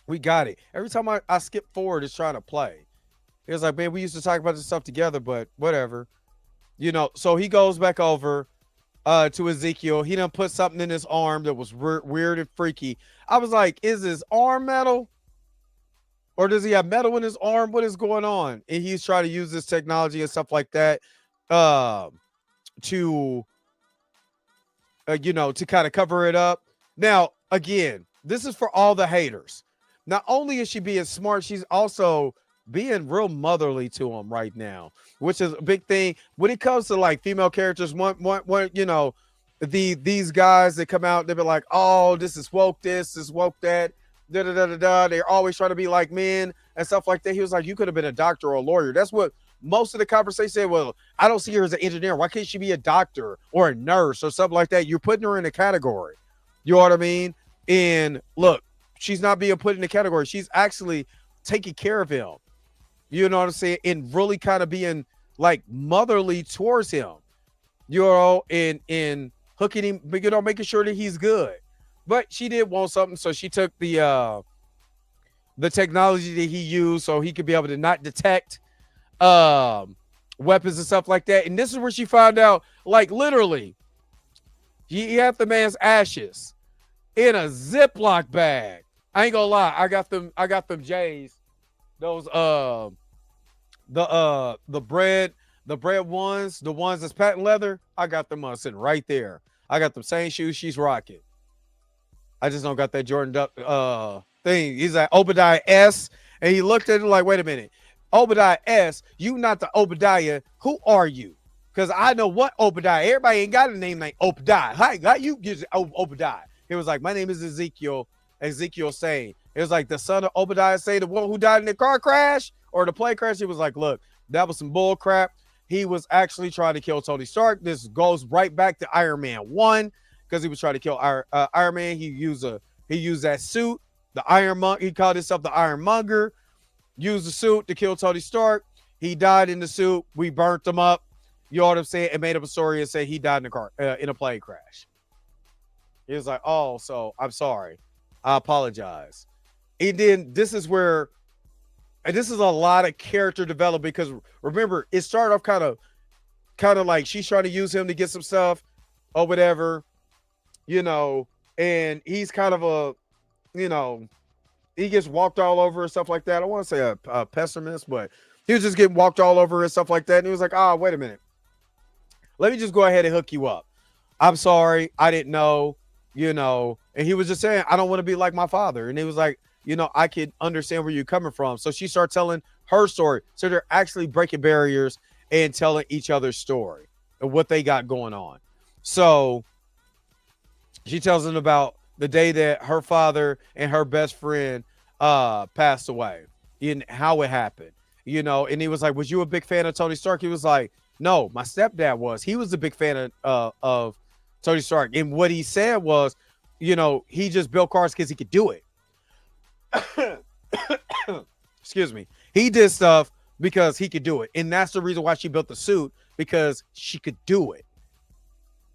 We got it. Every time I skip forward, it's trying to play. He was like, man, we used to talk about this stuff together, but whatever. You know, so he goes back over to Ezekiel. He done put something in his arm that was weird and freaky. I was like, is his arm metal? Or does he have metal in his arm? What is going on? And he's trying to use this technology and stuff like that to kind of cover it up. Now, again, this is for all the haters. Not only is she being smart, she's also being real motherly to him right now, which is a big thing when it comes to like female characters. One, these guys that come out, they be like, oh, this is woke, this is woke, that, da da da da da. They're always trying to be like men and stuff like that. He was like, you could have been a doctor or a lawyer. That's what most of the conversation said. Well, I don't see her as an engineer. Why can't she be a doctor or a nurse or something like that? You're putting her in a category. You know what I mean? And look, she's not being put in a category. She's actually taking care of him. You know what I'm saying? And really kind of being like motherly towards him. You know, and hooking him, you know, making sure that he's good. But she did want something, so she took the technology that he used so he could be able to not detect weapons and stuff like that. And this is where she found out, like, literally, he had the man's ashes in a Ziploc bag. I ain't gonna lie, I got them J's, those the bread ones, the ones that's patent leather. I got them sitting right there. I got the same shoes she's rocking. I just don't got that Jordan Duck thing. He's like Obadiah S. And he looked at it like, wait a minute. Obadiah S., you not the Obadiah. Who are you? Because I know what Obadiah. Everybody ain't got a name like Obadiah. How you get Obadiah? He was like, my name is Ezekiel. Ezekiel saying. It was like the son of Obadiah say, the one who died in the car crash or the plane crash. He was like, look, that was some bull crap. He was actually trying to kill Tony Stark. This goes right back to Iron Man 1 because he was trying to kill Iron Man. He used that suit, the Ironmonger. He called himself the Ironmonger. Used the suit to kill Tony Stark. He died in the suit. We burnt him up. You know what I'm saying? And made up a story and said he died in a car in a plane crash. He was like, oh, so I'm sorry. I apologize. And then this is where, and this is a lot of character development because remember, it started off kind of like she's trying to use him to get some stuff or whatever, you know, and he's kind of a, you know, he gets walked all over and stuff like that. I want to say a pessimist, but he was just getting walked all over and stuff like that. And he was like, oh, wait a minute. Let me just go ahead and hook you up. I'm sorry. I didn't know, you know, and he was just saying, I don't want to be like my father. And he was like, you know, I can understand where you're coming from. So she started telling her story. So they're actually breaking barriers and telling each other's story and what they got going on. So she tells them about the day that her father and her best friend passed away and how it happened, you know, and he was like, was you a big fan of Tony Stark? He was like, no, my stepdad was. He was a big fan of Tony Stark. And what he said was, you know, he just built cars because he could do it. Excuse me. He did stuff because he could do it. And that's the reason why she built the suit, because she could do it.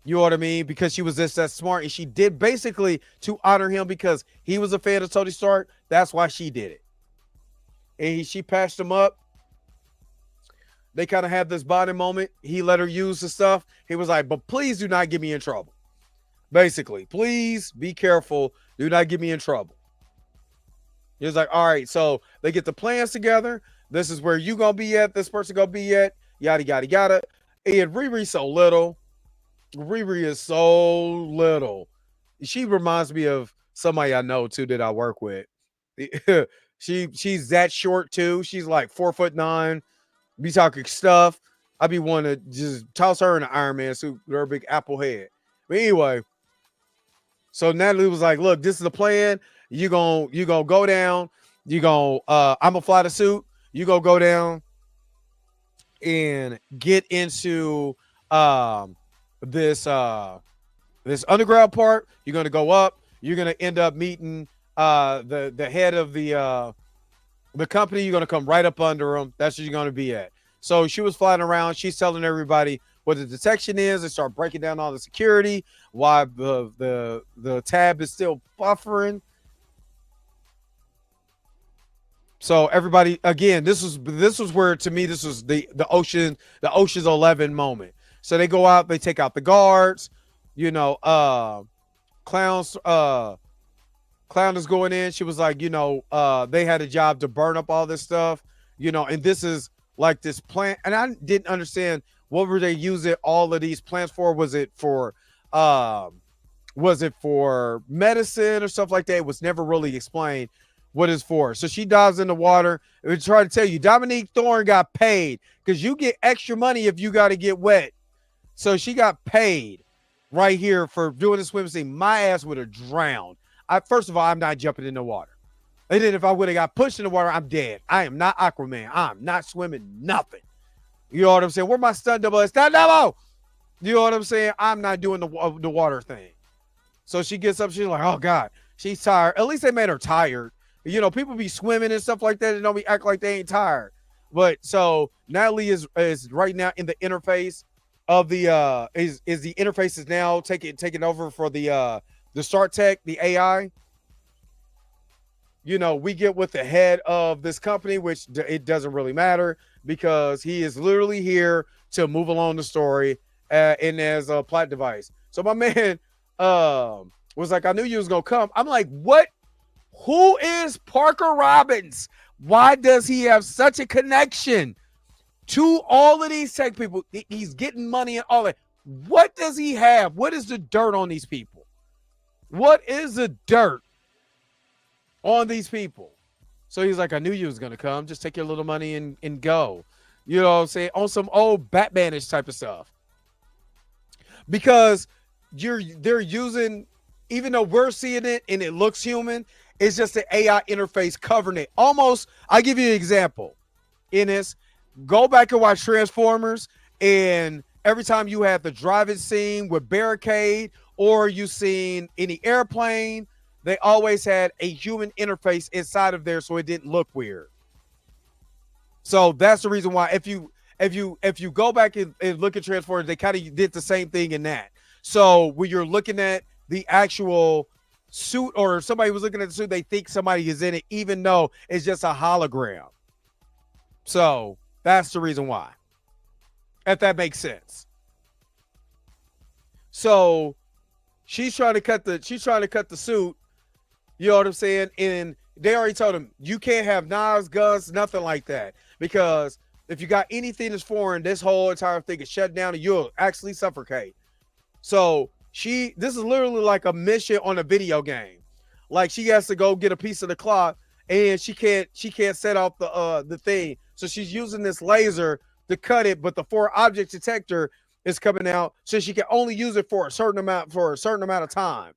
You know what I mean? Because she was just that smart. And she did basically to honor him because he was a fan of Tony Stark. That's why she did it. And she patched him up. They kind of had this bonding moment. He let her use the stuff. He was like, but please do not get me in trouble. Basically, please be careful. Do not get me in trouble. He was like, all right, so they get the plans together. This is where you going to be at. This person going to be at. Yada, yada, yada. And Riri's so little. Riri is so little. She reminds me of somebody I know, too, that I work with. She's that short, too. She's like 4'9". Be talking stuff. I be wanting to just toss her in an Iron Man suit with her big apple head. But anyway, so Natalie was like, look, this is the plan. You gonna go down. I'm gonna fly the suit. You gonna go down and get into this underground part. You're gonna go up. You're gonna end up meeting the head of the company. You're gonna come right up under him. That's where you're gonna be at. So she was flying around. She's telling everybody what the detection is. They start breaking down all the security. Why the tab is still buffering. So everybody, again, this was where, to me, this was the Ocean's 11 moment. So they go out, they take out the guards, you know, Clown is going in. She was like, you know, they had a job to burn up all this stuff, you know, and this is like this plant. And I didn't understand, what were they using all of these plants for? Was it for medicine or stuff like that? It was never really explained what it's for. So she dives in the water. We try to tell you, Dominique Thorne got paid because you get extra money if you got to get wet. So she got paid. right here for doing the swim scene, my ass would have drowned. First of all, I'm not jumping in the water. And then if I would have got pushed in the water, I'm dead. I am not Aquaman. I'm not swimming nothing. You know what I'm saying? Where my stunt double is? Stunt double! You know what I'm saying? I'm not doing the water thing. So she gets up. She's like, oh, God. She's tired. At least they made her tired. You know, people be swimming and stuff like that and don't be act like they ain't tired. But so Natalie is right now in the interface of the is the interface is now taking over for the Start Tech, the AI. You know, we get with the head of this company, which it doesn't really matter because he is literally here to move along the story and as a plot device. So my man was like, I knew you was gonna come. I'm like, what? Who is Parker Robbins? Why does he have such a connection to all of these tech people? He's getting money and all that. What does he have? What is the dirt on these people? What is the dirt on these people? So he's like, I knew you was going to come. Just take your little money and go. You know what I'm saying? On some old Batmanish type of stuff. Because they're using, even though we're seeing it and it looks human, it's just the AI interface covering it. Almost, I'll give you an example. In this, go back and watch Transformers, and every time you have the driving scene with barricade or you seen any airplane, they always had a human interface inside of there so it didn't look weird. So that's the reason why if you go back and look at Transformers, they kind of did the same thing in that. So when you're looking at the actual suit or somebody was looking at the suit, they think somebody is in it, even though it's just a hologram. So that's the reason why. If that makes sense. So she's trying to cut the suit. You know what I'm saying? And they already told him you can't have knives, guns, nothing like that. Because if you got anything that's foreign, this whole entire thing is shut down and you'll actually suffocate. So this is literally like a mission on a video game. Like she has to go get a piece of the clock and she can't set off the thing. So she's using this laser to cut it, but the foreign object detector is coming out, so she can only use it for a certain amount of time.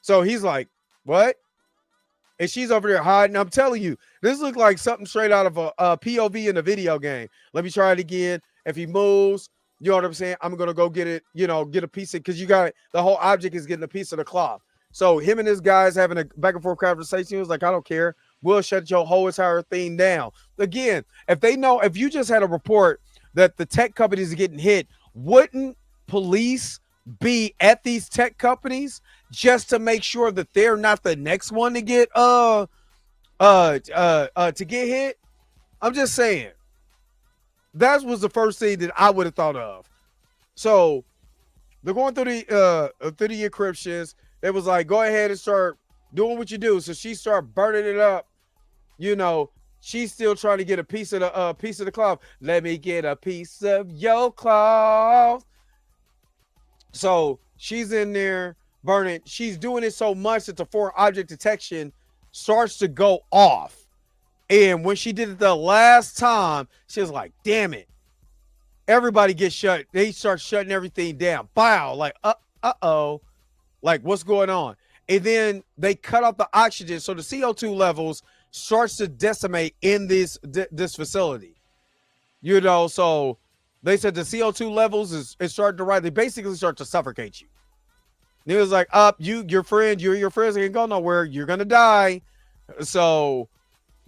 So he's like, what? And she's over there hiding. I'm telling you, this looks like something straight out of a POV in a video game. Let me try it again. If he moves, you know what I'm saying? I'm going to go get it, get a piece of, because you got the whole object is getting a piece of the cloth. So him and his guys having a back and forth conversation. He was like, I don't care. We'll shut your whole entire thing down. Again, if you just had a report that the tech companies are getting hit, wouldn't police be at these tech companies just to make sure that they're not the next one to get hit? I'm just saying. That was the first thing that I would have thought of. So they're going through the encryptions. It was like, go ahead and start doing what you do. So she started burning it up. She's still trying to get a piece of the cloth. Let me get a piece of your cloth. So she's in there burning. She's doing it so much that the foreign object detection starts to go off. And when she did it the last time, she was like, damn it. Everybody gets shut. They start shutting everything down. Wow. Like, uh-oh. Like, what's going on? And then they cut off the oxygen. So the CO2 levels starts to decimate in this facility. So they said the CO2 levels is starting to rise. They basically start to suffocate you. And it was like, your friends ain't go nowhere. You're going to die. So,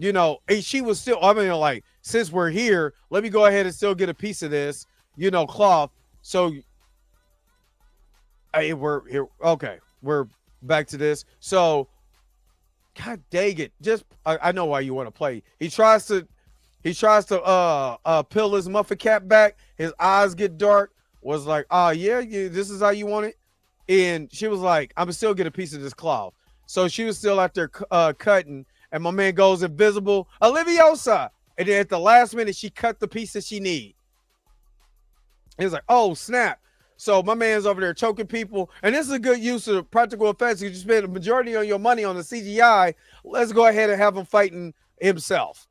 and she was still, like, since we're here, let me go ahead and still get a piece of this, cloth. So, we're here. Okay. We're back to this. So, God dang it. I know why you want to play. He tries to peel his muffin cap back. His eyes get dark. Was like, this is how you want it. And she was like, I'm still get a piece of this cloth. So she was still out there cutting. And my man goes invisible. Oliviosa. And then at the last minute, she cut the piece that she need. He was like, oh, snap. So my man's over there choking people. And this is a good use of practical effects. You spend the majority of your money on the CGI. Let's go ahead and have him fighting himself.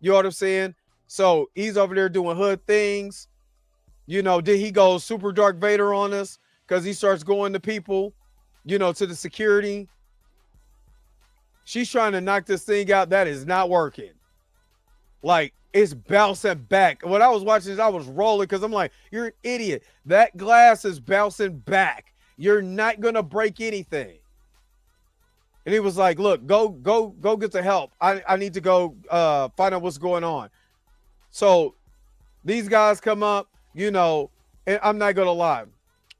You know what I'm saying? So he's over there doing hood things. Then he goes super Dark Vader on us. because he starts going to people, to the security. She's trying to knock this thing out. That is not working. Like, it's bouncing back. When I was watching this, I was rolling because I'm like, you're an idiot. That glass is bouncing back. You're not going to break anything. And he was like, look, go get the help. I need to go find out what's going on. So these guys come up, and I'm not going to lie.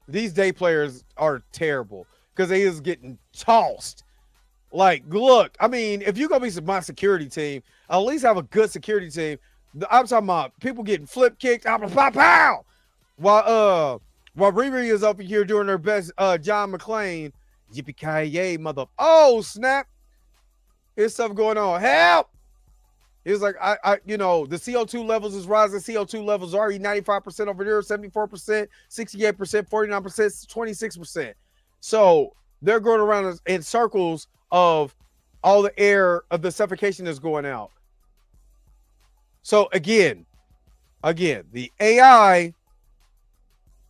These day players are terrible because they is getting tossed. Like, look, I mean, if you're going to be my security team, at least have a good security team. I'm talking about people getting flip kicked, pow, while Riri is up here doing her best John McClane. Yippee-ki-yay, mother. Oh, snap. Here's stuff going on. Help. He was like, the CO2 levels is rising. CO2 levels are already 95% over there, 74%, 68%, 49%, 26%. So they're going around in circles of all the air of the suffocation that's going out. So again, the AI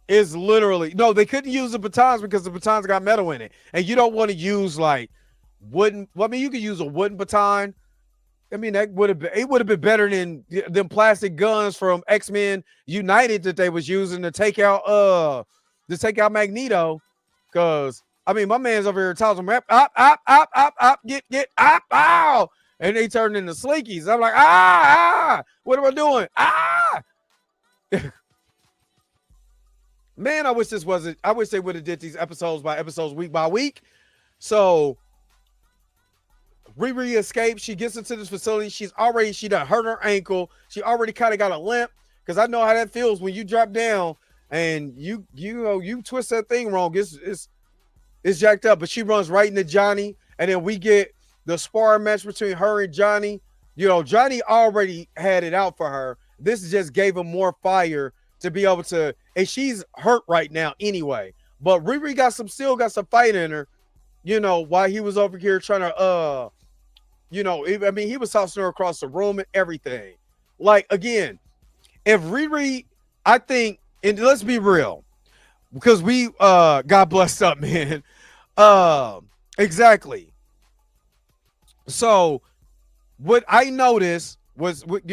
is literally, no, they couldn't use the batons because the batons got metal in it. And you don't want to use like wooden. Well, I mean, you could use a wooden baton. I mean, it would have been better than them plastic guns from X-Men United that they was using to take out Magneto. Cause I mean, my man's over here tells them, up, get, up, ow. And they turn into slinkies. I'm like, what am I doing? Man, I wish they would have did these episodes by episodes, week by week. So Riri escapes. She gets into this facility. She done hurt her ankle. She already kind of got a limp. Cause I know how that feels when you drop down and you twist that thing wrong. It's jacked up, but she runs right into Johnny. And then we get the sparring match between her and Johnny. Johnny already had it out for her. This just gave him more fire to be able to, and she's hurt right now anyway. But Riri still got some fight in her, while he was over here trying to, he was tossing her across the room and everything. Like, again, if Riri, I think, and let's be real, because we got blessed up, man. Exactly. So what I noticed was, what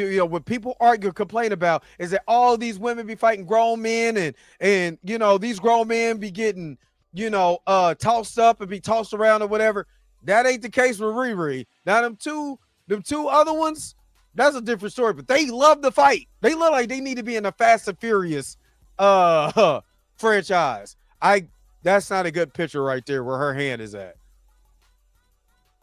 people complain about is that all these women be fighting grown men and these grown men be getting, tossed up and be tossed around or whatever. That ain't the case with Riri. Now them two other ones, that's a different story, but they love to fight. They look like they need to be in a Fast and Furious franchise. That's not a good picture right there where her hand is at.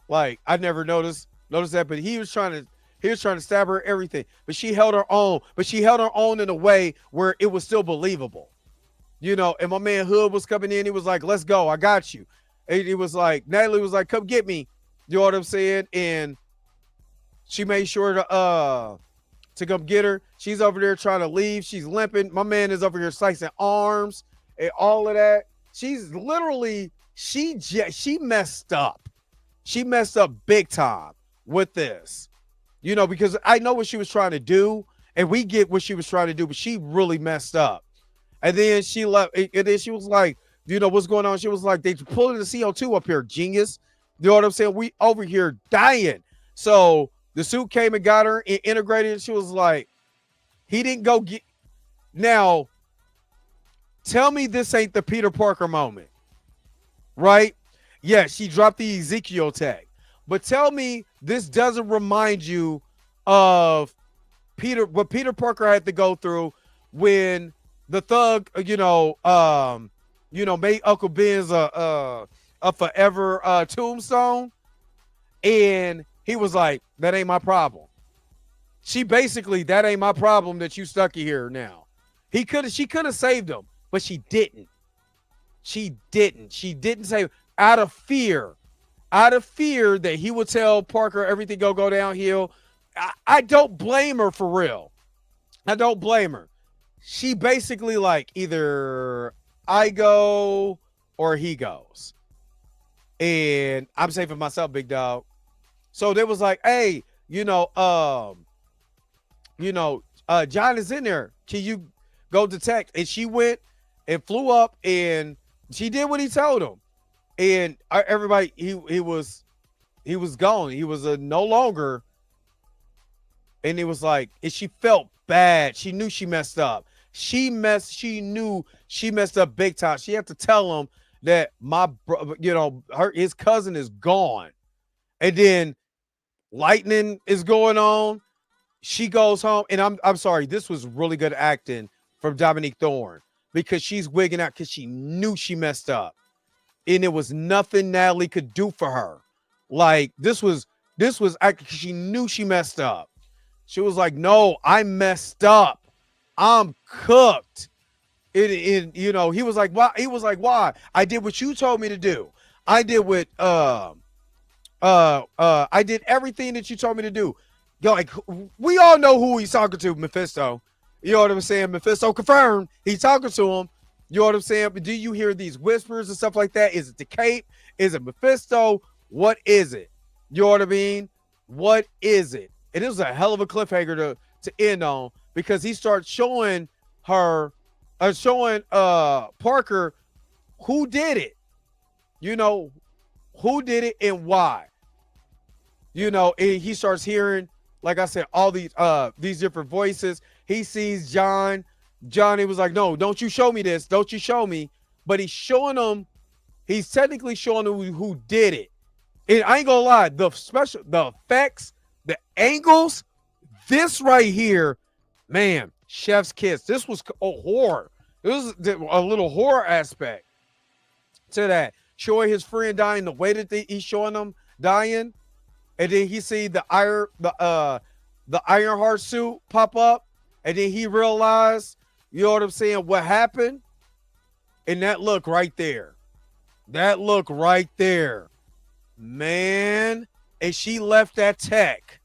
Like, I never noticed that, but he was trying to stab her, everything, but she held her own. But she held her own in a way where it was still believable, And my man Hood was coming in. He was like, "Let's go, I got you." And he was like, Natalie was like, "Come get me." You know what I'm saying? And she made sure to come get her. She's over there trying to leave. She's limping. My man is over here slicing arms and all of that. She's literally she messed up. She messed up big time with this. Because I know what she was trying to do, and we get what she was trying to do, but she really messed up. And then she left, and then she was like, what's going on? She was like, they pulling the CO2 up here, genius. You know what I'm saying? We over here dying. So the suit came and got her and integrated. And she was like, he didn't go get. Now, tell me this ain't the Peter Parker moment, right? Yeah, she dropped the Ezekiel tag. But tell me this doesn't remind you of what Peter Parker had to go through when the thug, made Uncle Ben's a forever tombstone. And he was like, that ain't my problem. She basically, that ain't my problem that you stuck here now. She could have saved him, but she didn't. She didn't save him out of fear that he would tell Parker everything go downhill. I don't blame her for real. I don't blame her. She basically like either I go or he goes. And I'm saving myself, big dog. So they was like, hey, John is in there. Can you go detect? And she went and flew up and She did what he told him, and everybody he was gone. He was no longer, and it was like, and she felt bad. She knew she messed up. She knew she messed up big time. She had to tell him that his cousin is gone, and then lightning is going on. She goes home, and I'm sorry. This was really good acting from Dominique Thorne because she's wigging out because she knew she messed up, and it was nothing Natalie could do for her. Like this was acting. She knew she messed up. She was like, "No, I messed up. I'm cooked." He was like, "Why?" He was like, "Why? I did what you told me to do. I did what I did everything that you told me to do." Like, we all know who he's talking to, Mephisto. You know what I'm saying? Mephisto confirmed he's talking to him. You know what I'm saying? But do you hear these whispers and stuff like that? Is it the cape? Is it Mephisto? What is it? You know what I mean? What is it? And it was a hell of a cliffhanger to end on, because he starts showing her, Parker who did it. You know, who did it and why. You know, and he starts hearing, like I said, all these different voices. He sees John. Johnny was like, "No, don't you show me this. Don't you show me." But he's showing him, he's technically showing him who did it. And I ain't gonna lie, the effects, the angles, this right here, man, chef's kiss. This was a horror. It was a little horror aspect to that. Showing his friend dying, the way that he's showing him dying. And then he see the Ironheart suit pop up, and then he realized, you know what I'm saying, what happened. And that look right there, man. And she left that tech.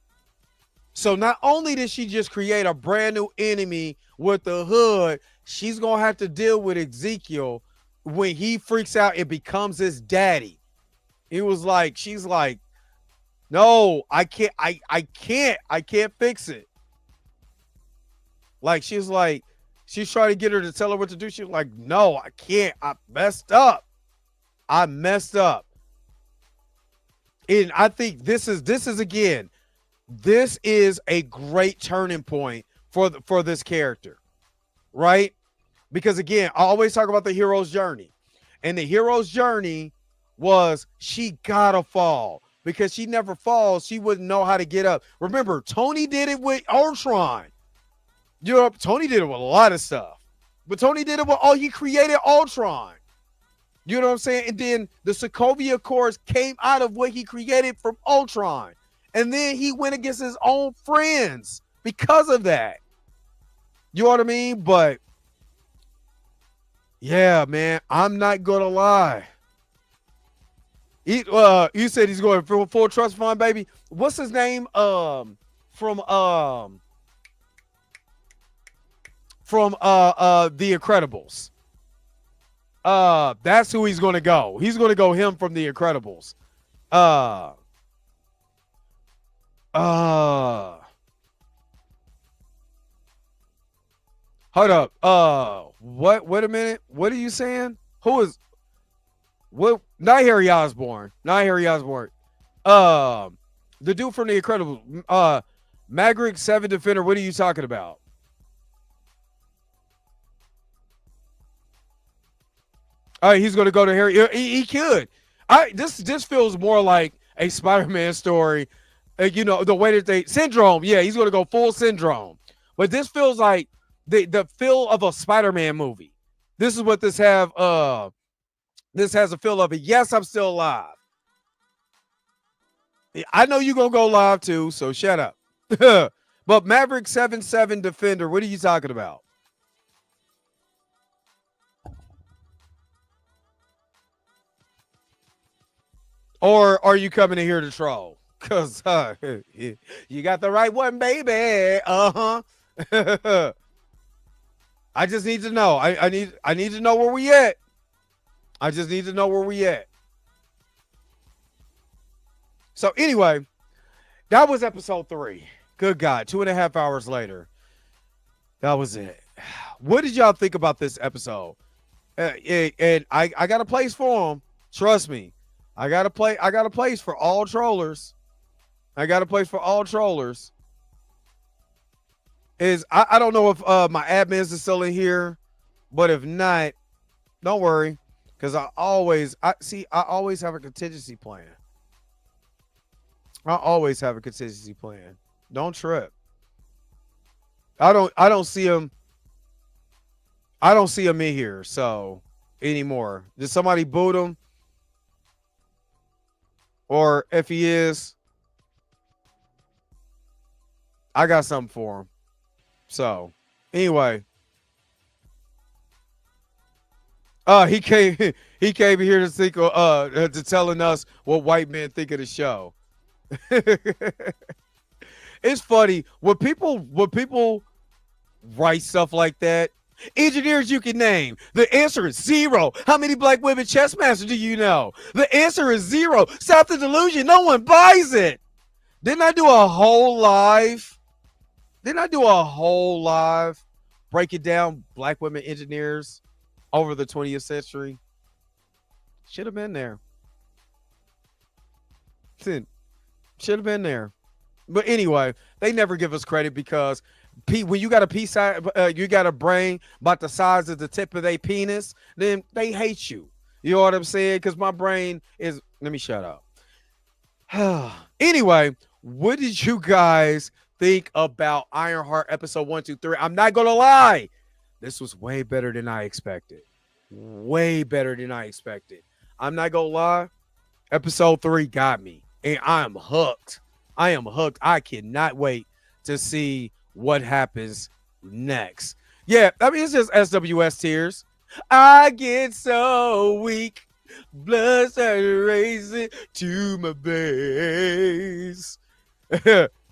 So not only did she just create a brand new enemy with the hood, she's gonna have to deal with Ezekiel when he freaks out and becomes his daddy. It was like, she's like, "No, I can't fix it." Like, she's trying to get her to tell her what to do. She's like, "No, I can't. I messed up. And I think this is a great turning point for this character, right? Because again, I always talk about the hero's journey, and the hero's journey was, she gotta fall. Because she never falls, she wouldn't know how to get up. Remember, Tony did it with Ultron. Tony did it with a lot of stuff. But Tony did it with, he created Ultron. You know what I'm saying? And then the Sokovia Accords came out of what he created from Ultron. And then he went against his own friends because of that. You know what I mean? But yeah, man, I'm not gonna lie. You said he's going for full trust fund, baby. What's his name? From The Incredibles. That's who he's gonna go. He's gonna go him from The Incredibles. Hold up. What? Wait a minute. What are you saying? Who is? What? Not Harry Osborn. The dude from The Incredibles. Magritte 7 Defender. What are you talking about? All right, he's going to go to Harry. He could. This feels more like a Spider-Man story. The way that Syndrome. Yeah, he's going to go full Syndrome. But this feels like the feel of a Spider-Man movie. This is what this have. This has a feel of it. Yes, I'm still alive. I know you're going to go live too, so shut up. But Maverick 7-7 Defender, what are you talking about? Or are you coming in here to troll? Because you got the right one, baby. Uh-huh. I just need to know. I need to know where we at. I just need to know where we at. So anyway, that was episode 3. Good God, 2.5 hours later. That was it. What did y'all think about this episode? And I got a place for them. Trust me. I got a place for all trollers. I got a place for all trollers. I don't know if my admins are still in here, but if not, don't worry, because I always have a contingency plan. I always have a contingency plan. Don't trip. I don't see him. I don't see him in here so anymore. Did somebody boot him? Or if he is, I got something for him. So anyway. He came here to think to telling us what white men think of the show. It's funny when people write stuff like that. Engineers you can name. The answer is 0. How many black women chess masters do you know? The answer is 0. Stop the delusion. No one buys it. Didn't I do a whole live? Breaking down black women engineers over the 20th century? Should have been there. Should have been there. But anyway, they never give us credit because when you got you got a brain about the size of the tip of their penis, then they hate you. You know what I'm saying? Because my brain is. Let me shut up. Anyway, what did you guys think about Ironheart episode 1, 2, 3? I'm not gonna lie, this was way better than I expected. Way better than I expected. I'm not gonna lie. Episode 3 got me, and I am hooked. I cannot wait to see what happens next. Yeah, I mean, it's just SWS tears. I get so weak, blood started racing to my base.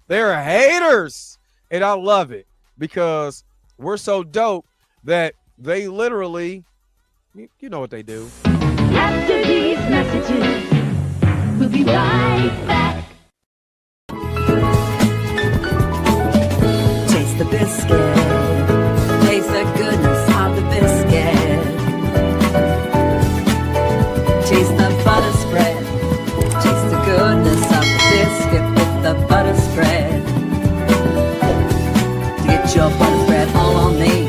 They're haters, and I love it because we're so dope that they literally, you know what they do. After these messages, we'll be right back. Taste the biscuit. Taste the goodness of the biscuit. Taste the butter spread. Taste the goodness of the biscuit with the butter spread. Get your butter spread all on me.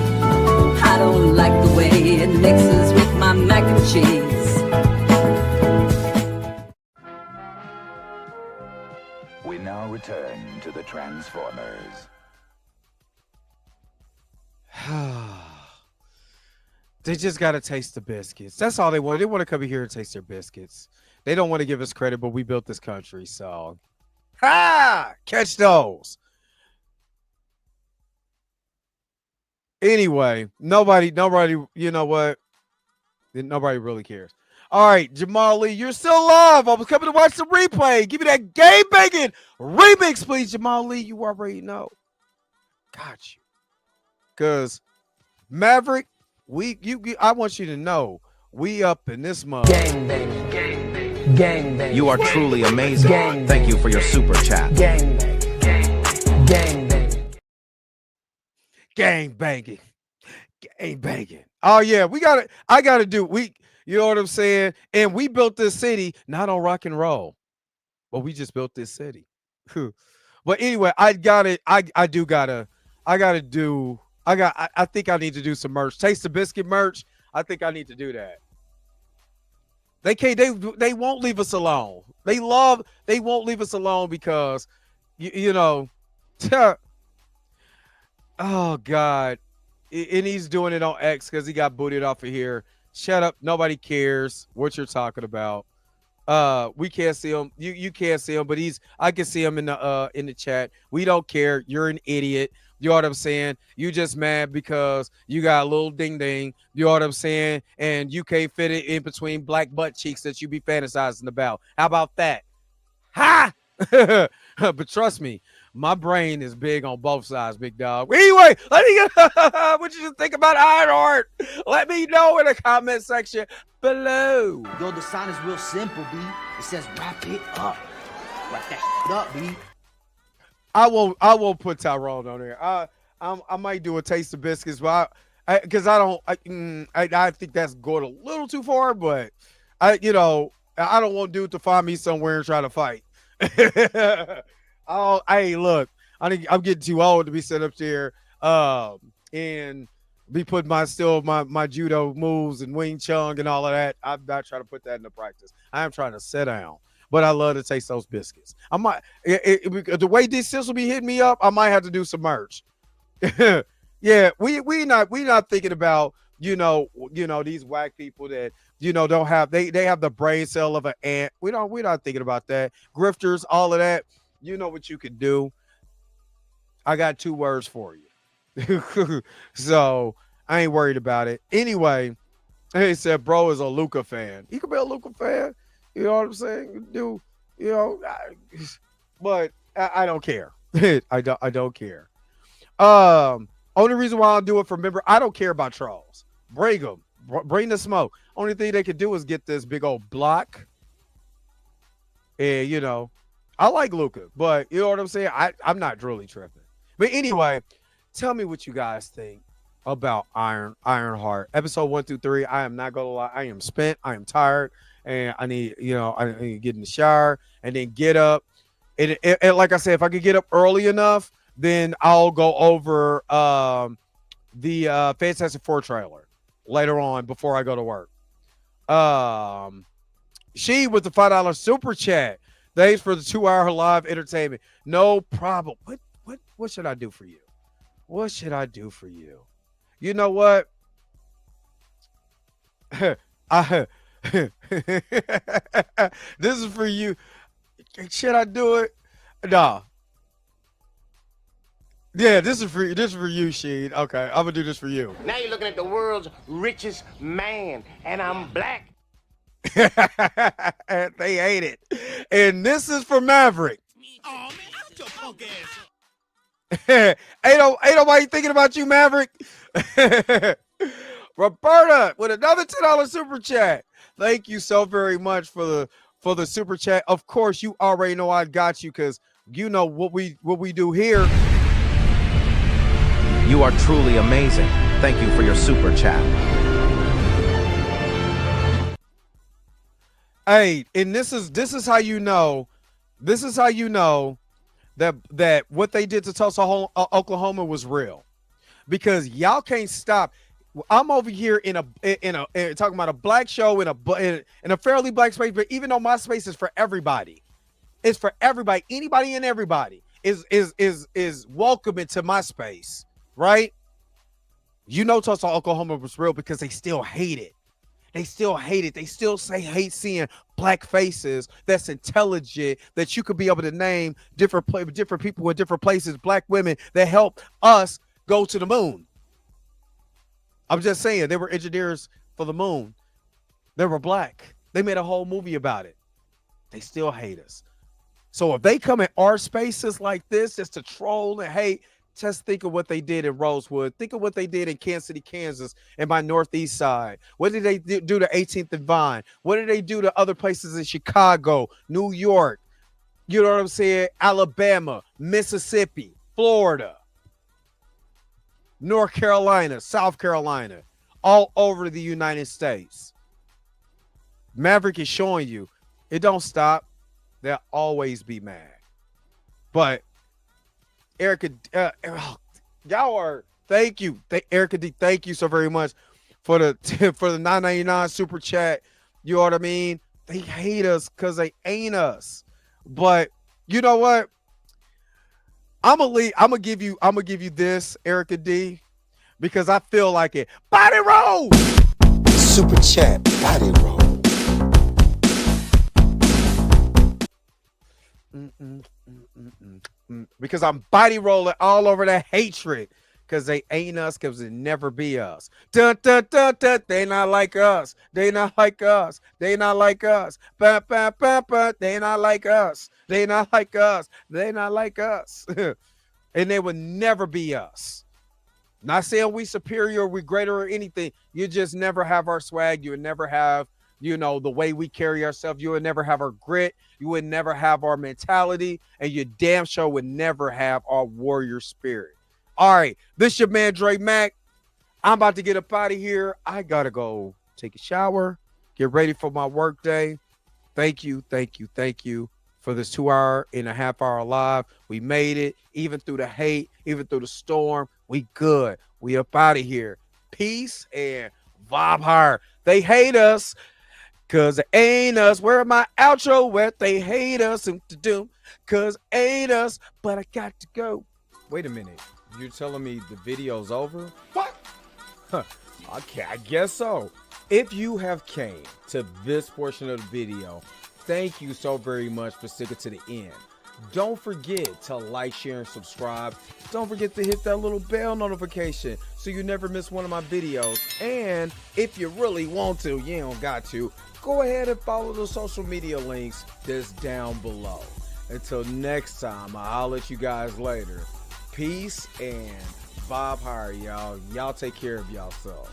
I don't like the way it mixes with my mac and cheese. We now return to the Transformers. They just got to taste the biscuits. That's all they want. They want to come in here and taste their biscuits. They don't want to give us credit, but we built this country, so catch those. Anyway, nobody, you know what? Nobody really cares. All right, Jamal Lee, you're still live. I was coming to watch the replay. Give me that game banging remix, please, Jamal Lee. You already know. Got you. Cause Maverick, I want you to know we up in this month. Gang bang, gang bang, gang bang. You are truly amazing. Thank you for your super chat. Gang bang, gang bang. Gang banging. Gang banging. Oh yeah, I gotta do you know what I'm saying? And we built this city not on rock and roll, but we just built this city. But anyway, I think I need to do some merch. Taste the biscuit merch. I think I need to do that. They won't leave us alone. They won't leave us alone because you know. Oh God. And he's doing it on X because he got booted off of here. Shut up. Nobody cares what you're talking about. We can't see him. You can't see him, but I can see him in the chat. We don't care. You're an idiot. You know what I'm saying? You just mad because you got a little ding ding. You know what I'm saying? And you can't fit it in between black butt cheeks that you be fantasizing about. How about that? Ha! But trust me, my brain is big on both sides, big dog. Anyway, let me what you think about Ironheart? Let me know in the comment section below. Yo, the sign is real simple, B. It says wrap it up. Wrap that up, B. I won't put Tyrone on there. I might do a taste of biscuits, but because I think that's going a little too far, but I don't want dude to find me somewhere and try to fight. Oh, hey, look, I'm getting too old to be set up there and be putting my judo moves and Wing Chun and all of that. I'm not trying to put that into practice. I am trying to sit down, but I love to taste those biscuits. I might the way these sis will be hitting me up, I might have to do some merch. Yeah, we not thinking about these whack people that don't have they have the brain cell of an ant. We're not thinking about that. Grifters, all of that. You know what you can do. I got 2 words for you. So I ain't worried about it. Anyway, he said bro is a Luca fan. He could be a Luca fan. You know what I'm saying? Do but I don't care. I don't care. Only reason why I'll do it for member, I don't care about trolls. Bring them. Bring the smoke. Only thing they could do is get this big old block. And, I like Luca, but you know what I'm saying? I'm not really tripping. But anyway, tell me what you guys think about Ironheart. Episode 1 through 3, I am not going to lie. I am spent. I am tired. And I need to get in the shower and then get up. And like I said, if I could get up early enough, then I'll go over the Fantastic Four trailer later on before I go to work. She with the $5 super chat. Thanks for the 2-hour live entertainment. No problem. What should I do for you? What should I do for you? You know what? This is for you. Should I do it? Nah. Yeah, this is for you, Sheen. Okay, I'm gonna do this for you. Now you're looking at the world's richest man, and I'm black. They hate it. And this is for Maverick. Oh man, I'm your punk ass. Ain't nobody thinking about you, Maverick. Roberta with another $10 super chat. Thank you so very much for the super chat. Of course, you already know I got you because you know what we do here. You are truly amazing. Thank you for your super chat. Hey, and this is how you know. This is how you know that what they did to Tulsa, Oklahoma was real. Because y'all can't stop. I'm over here in a talking about a black show in a fairly black space, but even though my space is for everybody, it's for everybody, anybody and everybody is welcome into my space, right? You know Tulsa, Oklahoma was real because they still hate it. They still hate it. They still hate seeing black faces that's intelligent, that you could be able to name different people in different places, black women that help us go to the moon. I'm just saying, they were engineers for the moon. They were black. They made a whole movie about it. They still hate us. So if they come in our spaces like this just to troll and hate, just think of what they did in Rosewood. Think of what they did in Kansas City, Kansas, and my northeast side. What did they do to 18th and Vine? What did they do to other places in Chicago, New York? You know what I'm saying? Alabama, Mississippi, Florida, North Carolina, South Carolina, all over the United States. Maverick is showing you it don't stop. They'll always be mad. But Erica, y'all are, thank you. Erica D, thank you so very much for the $9.99 super chat. You know what I mean? They hate us because they ain't us. But you know what? I'm gonna give you this, Erica D, because I feel like it. Body roll! Super chat, body roll. Because I'm body rolling all over that hatred because they ain't us, because it never be us. Dun, dun, dun, dun. They not like us. They not like us. They not like us. Bah, bah, bah, bah. They not like us. They not like us. They not like us. And they would never be us. Not saying we superior, we greater or anything. You just never have our swag. You would never have, the way we carry ourselves. You would never have our grit. You would never have our mentality. And you damn sure would never have our warrior spirit. All right. This your man, Dre Mac. I'm about to get up out of here. I gotta go take a shower, get ready for my work day. Thank you for this 2.5 hour live. We made it, even through the hate, even through the storm. We good. We up out of here. Peace and vibe hard. They hate us because it ain't us. Where my outro at? They hate us because ain't us. But I got to go. Wait a minute. You're telling me the video's over? What? Huh. Okay, I guess so. If you have came to this portion of the video, thank you so very much for sticking to the end. Don't forget to like, share, and subscribe. Don't forget to hit that little bell notification so you never miss one of my videos. And if you really want to, you don't got to, go ahead and follow the social media links that's down below. Until next time, I'll holler at you guys later. Peace and vibe higher, y'all. Y'all take care of yourself.